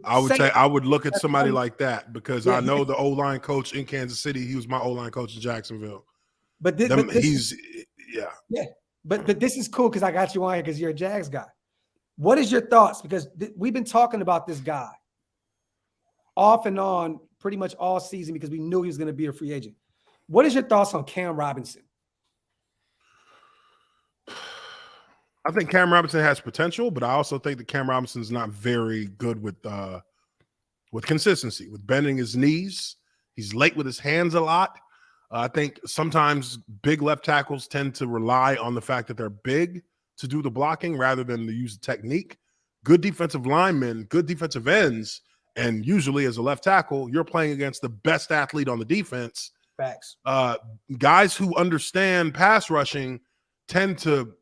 [SPEAKER 5] I would look at somebody like that because I know the O-line coach in Kansas City. He was my O-line coach in Jacksonville. But this
[SPEAKER 2] is cool because I got you on here because you're a Jags guy. What is your thoughts? Because we've been talking about this guy off and on pretty much all season because we knew he was going to be a free agent. What is your thoughts on Cam Robinson?
[SPEAKER 5] I think Cam Robinson has potential, but I also think that Cam Robinson is not very good with consistency, with bending his knees. He's late with his hands a lot. I think sometimes big left tackles tend to rely on the fact that they're big to do the blocking rather than to use the technique. Good defensive linemen, good defensive ends, and usually as a left tackle, you're playing against the best athlete on the defense.
[SPEAKER 2] Facts.
[SPEAKER 5] Guys who understand pass rushing tend to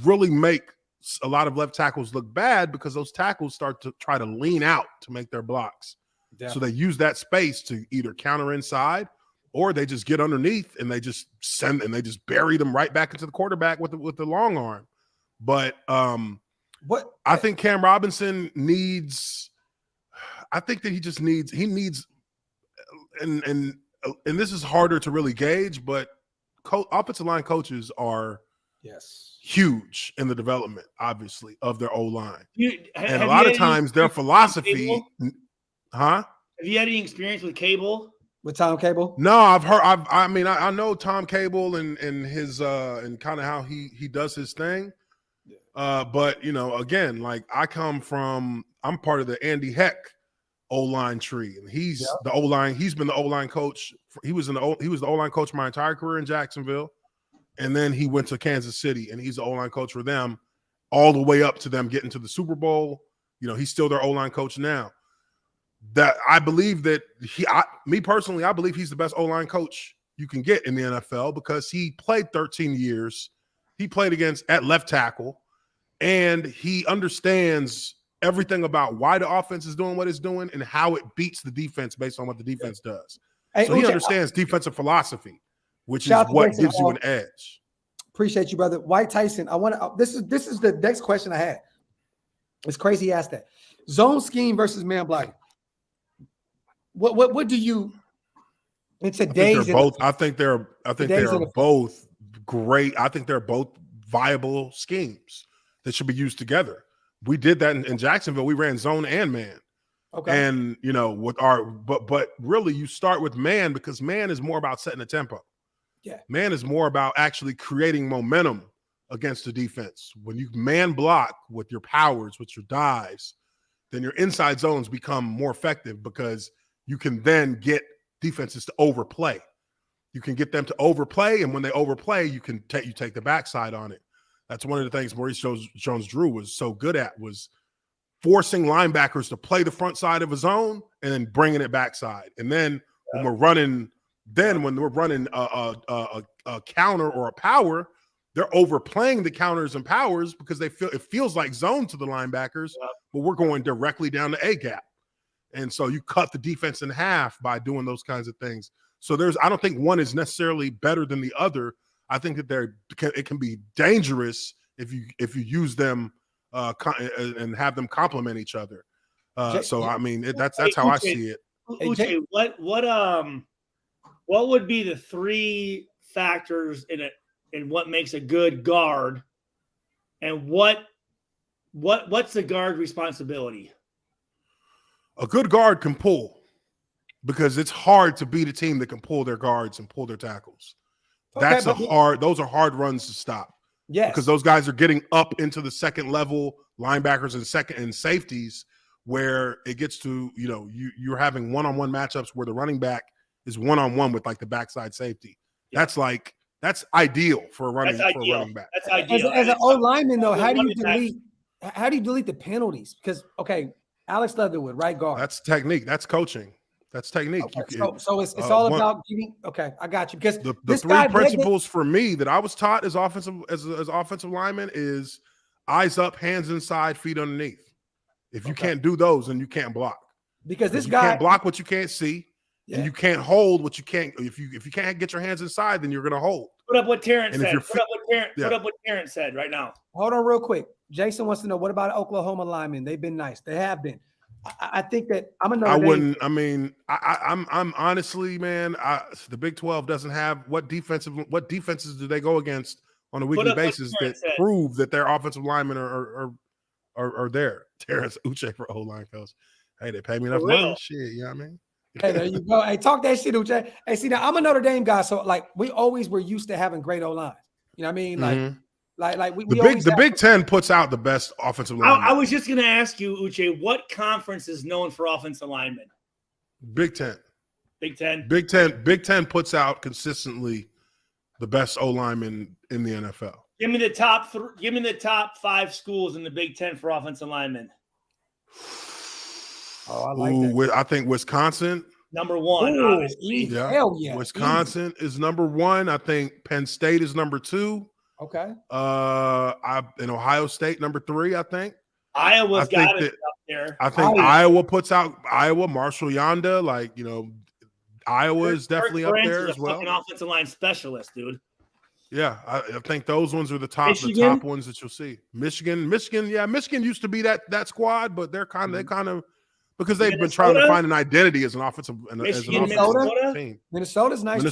[SPEAKER 5] really make a lot of left tackles look bad because those tackles start to try to lean out to make their blocks. Definitely. So they use that space to either counter inside or they just get underneath and they just bury them right back into the quarterback with the long arm. But I think Cam Robinson needs and this is harder to really gauge, but offensive line coaches are huge in the development, obviously, of their O-line. And a lot of times their philosophy, Have
[SPEAKER 1] you had any experience with Cable?
[SPEAKER 2] With Tom Cable?
[SPEAKER 5] No, I've heard. I know Tom Cable and his and kind of how he does his thing. But again, like I'm part of the Andy Heck O-line tree, and he's the O-line. He's been the O-line coach. He was the O-line coach my entire career in Jacksonville, and then he went to Kansas City, and he's the O-line coach for them all the way up to them getting to the Super Bowl. He's still their O-line coach now. That I believe that I believe he's the best O-line coach you can get in the NFL because he played 13 years. He played at left tackle, and he understands everything about why the offense is doing what it's doing and how it beats the defense based on what the defense does. So he understands defensive philosophy, which is what gives you an edge.
[SPEAKER 2] Appreciate you, brother. White Tyson, I want to. This is the next question I had. It's crazy he asked that. Zone scheme versus man blocking. What do you in today's?
[SPEAKER 5] I think they're both great. I think they're both viable schemes that should be used together. We did that in Jacksonville. We ran zone and man. Okay. And but really you start with man because man is more about setting the tempo. Yeah. Man is more about actually creating momentum against the defense. When you man block with your powers, with your dives, then your inside zones become more effective because you can then get defenses to overplay. You can get them to overplay, and when they overplay, you take the backside on it. That's one of the things Maurice Jones-Drew was so good at, was forcing linebackers to play the front side of a zone and then bringing it backside. And then when we're running a counter or a power, they're overplaying the counters and powers because it feels like zone to the linebackers, but we're going directly down the A gap. And so you cut the defense in half by doing those kinds of things. So I don't think one is necessarily better than the other. I think that it can be dangerous if you use them and have them complement each other. So I mean, that's how I see it.
[SPEAKER 1] Uche, what would be the three factors in what makes a good guard And what's the guard responsibility?
[SPEAKER 5] A good guard can pull because it's hard to beat a team that can pull their guards and pull their tackles.
[SPEAKER 2] Okay,
[SPEAKER 5] those are hard runs to stop.
[SPEAKER 2] Yes.
[SPEAKER 5] Because those guys are getting up into the second level linebackers and safeties where it gets to, you're having one-on-one matchups where the running back is one-on-one with like the backside safety. Yeah. That's ideal for a running back.
[SPEAKER 1] That's ideal.
[SPEAKER 2] As an O lineman though, how do you delete the penalties? Because Alex Leatherwood, right guard.
[SPEAKER 5] That's technique. That's coaching. That's technique.
[SPEAKER 2] Okay. So it's all about giving. Okay, I got you. Because
[SPEAKER 5] the three principles for me that I was taught as offensive lineman is eyes up, hands inside, feet underneath. If you can't do those, then you can't block.
[SPEAKER 2] Because this
[SPEAKER 5] you
[SPEAKER 2] guy
[SPEAKER 5] can't block what you can't see, and you can't hold what you can't. If you can't get your hands inside, then you're going to hold.
[SPEAKER 1] Put up what Terrence said. Put up what Terrence said right now.
[SPEAKER 2] Hold on, real quick. Jason wants to know, what about Oklahoma linemen? They've been nice. They have been. I think that I'm honestly, man. The Big 12 doesn't have what defenses do they go against on a weekly basis that prove that their offensive linemen are there. Terrence Uche for O-line coach. Hey, they pay me enough money. Shit, you know what I mean? Hey, there you go. Hey, talk that shit, Uche. Hey, see, now I'm a Notre Dame guy, so like we always were used to having great O-lines. You know what I mean?
[SPEAKER 5] The Big Ten puts out the best offensive linemen.
[SPEAKER 1] I was just going to ask you, Uche, what conference is known for offensive linemen?
[SPEAKER 5] Big Ten.
[SPEAKER 1] Big Ten.
[SPEAKER 5] Big Ten puts out consistently the best O linemen in the NFL.
[SPEAKER 1] Give me the top 5 schools in the Big Ten for offensive linemen.
[SPEAKER 2] Oh, I like that.
[SPEAKER 5] I think Wisconsin.
[SPEAKER 1] Number 1, obviously.
[SPEAKER 5] Yeah.
[SPEAKER 2] Hell yeah.
[SPEAKER 5] Wisconsin is number 1. I think Penn State is number 2.
[SPEAKER 2] Okay.
[SPEAKER 5] In Ohio State, number 3, I think.
[SPEAKER 1] Iowa's got it up there.
[SPEAKER 5] I think Iowa puts out Marshall Yanda. Iowa is definitely up there as well.
[SPEAKER 1] Fucking offensive line specialist, dude.
[SPEAKER 5] Yeah, I think those ones are the top ones that you'll see. Michigan, yeah, Michigan used to be that squad, but they're kind of because they've been trying to find an identity as an offensive team.
[SPEAKER 2] Minnesota's nice.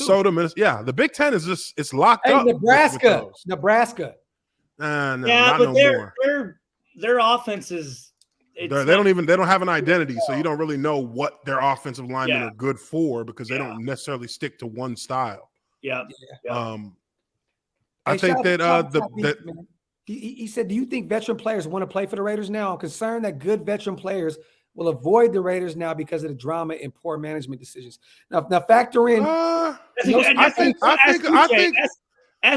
[SPEAKER 5] Yeah. The Big Ten is just it's locked up.
[SPEAKER 2] Nebraska.
[SPEAKER 5] No,
[SPEAKER 1] yeah, but their offense is.
[SPEAKER 5] They don't have an identity, so you don't really know what their offensive linemen are good for because they don't necessarily stick to one style.
[SPEAKER 1] Yeah.
[SPEAKER 5] I think that
[SPEAKER 2] he said, do you think veteran players want to play for the Raiders now? I'm concerned that good veteran players will avoid the Raiders now because of the drama and poor management decisions. Now factor in.
[SPEAKER 1] Ask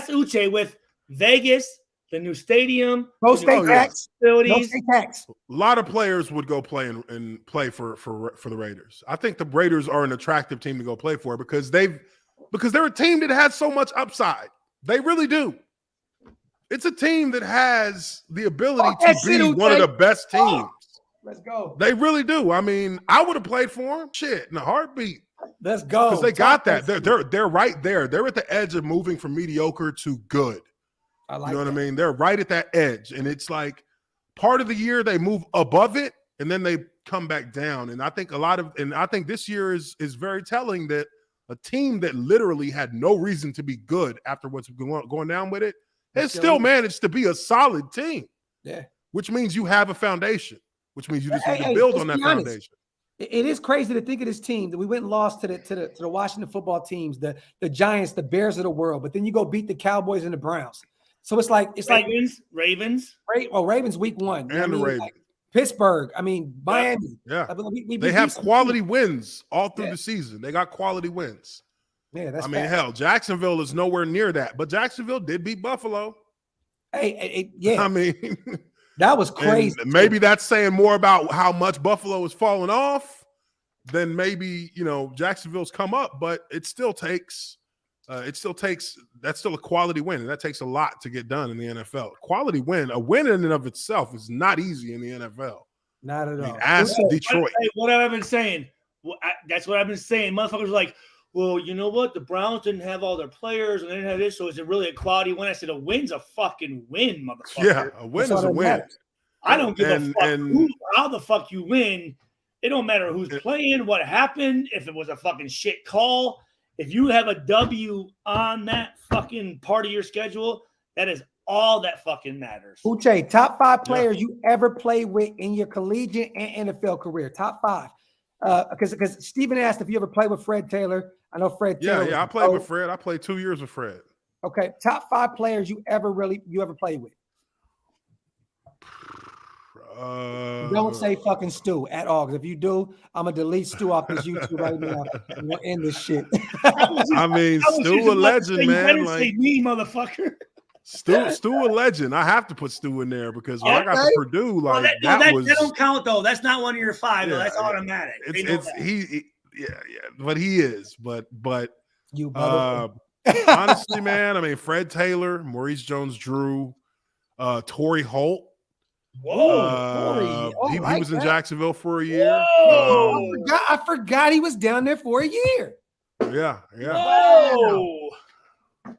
[SPEAKER 1] Uche with Vegas, the new stadium,
[SPEAKER 2] no state tax.
[SPEAKER 5] A lot of players would go play and play for the Raiders. I think the Raiders are an attractive team to go play for because they're a team that has so much upside. They really do. It's a team that has the ability to be one of the best teams.
[SPEAKER 2] Let's go.
[SPEAKER 5] They really do. I mean, I would have played for them. Shit, in a heartbeat.
[SPEAKER 2] Let's go.
[SPEAKER 5] Because they got that. They're right there. They're at the edge of moving from mediocre to good.
[SPEAKER 2] I like
[SPEAKER 5] you know what I mean? They're right at that edge. And it's like part of the year they move above it and then they come back down. And I think this year is very telling that a team that literally had no reason to be good after what's going down with it has still managed to be a solid team.
[SPEAKER 2] Yeah. Which
[SPEAKER 5] means you have a foundation, which means you just need to build on that foundation.
[SPEAKER 2] It is crazy to think of this team that we went and lost to the Washington football teams, the Giants, the Bears of the world, but then you go beat the Cowboys and the Browns. So it's like
[SPEAKER 1] Ravens.
[SPEAKER 2] Ravens week 1.
[SPEAKER 5] And the Ravens.
[SPEAKER 2] Pittsburgh. Miami.
[SPEAKER 5] Yeah. They have quality wins all through the season. They got quality wins.
[SPEAKER 2] Yeah, that's
[SPEAKER 5] hell, Jacksonville is nowhere near that, but Jacksonville did beat Buffalo.
[SPEAKER 2] Yeah. That was crazy.
[SPEAKER 5] Maybe that's saying more about how much Buffalo is falling off than maybe, Jacksonville's come up, but it still takes that's still a quality win, and that takes a lot to get done in the NFL. Quality win, a win in and of itself is not easy in the NFL.
[SPEAKER 2] Not at all.
[SPEAKER 5] Ask Detroit.
[SPEAKER 1] What have I been saying? That's what I've been saying. Motherfuckers are like, well, you know what? The Browns didn't have all their players, and they didn't have this, so is it really a quality win? I said, a win's a fucking win, motherfucker.
[SPEAKER 5] Yeah, a win is a win.
[SPEAKER 1] I don't give a fuck how the fuck you win. It don't matter who's playing, what happened, if it was a fucking shit call. If you have a W on that fucking part of your schedule, that is all that fucking matters.
[SPEAKER 2] Uche, top 5 players you ever played with in your collegiate and NFL career. Top 5. Because Steven asked if you ever played with Fred Taylor. I know Fred Taylor.
[SPEAKER 5] Yeah, I played with Fred. I played 2 years with Fred.
[SPEAKER 2] Okay, top 5 players you ever played with. Don't say fucking Stu at all, because if you do, I'm gonna delete Stu off this YouTube right now. I'm gonna end this shit.
[SPEAKER 5] I mean, Stu a legend, man. Like
[SPEAKER 1] say me, motherfucker.
[SPEAKER 5] Stu a legend. I have to put Stu in there because when I got to Purdue, like
[SPEAKER 1] that
[SPEAKER 5] was
[SPEAKER 1] that don't count though. That's not one of your 5. Though. That's automatic.
[SPEAKER 5] But he is. But
[SPEAKER 2] you
[SPEAKER 5] honestly, man, I mean, Fred Taylor, Maurice Jones-Drew, Torrey Holt.
[SPEAKER 2] Whoa,
[SPEAKER 5] he was in Jacksonville for a year.
[SPEAKER 2] I forgot he was down there for a year.
[SPEAKER 5] Yeah.
[SPEAKER 1] Whoa.
[SPEAKER 2] He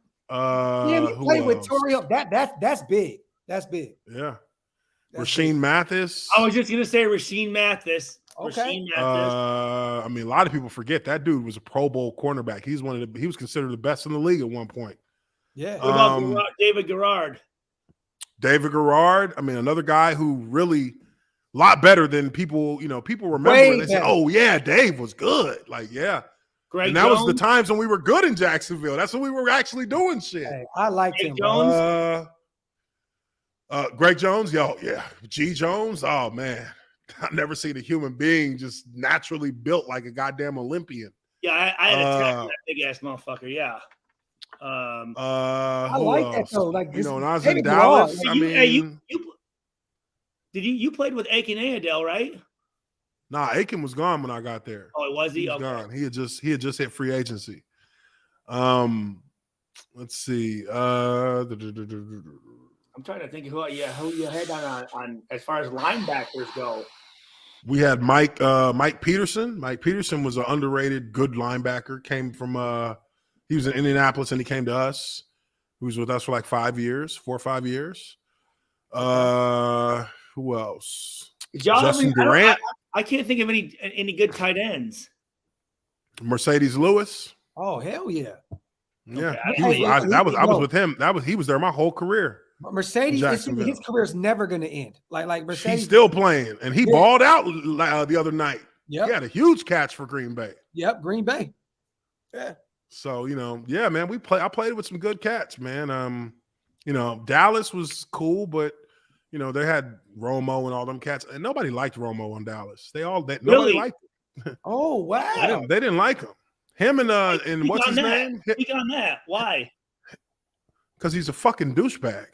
[SPEAKER 2] played with Torrey Holt. That's big. That's big.
[SPEAKER 5] Yeah. Rasheed Mathis.
[SPEAKER 1] I was just gonna say Rasheed Mathis.
[SPEAKER 2] Okay.
[SPEAKER 5] I mean, a lot of people forget that dude was a Pro Bowl cornerback. He was considered the best in the league at one point.
[SPEAKER 2] Yeah.
[SPEAKER 1] What about David Garrard?
[SPEAKER 5] David Garrard, I mean, another guy who really a lot better than people remember. They say, "Oh yeah, Dave was good." Like, yeah. And that was the times when we were good in Jacksonville. That's when we were actually doing shit.
[SPEAKER 2] Hey, I liked him.
[SPEAKER 1] Jones.
[SPEAKER 5] Greg Jones, yeah. G Jones, oh man. I've never seen a human being just naturally built like a goddamn Olympian.
[SPEAKER 1] Yeah, I had a tackle that big ass motherfucker. Yeah.
[SPEAKER 2] I like that though. Like,
[SPEAKER 5] when I was in Dallas,
[SPEAKER 1] you played with Aiken Ayadel, right?
[SPEAKER 5] Nah, Aiken was gone when I got there.
[SPEAKER 1] Oh, was he?
[SPEAKER 5] He was gone. He had just hit free agency. Let's see. I'm
[SPEAKER 1] trying to think who you had on as far as linebackers go.
[SPEAKER 5] We had Mike Peterson. Mike Peterson was an underrated, good linebacker. Came from he was in Indianapolis and he came to us. He was with us for like 4 or 5 years. Who else? Justin Durant.
[SPEAKER 1] I can't think of any good tight ends.
[SPEAKER 5] Mercedes Lewis.
[SPEAKER 2] Oh hell yeah!
[SPEAKER 5] Yeah, I was with him. He was there my whole career.
[SPEAKER 2] Mercedes, his career is never going to end. Like Mercedes,
[SPEAKER 5] he's still playing, and he balled out the other night.
[SPEAKER 2] Yeah,
[SPEAKER 5] he had a huge catch for Green Bay.
[SPEAKER 2] Yep, Green Bay.
[SPEAKER 5] Yeah. So yeah, man, I played with some good cats, man. Dallas was cool, but they had Romo and all them cats, and nobody liked Romo in Dallas. Nobody liked him.
[SPEAKER 2] Oh wow,
[SPEAKER 5] they didn't like him. Him and what's his name?
[SPEAKER 1] Speak on that. Why?
[SPEAKER 5] Because he's a fucking douchebag.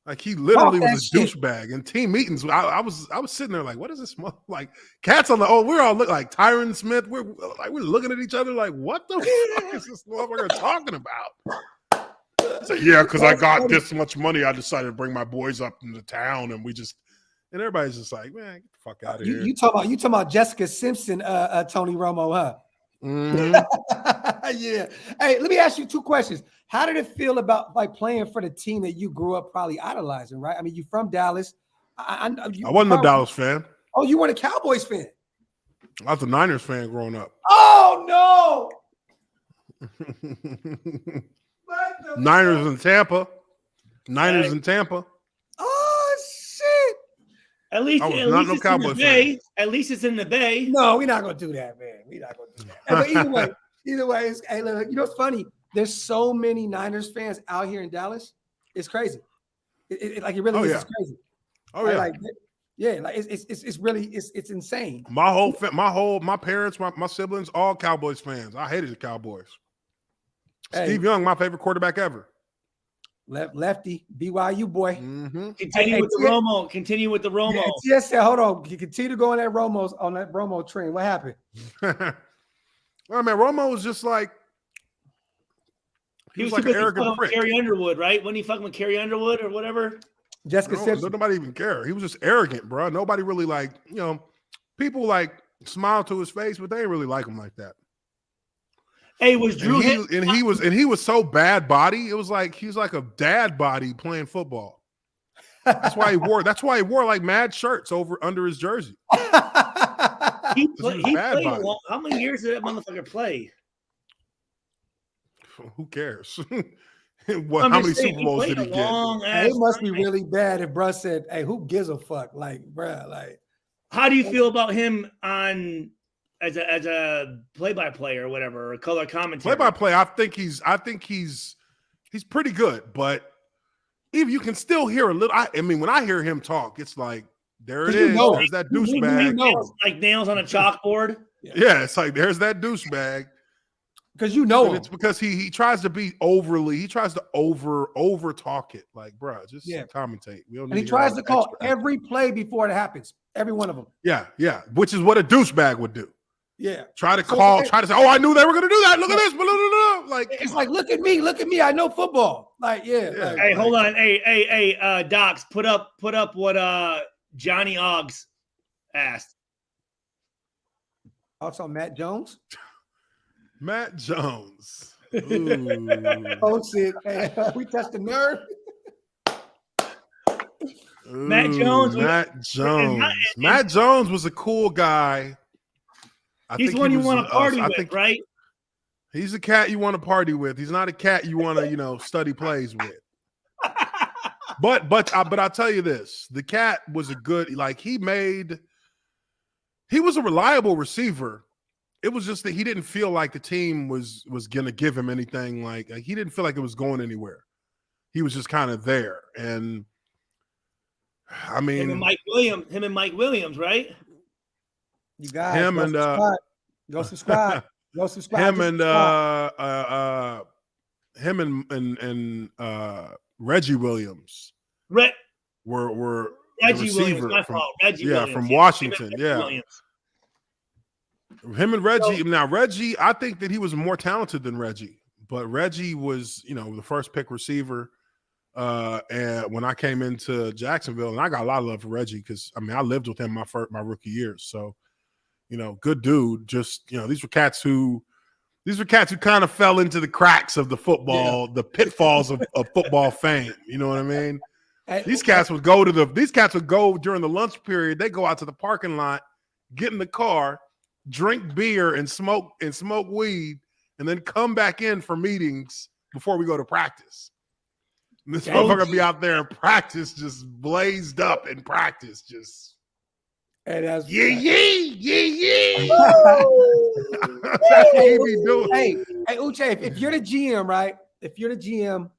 [SPEAKER 5] Like he literally was a douchebag. In team meetings, I was sitting there like, what is this? Like cats on the we're all look like Tyron Smith. We're looking at each other like, what the fuck is this motherfucker talking about? So yeah, because I got this much money, I decided to bring my boys up into town, and everybody's just like, man, get the fuck out of here.
[SPEAKER 2] You talking about Jessica Simpson, Tony Romo, huh?
[SPEAKER 5] Mm-hmm.
[SPEAKER 2] Yeah. Hey, let me ask you 2 questions. How did it feel about like playing for the team that you grew up probably idolizing, right? I mean, you from Dallas.
[SPEAKER 5] I wasn't a Dallas fan.
[SPEAKER 2] Oh, you weren't a Cowboys fan?
[SPEAKER 5] I was a Niners fan growing up.
[SPEAKER 2] Oh no.
[SPEAKER 5] Niners in Tampa. Niners in Tampa.
[SPEAKER 2] Oh shit.
[SPEAKER 1] At least it's in the Bay.
[SPEAKER 2] No, we're not gonna do that, man. We're not gonna do that. But either way, hey, look, you know what's funny? There's so many Niners fans out here in Dallas. It's crazy. It really is. It's crazy.
[SPEAKER 5] Oh yeah.
[SPEAKER 2] It's really insane.
[SPEAKER 5] My parents, my siblings, all Cowboys fans. I hated the Cowboys.
[SPEAKER 2] Hey.
[SPEAKER 5] Steve Young, my favorite quarterback ever.
[SPEAKER 2] Lefty, BYU boy.
[SPEAKER 5] Mm-hmm.
[SPEAKER 1] Continue with the Romo.
[SPEAKER 2] Yes, hold on. You continue to go on that Romo train. What happened?
[SPEAKER 5] Well, man, Romo was just like he was like an arrogant prick.
[SPEAKER 1] Carrie Underwood, right? When he fucking with Carrie Underwood or whatever.
[SPEAKER 2] Jessica Simpson.
[SPEAKER 5] Nobody even care. He was just arrogant, bro. Nobody really people like smile to his face, but they didn't really like him like that.
[SPEAKER 1] Hey, was Drew
[SPEAKER 5] he was so bad body. It was like he's like a dad body playing football. That's why he wore like mad shirts under his jersey.
[SPEAKER 1] He played how many years did that motherfucker play?
[SPEAKER 5] Who cares? How many Super Bowls did he get?
[SPEAKER 2] Hey, it must be really bad if bruh said, "Hey, who gives a fuck?" Like, bruh, like.
[SPEAKER 1] How do you feel about him on as a play-by-play or whatever, or color commentary?
[SPEAKER 5] Play-by-play, I think he's pretty good, but even you can still hear a little. I mean, when I hear him talk, it's like there it is. There's that douchebag.
[SPEAKER 1] Like nails on a chalkboard.
[SPEAKER 5] Yeah, it's like there's that douchebag.
[SPEAKER 2] Because you know him.
[SPEAKER 5] It's because he tries to be overly. He tries to over talk it. Like, bro, just commentate. We don't need
[SPEAKER 2] and he tries to call every play before it happens. Every one of them.
[SPEAKER 5] Yeah. Which is what a douchebag would do.
[SPEAKER 2] Yeah.
[SPEAKER 5] Try to say, oh, I knew they were going to do that. Look at this. Blah, blah, blah. Like,
[SPEAKER 2] it's like, look at me. I know football. Like, yeah. Like,
[SPEAKER 1] hey, hold on. Hey, Docs, put up what Johnny Oggs asked.
[SPEAKER 2] Also, Matt Jones.
[SPEAKER 5] Matt Jones.
[SPEAKER 2] Oh, shit. Hey, we touched the nerve.
[SPEAKER 1] Matt Jones.
[SPEAKER 5] Matt Jones was a cool guy.
[SPEAKER 1] He's one you want to party with, right?
[SPEAKER 5] He's a cat you want to party with. He's not a cat you want to, study plays with. But I'll tell you this: the cat was a good. Like he was a reliable receiver. It was just that he didn't feel like the team was going to give him anything. Like he didn't feel like it was going anywhere. He was just kind of there, and I mean,
[SPEAKER 1] him and Mike Williams, right?
[SPEAKER 2] You guys,
[SPEAKER 5] him and
[SPEAKER 2] go subscribe. Go subscribe.
[SPEAKER 5] Him and Reggie Williams were
[SPEAKER 1] Reggie Williams. My fault. Reggie Williams.
[SPEAKER 5] From Washington. Him and Reggie. Now Reggie, I think that he was more talented than Reggie, but Reggie was, the first pick receiver. And when I came into Jacksonville, and I got a lot of love for Reggie because I lived with him my rookie years. So, good dude. Just these were cats who kind of fell into the cracks of the football, the pitfalls of football fame. You know what I mean? These cats would go during the lunch period. They go out to the parking lot, get in the car, drink beer, and smoke weed, and then come back in for meetings before we go to practice. And this motherfucker be out there in practice, just blazed up in practice, just.
[SPEAKER 2] And that's
[SPEAKER 5] yeah. That's what he be doing.
[SPEAKER 2] Hey, Uche, if you're the GM, right? If you're the GM,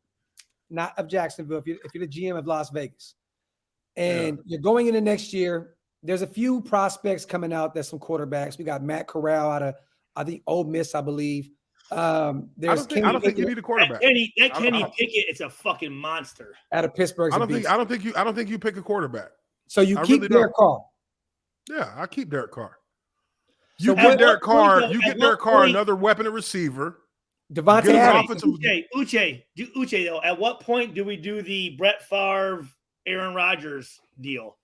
[SPEAKER 2] not of Jacksonville, if you're the GM of Las Vegas, and you're going into next year, there's a few prospects coming out. There's some quarterbacks. We got Matt Corral out of, I think, Ole Miss, I believe.
[SPEAKER 5] I don't think you need a quarterback.
[SPEAKER 1] Kenny Pickett is a fucking monster.
[SPEAKER 2] Out of Pittsburgh.
[SPEAKER 5] I don't think you pick a quarterback.
[SPEAKER 2] So you keep Derek Carr.
[SPEAKER 5] Yeah, I keep Derek Carr. You get Derek Carr another weapon at receiver.
[SPEAKER 2] Devontae Adams.
[SPEAKER 1] Uche, though, at what point do we do the Brett Favre, Aaron Rodgers deal?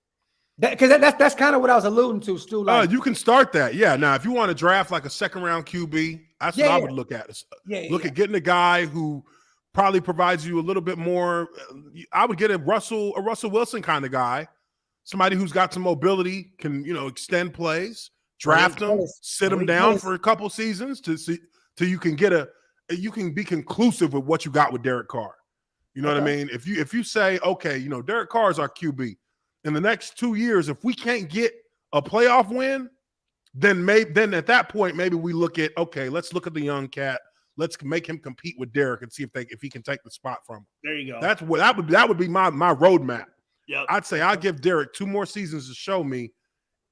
[SPEAKER 2] Because that's kind of what I was alluding to, Stu. Like,
[SPEAKER 5] you can start that. Yeah. Now, if you want to draft like a second-round QB, that's what I would look at. Look at getting a guy who probably provides you a little bit more. I would get a Russell Wilson kind of guy, somebody who's got some mobility, can extend plays, draft him, sit him down for a couple seasons till you can you can be conclusive with what you got with Derek Carr. You know what I mean? If you say, okay, Derek Carr is our QB. In the next 2 years, if we can't get a playoff win, then at that point, maybe we look at, okay, let's look at the young cat. Let's make him compete with Derek and see if he can take the spot from him.
[SPEAKER 1] There you go.
[SPEAKER 5] That would be my roadmap.
[SPEAKER 1] Yep.
[SPEAKER 5] I'd say I'll give Derek 2 more seasons to show me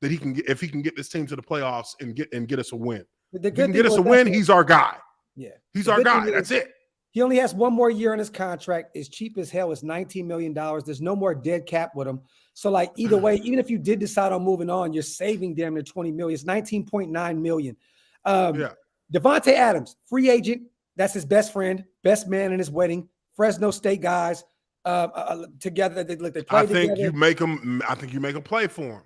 [SPEAKER 5] that he can get this team to the playoffs and get us a win. If he can get us a win, he's our guy.
[SPEAKER 2] Yeah.
[SPEAKER 5] He's our guy. That's it.
[SPEAKER 2] He only has 1 more year in his contract. It's cheap as hell. It's $19 million. There's no more dead cap with him. So, like, either way, even if you did decide on moving on, you're saving damn near $20 million. It's $19.9 million. Devontae Adams, free agent. That's his best friend, best man in his wedding. Fresno State guys together. They play together. I think you make
[SPEAKER 5] them play for him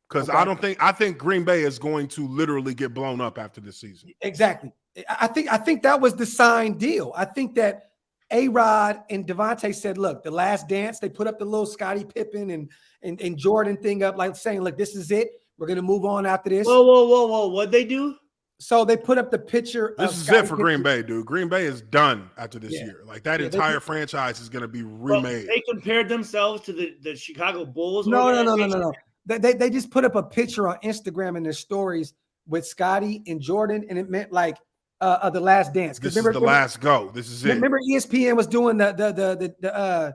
[SPEAKER 5] because I think Green Bay is going to literally get blown up after this season.
[SPEAKER 2] Exactly. I think that was the signed deal. I think that A-Rod and Devontae said, look, the last dance, they put up the little Scottie Pippen and Jordan thing up, like saying, look, this is it. We're going to move on after this.
[SPEAKER 1] Whoa. What'd they do?
[SPEAKER 2] So they put up the picture.
[SPEAKER 5] This
[SPEAKER 2] of
[SPEAKER 5] is
[SPEAKER 2] Scottie
[SPEAKER 5] it for Green
[SPEAKER 2] Pippen.
[SPEAKER 5] Bay, dude. Green Bay is done after this
[SPEAKER 2] Yeah.
[SPEAKER 5] year. Like that
[SPEAKER 2] Yeah,
[SPEAKER 5] entire franchise is going to be
[SPEAKER 1] Well,
[SPEAKER 5] remade.
[SPEAKER 1] they compared themselves to the Chicago Bulls.
[SPEAKER 2] No.
[SPEAKER 1] organization.
[SPEAKER 2] They just put up a picture on Instagram in their stories with Scottie and Jordan, and it meant like the Last Dance.
[SPEAKER 5] This is the last go. This is it.
[SPEAKER 2] Remember ESPN was doing the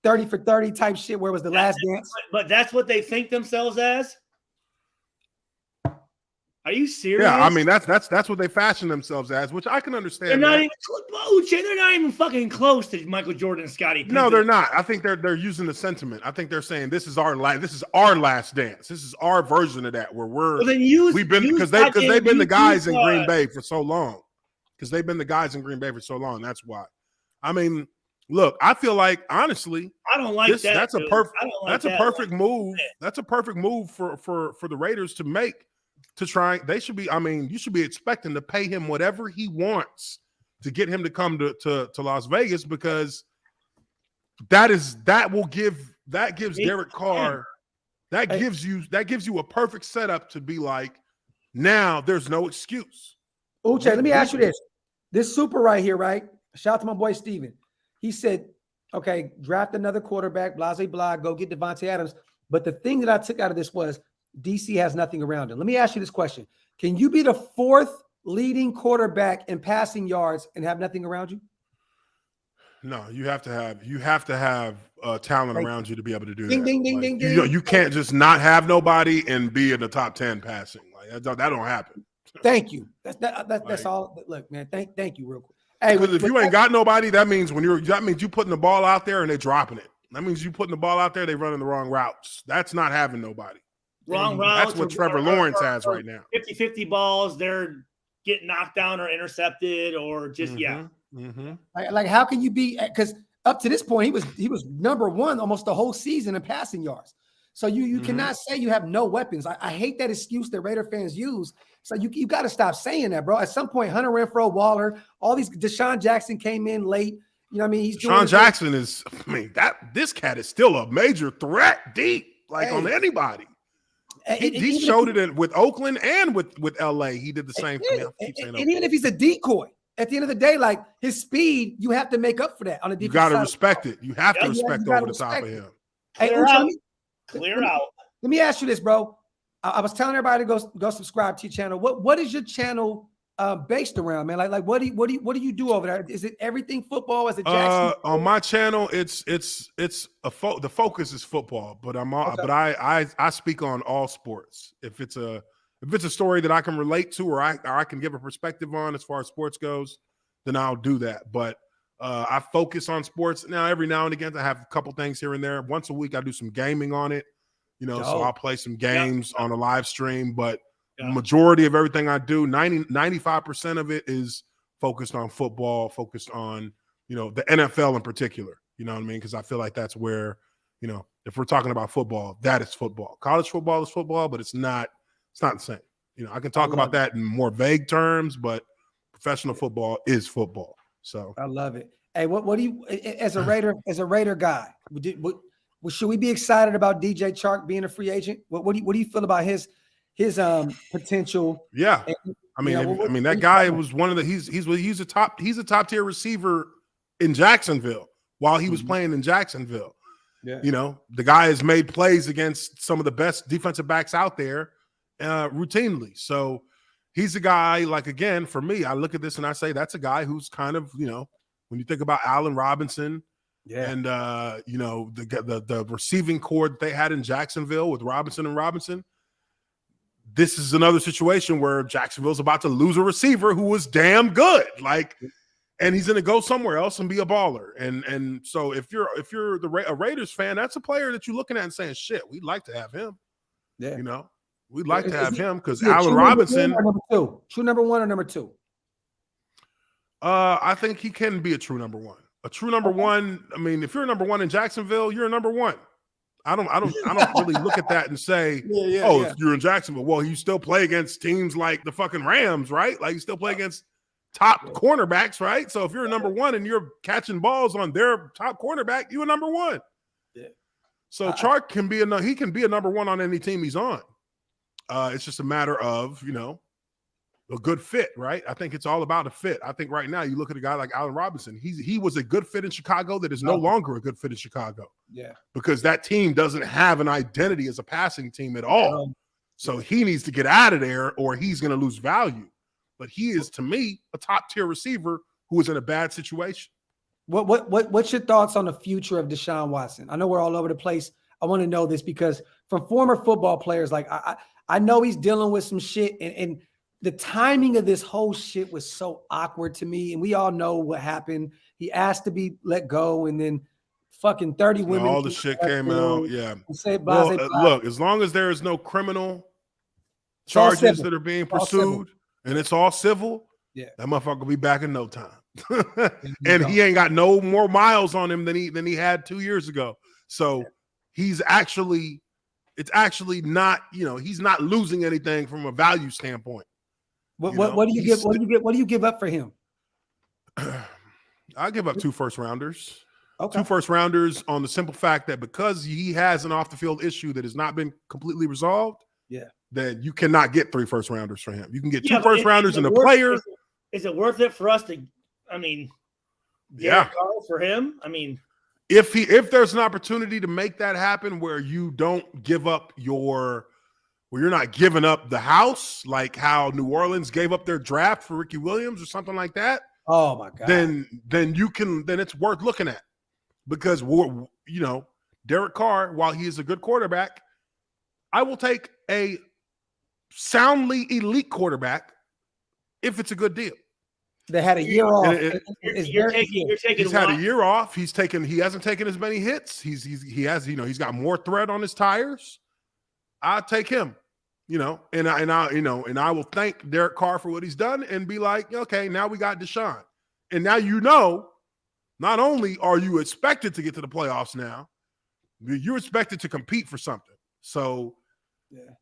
[SPEAKER 2] 30 for 30 type shit where it was the Last Dance.
[SPEAKER 1] But that's what they think themselves as. Are you serious?
[SPEAKER 5] Yeah, I mean that's what they fashion themselves as, which I can understand.
[SPEAKER 1] They're not
[SPEAKER 5] man.
[SPEAKER 1] even Uche, they're not even fucking close to Michael Jordan and Scottie Pippen.
[SPEAKER 5] No, they're not. I think they're using the sentiment. I think they're saying this is our last dance. This is our version of that where we've been because they've been the guys in Green Bay for so long. Because they've been the guys in Green Bay for so long. That's why. I mean, look, I feel like honestly,
[SPEAKER 1] I don't like that.
[SPEAKER 5] That's a perfect move. That's a perfect move for the Raiders to make. To try, they should be. I mean, you should be expecting to pay him whatever he wants to get him to come to Las Vegas because gives Derek Carr gives you a perfect setup to be like now there's no excuse.
[SPEAKER 2] Uche, let me ask you this: this super right here, right? Shout out to my boy Steven. He said, "Okay, draft another quarterback, blah blah blah, go get Devontae Adams." But the thing that I took out of this was DC has nothing around him. Let me ask you this question. Can you be the fourth leading quarterback in passing yards and have nothing around you?
[SPEAKER 5] No, you have to have talent around you to be able to do that.
[SPEAKER 2] Ding.
[SPEAKER 5] You can't just not have nobody and be in the top 10 passing. Like that don't happen.
[SPEAKER 2] Thank you. That's all. Look, man, thank you real quick. Hey,
[SPEAKER 5] because if you ain't got nobody, that means you putting the ball out there and they dropping it. That means you putting the ball out there, they running the wrong routes. That's not having nobody.
[SPEAKER 1] Wrong routes.
[SPEAKER 5] That's what Trevor Lawrence has right now.
[SPEAKER 1] 50-50 balls, they're getting knocked down or intercepted or just
[SPEAKER 2] Like how can you be? Because up to this point he was number one almost the whole season in passing yards. So you cannot say you have no weapons. I hate that excuse that Raider fans use. So you got to stop saying that, bro. At some point, Hunter Renfrow, Waller, all these Deshaun Jackson came in late. You know what I mean?
[SPEAKER 5] Deshaun Jackson is. I mean this cat is still a major threat deep on anybody. He showed it with Oakland and with LA. He did the same thing.
[SPEAKER 2] And even if he's a decoy, at the end of the day, like his speed, you have to make up for that on a defense.
[SPEAKER 5] You got to respect it. You have to respect over the top of him.
[SPEAKER 2] Hey,
[SPEAKER 1] Clear out.
[SPEAKER 2] Let me ask you this, bro. I was telling everybody to go subscribe to your channel. What is your channel based around, man? Like what do you do over there? Is it everything football? Is it Jackson?
[SPEAKER 5] On my channel, the focus is football, but I speak on all sports. If it's a story that I can relate to or I can give a perspective on as far as sports goes, then I'll do that. But I focus on sports now. Every now and again, I have a couple things here and there. Once a week, I do some gaming on it. So I'll play some games on a live stream, but the majority of everything I do, 95% of it is focused on football, focused on, the NFL in particular, you know what I mean? Because I feel like that's where, if we're talking about football, that is football. College football is football, but it's not the same. I can talk about that in more vague terms, but professional football is football. So
[SPEAKER 2] I love it. Hey, what do you, as a Raider guy, should we be excited about DJ Chark being a free agent? What do you feel about his potential?
[SPEAKER 5] Yeah, I mean, that guy was one of the he's a top tier receiver in Jacksonville while he was playing in Jacksonville. Yeah, the guy has made plays against some of the best defensive backs out there routinely. So he's a guy. Like again, for me, I look at this and I say that's a guy who's kind of when you think about Allen Robinson. Yeah, and the receiving core that they had in Jacksonville with Robinson. This is another situation where Jacksonville's about to lose a receiver who was damn good, and he's going to go somewhere else and be a baller. And so if you're a Raiders fan, that's a player that you're looking at and saying, "Shit, we'd like to have him." Yeah, we'd like to have him because Allen Robinson.
[SPEAKER 2] True number one or number two?
[SPEAKER 5] I think he can be a true number one. A true number one. I mean, if you're a number one in Jacksonville, you're a number one. I don't really look at that and say, you're in Jacksonville. Well, you still play against teams like the fucking Rams, right? Like you still play against top cornerbacks, right? So if you're a number one and you're catching balls on their top cornerback, you're a number one. Yeah. So Chark can be a number one on any team he's on. It's just a matter of a good fit, right? I think it's all about a fit. I think right now you look at a guy like Allen Robinson. He was a good fit in Chicago that is no longer a good fit in Chicago.
[SPEAKER 2] Yeah.
[SPEAKER 5] Because that team doesn't have an identity as a passing team at all. So he needs to get out of there or he's going to lose value. But he is, to me, a top-tier receiver who is in a bad situation.
[SPEAKER 2] What's your thoughts on the future of Deshaun Watson? I know we're all over the place. I want to know this because from former football players, like I know he's dealing with some shit and the timing of this whole shit was so awkward to me. And we all know what happened. He asked to be let go and then fucking 30 women.
[SPEAKER 5] All the shit came out. Yeah.
[SPEAKER 2] Well,
[SPEAKER 5] look, as long as there is no criminal charges that are being pursued and it's all civil, that motherfucker will be back in no time. And he ain't got no more miles on him than he had 2 years ago. So it's actually not, he's not losing anything from a value standpoint.
[SPEAKER 2] What do you give up for him?
[SPEAKER 5] I give up 2 first rounders.
[SPEAKER 2] Okay.
[SPEAKER 5] 2 first rounders on the simple fact that because he has an off the field issue that has not been completely resolved, then you cannot get 3 first rounders for him. You can get 2 first rounders and a player.
[SPEAKER 1] Is it worth it for us to? I mean, Carr for him. I mean,
[SPEAKER 5] if there's an opportunity to make that happen where you don't give up where you're not giving up the house, like how New Orleans gave up their draft for Ricky Williams or something like that.
[SPEAKER 2] Oh my God.
[SPEAKER 5] Then it's worth looking at because Derek Carr, while he is a good quarterback, I will take a soundly elite quarterback if it's a good deal.
[SPEAKER 2] They had a year off.
[SPEAKER 1] You're taking.
[SPEAKER 5] He's had a year off. He hasn't taken as many hits. He's got more tread on his tires. I'll take him, and I will thank Derek Carr for what he's done and be like, okay, now we got Deshaun. And now not only are you expected to get to the playoffs now, you're expected to compete for something. So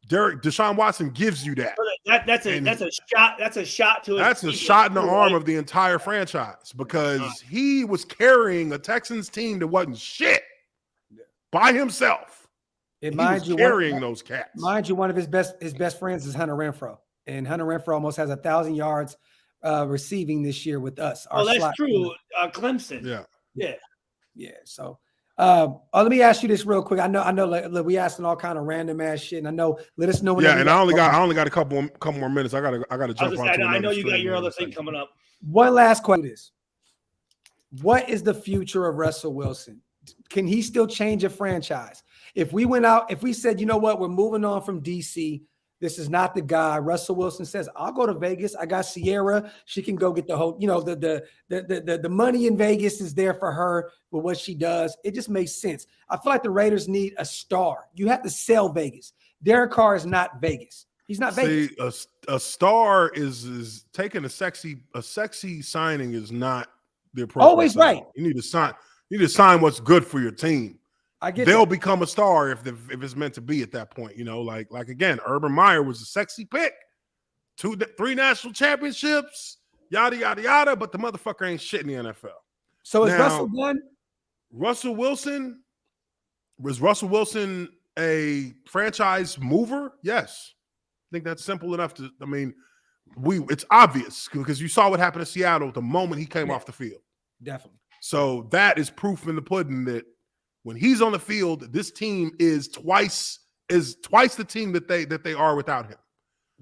[SPEAKER 5] Deshaun Watson gives you that.
[SPEAKER 1] That's a shot. That's a shot to.
[SPEAKER 5] That's a shot in the arm of the entire franchise because he was carrying a Texans team that wasn't shit by himself. Carrying those cats.
[SPEAKER 2] Mind you, one of his best friends is Hunter Renfrow, and Hunter Renfrow almost has 1,000 yards receiving this year with us.
[SPEAKER 1] That's true. Clemson.
[SPEAKER 2] Yeah. So. Let me ask you this real quick. I know. Look, we asking all kind of random ass shit, and I know. Let us know.
[SPEAKER 5] And I only got a couple more minutes. I gotta jump on.
[SPEAKER 1] I know you got your other thing coming up.
[SPEAKER 2] One last question: what is the future of Russell Wilson? Can he still change a franchise? If we went out, if we said, you know what, we're moving on from DC. This is not the guy. Russell Wilson says, I'll go to Vegas. I got Sierra. She can go get the whole, the money in Vegas is there for her with what she does. It just makes sense. I feel like the Raiders need a star. You have to sell Vegas. Derek Carr is not Vegas. He's not Vegas.
[SPEAKER 5] See, a star is taking a sexy signing is not the appropriate.
[SPEAKER 2] Always
[SPEAKER 5] signing.
[SPEAKER 2] right.
[SPEAKER 5] You need to sign what's good for your team. They'll
[SPEAKER 2] that.
[SPEAKER 5] Become a star if it's meant to be at that point. Like again, Urban Meyer was a sexy pick, 3 national championships, yada yada yada. But the motherfucker ain't shit in the NFL.
[SPEAKER 2] So is Russell done?
[SPEAKER 5] Was Russell Wilson a franchise mover? Yes, I think that's simple enough to. I mean, it's obvious because you saw what happened to Seattle the moment he came off the field.
[SPEAKER 2] Definitely.
[SPEAKER 5] So that is proof in the pudding that. When he's on the field, this team is twice the team that they are without him.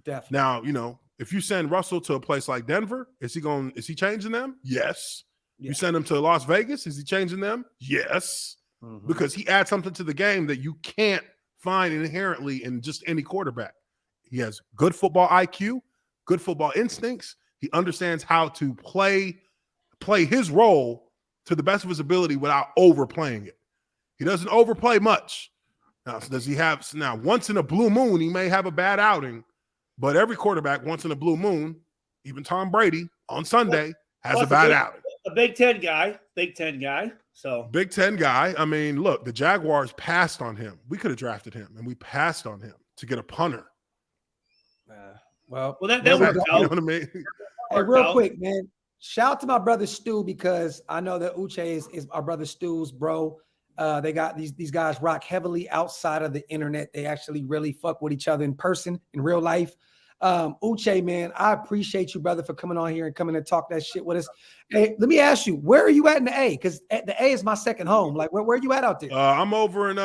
[SPEAKER 2] Definitely.
[SPEAKER 5] Now, if you send Russell to a place like Denver, is he changing them? Yes. Yeah. You send him to Las Vegas, is he changing them? Yes. Mm-hmm. Because he adds something to the game that you can't find inherently in just any quarterback. He has good football IQ, good football instincts. He understands how to play his role to the best of his ability without overplaying it. He doesn't overplay much. Now, does he have once in a blue moon, he may have a bad outing, but every quarterback once in a blue moon, even Tom Brady on Sunday has a bad outing.
[SPEAKER 1] A Big Ten guy. So
[SPEAKER 5] Big Ten guy. I mean, look, the Jaguars passed on him. We could have drafted him, and we passed on him to get a punter.
[SPEAKER 1] Well, that worked out.
[SPEAKER 5] You know what I mean?
[SPEAKER 2] Hey, real quick, man. Shout out to my brother Stu because I know that Uche is our brother Stu's bro. They got these guys rock heavily outside of the internet. They actually really fuck with each other in person, in real life. Uche, man, I appreciate you, brother, for coming on here and coming and talk that shit with us. Hey, let me ask you, where are you at in the A? Because the A is my second home. Like, where are you at out there?
[SPEAKER 5] I'm over in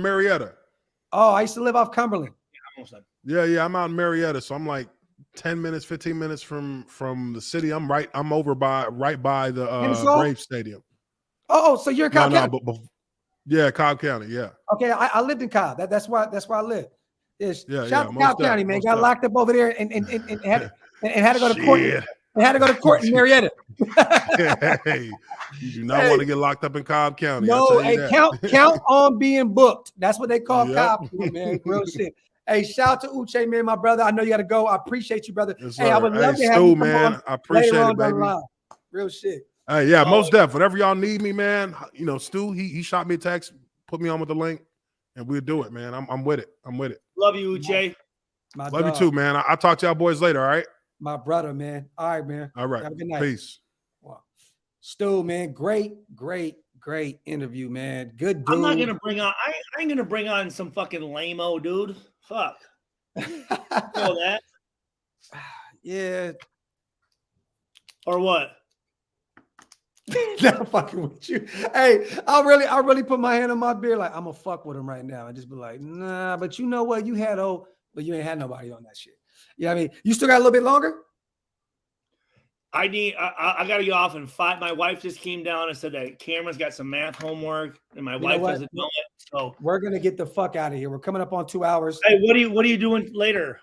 [SPEAKER 5] Marietta.
[SPEAKER 2] Oh, I used to live off Cumberland.
[SPEAKER 5] Yeah, I'm out in Marietta, so I'm like 10 minutes, 15 minutes from the city. I'm right by the Braves Stadium.
[SPEAKER 2] Oh, so you're in Cobb County?
[SPEAKER 5] Yeah, Cobb County. Yeah.
[SPEAKER 2] Okay, I lived in Cobb. That's where I live. Shout out to Cobb County, man. Got locked up over there and had to go to court. And had to go to court in Marietta.
[SPEAKER 5] Hey, you do not want to get locked up in Cobb County.
[SPEAKER 2] No, hey, count on being booked. That's what they call Cobb, man. Real shit. Hey, shout out to Uche, man, my brother. I know you got to go. I appreciate you, brother.
[SPEAKER 5] Yes,
[SPEAKER 2] hey, I would love to have you come on.
[SPEAKER 5] I appreciate it, baby.
[SPEAKER 2] Real shit.
[SPEAKER 5] Hey, yeah, most definitely. Whatever y'all need me, man. You know, Stu, he shot me a text, put me on with the link, and we'll do it, man. I'm with it. I'm with it.
[SPEAKER 1] Love you, Uche.
[SPEAKER 5] Love you too, man. I'll talk to y'all boys later, all right?
[SPEAKER 2] My brother, man. All right, man.
[SPEAKER 5] All right.
[SPEAKER 2] Have a good night.
[SPEAKER 5] Peace.
[SPEAKER 2] Wow. Stu, man, great interview, man. Good dude.
[SPEAKER 1] I'm not gonna bring on. I ain't gonna bring on some fucking lame-o dude. Fuck. You know that?
[SPEAKER 2] Yeah.
[SPEAKER 1] Or what?
[SPEAKER 2] Not fucking with you. Hey, I really put my hand on my beard, like I'm gonna fuck with him right now. And just be like, nah, but you know what? You had but you ain't had nobody on that shit. You know what I mean? You still got a little bit longer?
[SPEAKER 1] I gotta get off in 5. My wife just came down and said that Cameron's got some math homework, and my wife doesn't know it. So
[SPEAKER 2] we're gonna get the fuck out of here. We're coming up on 2 hours.
[SPEAKER 1] Hey, what are you doing later?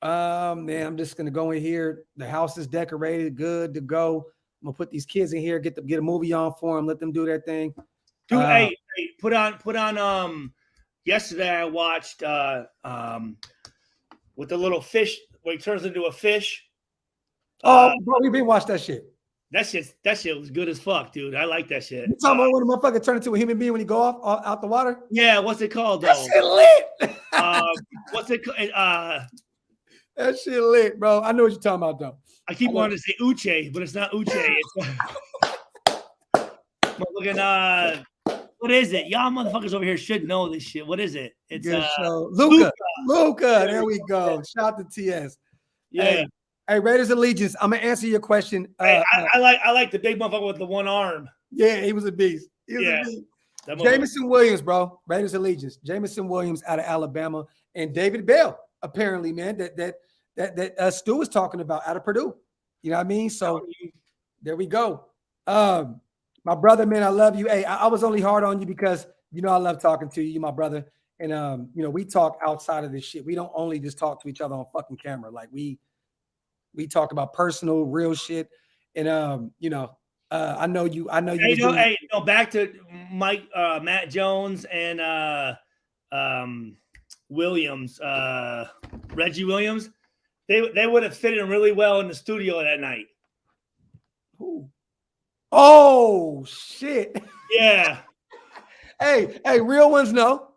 [SPEAKER 2] Man, I'm just gonna go in here. The house is decorated, good to go. I'm gonna put these kids in here, get a movie on for them, let them do their thing.
[SPEAKER 1] Dude, hey, put on. Yesterday I watched with the little fish where he turns into a fish.
[SPEAKER 2] Bro, we been watched that shit.
[SPEAKER 1] That shit was good as fuck, dude. I like that shit.
[SPEAKER 2] You talking about when a motherfucker turn into a human being when you go off out the water?
[SPEAKER 1] Yeah, what's it called though?
[SPEAKER 2] That shit lit.
[SPEAKER 1] What's it called?
[SPEAKER 2] That shit lit, bro. I know what you're talking about though.
[SPEAKER 1] I keep wanting to say Uche, but it's not Uche. It's looking what is it? Y'all motherfuckers over here should know this shit. What is it? It's
[SPEAKER 2] Luca. There we go. Shout out to TS.
[SPEAKER 1] Yeah.
[SPEAKER 2] Hey, Raiders Allegiance. I'm gonna answer your question.
[SPEAKER 1] Hey, I like the big motherfucker with the one arm.
[SPEAKER 2] Yeah, he was a beast. Jameson Williams, bro. Raiders Allegiance. Jameson Williams out of Alabama, and David Bell. Apparently, man, that Stu was talking about out of Purdue. You know what I mean? So there we go. My brother, man, I love you. Hey, I was only hard on you because you know I love talking to you. You're my brother, and you know we talk outside of this shit. We don't only just talk to each other on fucking camera. Like we talk about personal, real shit. And you know, I know you. Hey,
[SPEAKER 1] back to Matt Jones and Williams, Reggie Williams. They would have fit in really well in the studio that night.
[SPEAKER 2] Ooh. Oh shit!
[SPEAKER 1] Yeah.
[SPEAKER 2] hey, real ones know.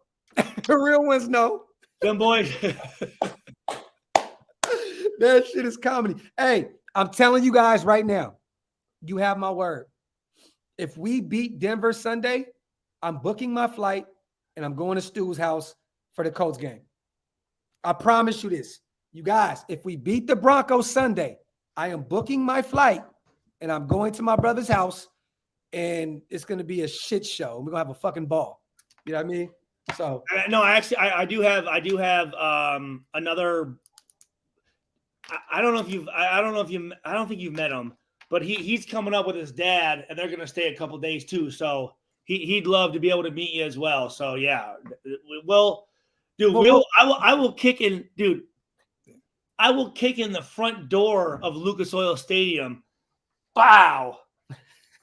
[SPEAKER 2] Real ones know.
[SPEAKER 1] Them boys.
[SPEAKER 2] That shit is comedy. Hey, I'm telling you guys right now, you have my word. If we beat Denver Sunday, I'm booking my flight and I'm going to Stu's house for the Colts game. I promise you this. You guys, if we beat the Broncos Sunday, I am booking my flight and I'm going to my brother's house and it's going to be a shit show. We're going to have a fucking ball. You know what I mean? So
[SPEAKER 1] no, I do have another. I don't think you've met him, but he's coming up with his dad, and they're gonna stay a couple days too. So he'd love to be able to meet you as well. So yeah, I will kick in, dude. I will kick in the front door of Lucas Oil Stadium. Wow.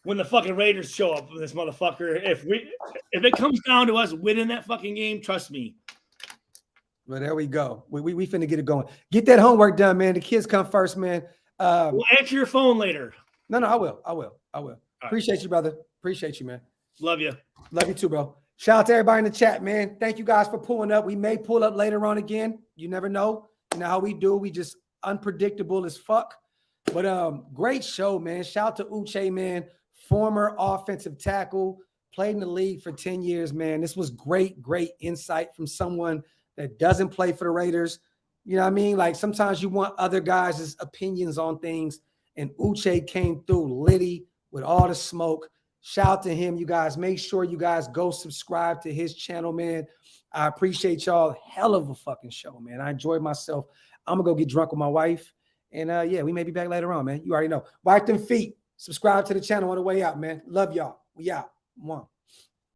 [SPEAKER 1] When the fucking Raiders show up, this motherfucker. If it comes down to us winning that fucking game, trust me.
[SPEAKER 2] Well, there we go. We finna get it going. Get that homework done, man. The kids come first, man.
[SPEAKER 1] We'll answer your phone later.
[SPEAKER 2] No, I will. Appreciate you, brother. Appreciate you, man.
[SPEAKER 1] Love you.
[SPEAKER 2] Love you too, bro. Shout out to everybody in the chat, man. Thank you guys for pulling up. We may pull up later on again. You never know. You know how we do. We just unpredictable as fuck. But great show, man. Shout out to Uche, man. Former offensive tackle. Played in the league for 10 years, man. This was great insight from someone that doesn't play for the Raiders. You know what I mean? Like sometimes you want other guys' opinions on things. And Uche came through litty with all the smoke. Shout out to him, you guys. Make sure you guys go subscribe to his channel, man. I appreciate y'all. Hell of a fucking show, man. I enjoyed myself. I'm going to go get drunk with my wife. And yeah, we may be back later on, man. You already know. Wipe them feet. Subscribe to the channel on the way out, man. Love y'all. We out. One.